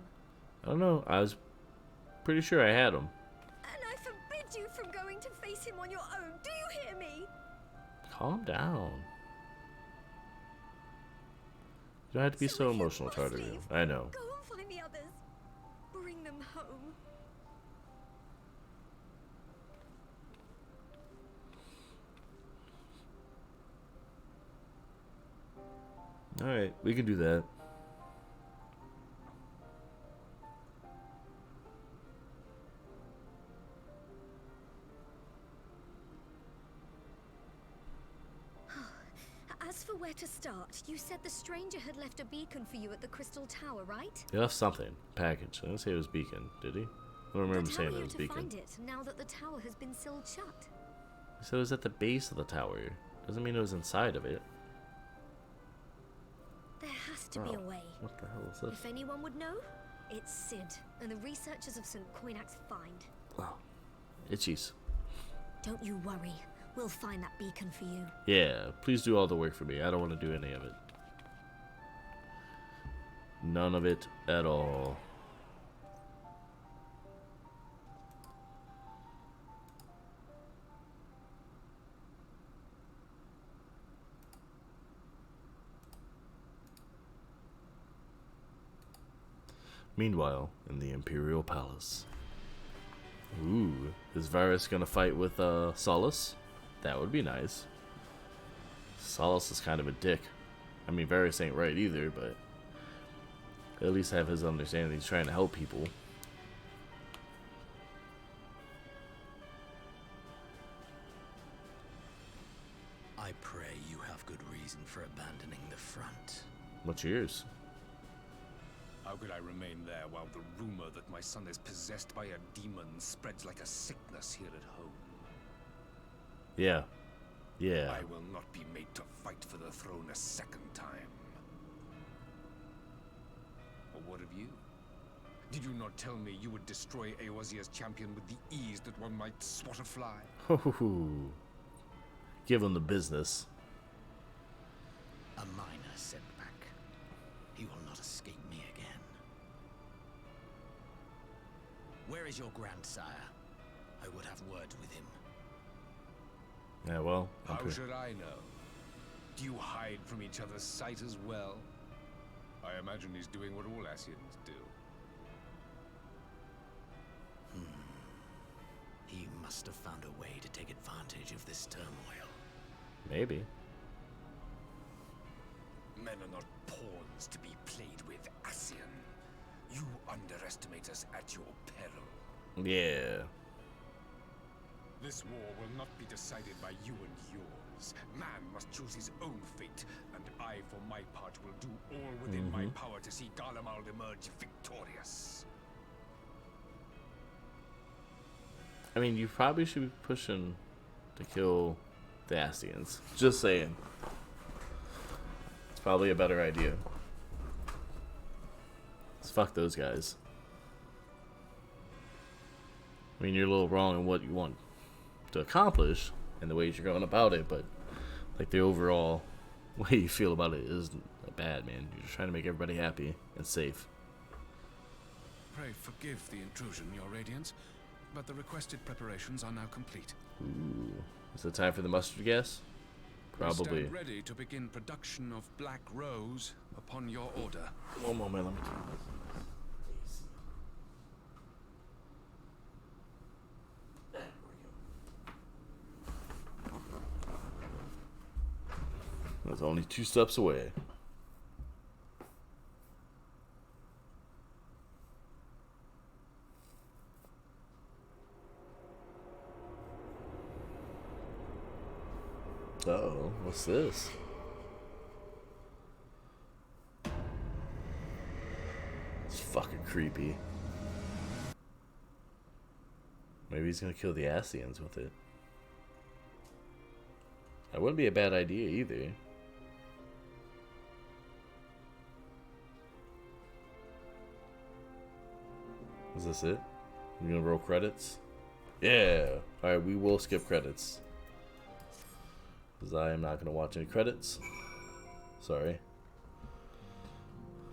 I don't know. I was pretty sure I had him. And I forbid you from going to face him on your own. Do you hear me? Calm down. You don't have to be so emotional, Tartaru. I know. Go and find the others. Bring them home. Alright, we can do that. As for where to start, you said the stranger had left a beacon for you at the Crystal Tower, right? He left something. Package. I didn't say it was beacon, did he? I don't remember saying it was beacon. Find it now that the tower has been sealed shut. He said it was at the base of the tower. Doesn't mean it was inside of it. There has to be a way. What the hell is this? If anyone would know, it's Sid and the researchers of St. Coinac's find. Wow. Itchies. Don't you worry. We'll find that beacon for you. Yeah, please do all the work for me. I don't want to do any of it. None of it at all. Meanwhile, in the Imperial Palace. Ooh, is Varys gonna fight with Solus? That would be nice. Solus is kind of a dick. I mean, Varys ain't right either, but at least have his understanding. He's trying to help people. I pray you have good reason for abandoning the front. What's yours? How could I remain there while the rumor that my son is possessed by a demon spreads like a sickness here at home? Yeah. Yeah. I will not be made to fight for the throne a second time. Or what of you? Did you not tell me you would destroy Eorzea's champion with the ease that one might swat a fly? Give him the business. A minor setback. He will not escape me again. Where is your grandsire? I would have words with him. Yeah, well. How should I know? Do you hide from each other's sight as well? I imagine he's doing what all Ascians do. He must have found a way to take advantage of this turmoil. Maybe. Men are not pawns to be played with, Ascian. You underestimate us at your peril. Yeah. This war will not be decided by you and yours. Man must choose his own fate, and I, for my part, will do all within my power to see Garlemald emerge victorious. I mean, you probably should be pushing to kill the Ascians. Just saying. It's probably a better idea. Let's fuck those guys. I mean, you're a little wrong in what you want to accomplish and the ways you're going about it, but like the overall way you feel about it isn't bad, man. You're just trying to make everybody happy and safe. Pray forgive the intrusion, Your Radiance, but the requested preparations are now complete. Ooh. Is it time for the mustard gas? Probably. We stand ready to begin production of Black Rose upon your order. One moment, let me turn this. That's only 2 steps away. Uh-oh, what's this? It's fucking creepy. Maybe he's gonna kill the Ascians with it. That wouldn't be a bad idea either. Is this it? We're gonna roll credits? Yeah! Alright, we will skip credits. Because I am not going to watch any credits. Sorry.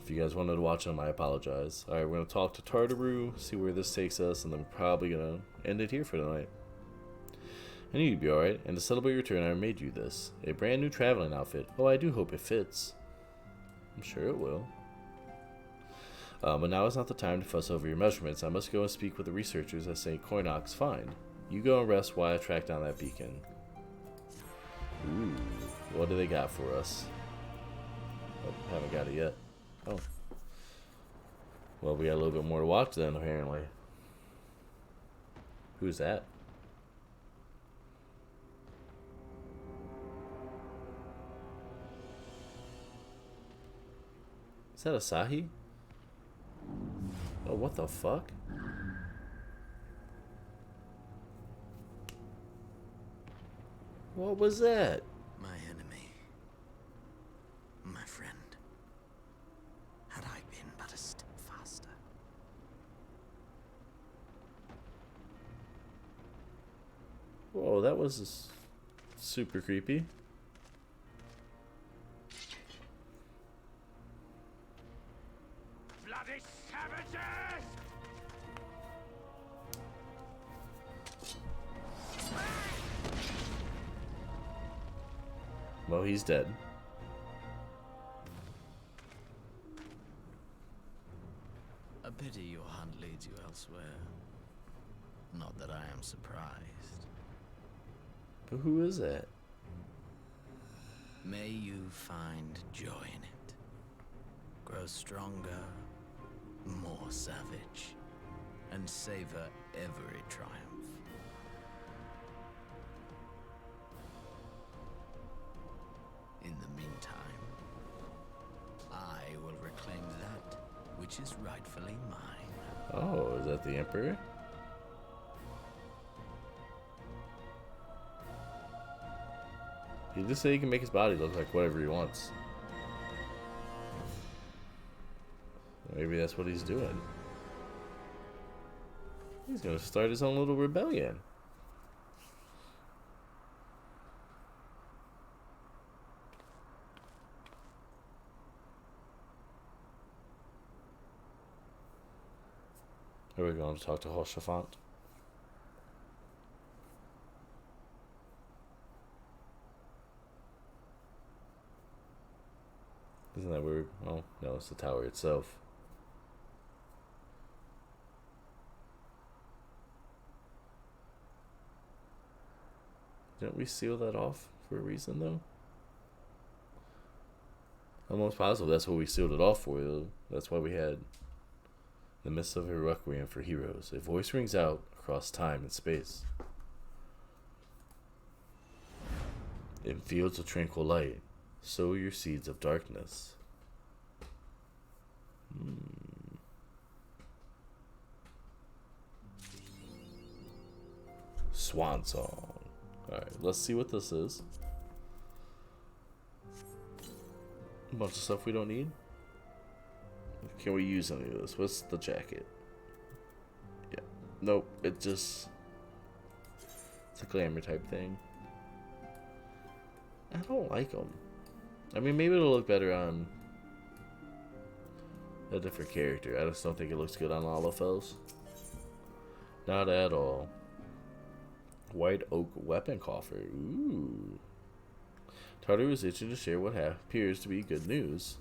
If you guys wanted to watch them, I apologize. Alright, we're going to talk to Tartaru, see where this takes us, and then we're probably going to end it here for tonight. I knew you'd be alright, and to celebrate your return, I made you this. A brand new traveling outfit. Oh, I do hope it fits. I'm sure it will. But now is not the time to fuss over your measurements. I must go and speak with the researchers at St. Coinox. Fine. You go and rest while I track down that beacon. Ooh, what do they got for us? Oh, haven't got it yet. Oh. Well, we got a little bit more to watch then, apparently. Who's that? Is that Asahi? Oh, what the fuck? What was that? My enemy. My friend. Had I been but a step faster. Whoa, that was super creepy. Bloody savages! Well, he's dead. A pity your hunt leads you elsewhere. Not that I am surprised. But who is that? May you find joy in it. Grow stronger, more savage, and savor every triumph. In the meantime, I will reclaim that which is rightfully mine. Oh, is that the Emperor? He just said he can make his body look like whatever he wants. Maybe that's what he's doing. He's gonna start his own little rebellion. Are we going to talk to Hoshafant? Isn't that weird? Oh, no, it's the tower itself. Didn't we seal that off for a reason, though? I'm most positive that's what we sealed it off for, though. That's why we had in the midst of a requiem for heroes. A voice rings out across time and space. In fields of tranquil light, sow your seeds of darkness. Swan song. Alright, let's see what this is. A bunch of stuff we don't need. Can we use any of this? What's the jacket? Yeah. Nope, it's a glamour type thing. I don't like them. I mean, maybe it'll look better on a different character. I just don't think it looks good on Lalafels. Not at all. White oak weapon coffer. Ooh. Tartar is itching to share what appears to be good news.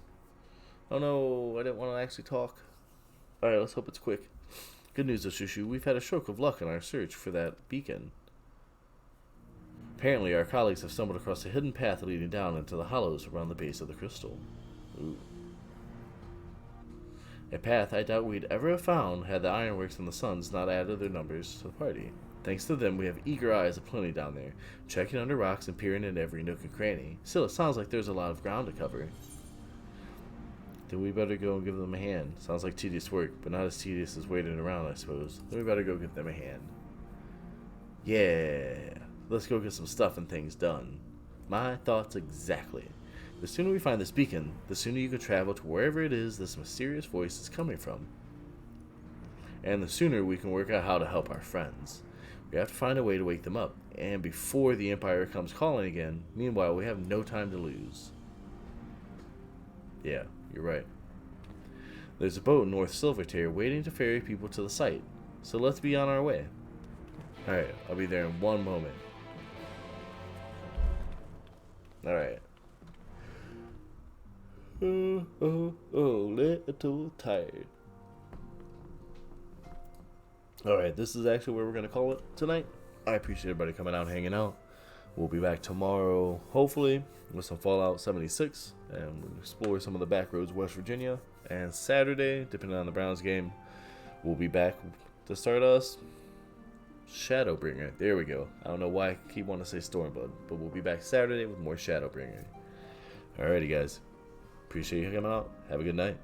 Oh no, I didn't want to actually talk. Alright, let's hope it's quick. Good news, Shushu. We've had a stroke of luck in our search for that beacon. Apparently, our colleagues have stumbled across a hidden path leading down into the hollows around the base of the crystal. Ooh. A path I doubt we'd ever have found had the Ironworks and the Suns not added their numbers to the party. Thanks to them, we have eager eyes aplenty down there, checking under rocks and peering in every nook and cranny. Still, it sounds like there's a lot of ground to cover. Then we better go and give them a hand. Sounds like tedious work, but not as tedious as waiting around, I suppose. Then we better go give them a hand. Yeah, let's go get some stuff and things done. My thoughts exactly. The sooner we find this beacon, the sooner you can travel to wherever it is this mysterious voice is coming from. And the sooner we can work out how to help our friends. We have to find a way to wake them up, and before the Empire comes calling again. Meanwhile, we have no time to lose. Yeah, you're right. There's a boat in North Silvertear waiting to ferry people to the site, so let's be on our way. Alright, I'll be there in one moment. Alright. Little tired. Alright, this is actually where we're going to call it tonight. I appreciate everybody coming out and hanging out. We'll be back tomorrow, hopefully, with some Fallout 76. And we'll explore some of the back roads of West Virginia. And Saturday, depending on the Browns game, we'll be back to start us Shadowbringer. There we go. I don't know why I keep wanting to say Stormblood, but we'll be back Saturday with more Shadowbringer. Alrighty, guys. Appreciate you coming out. Have a good night.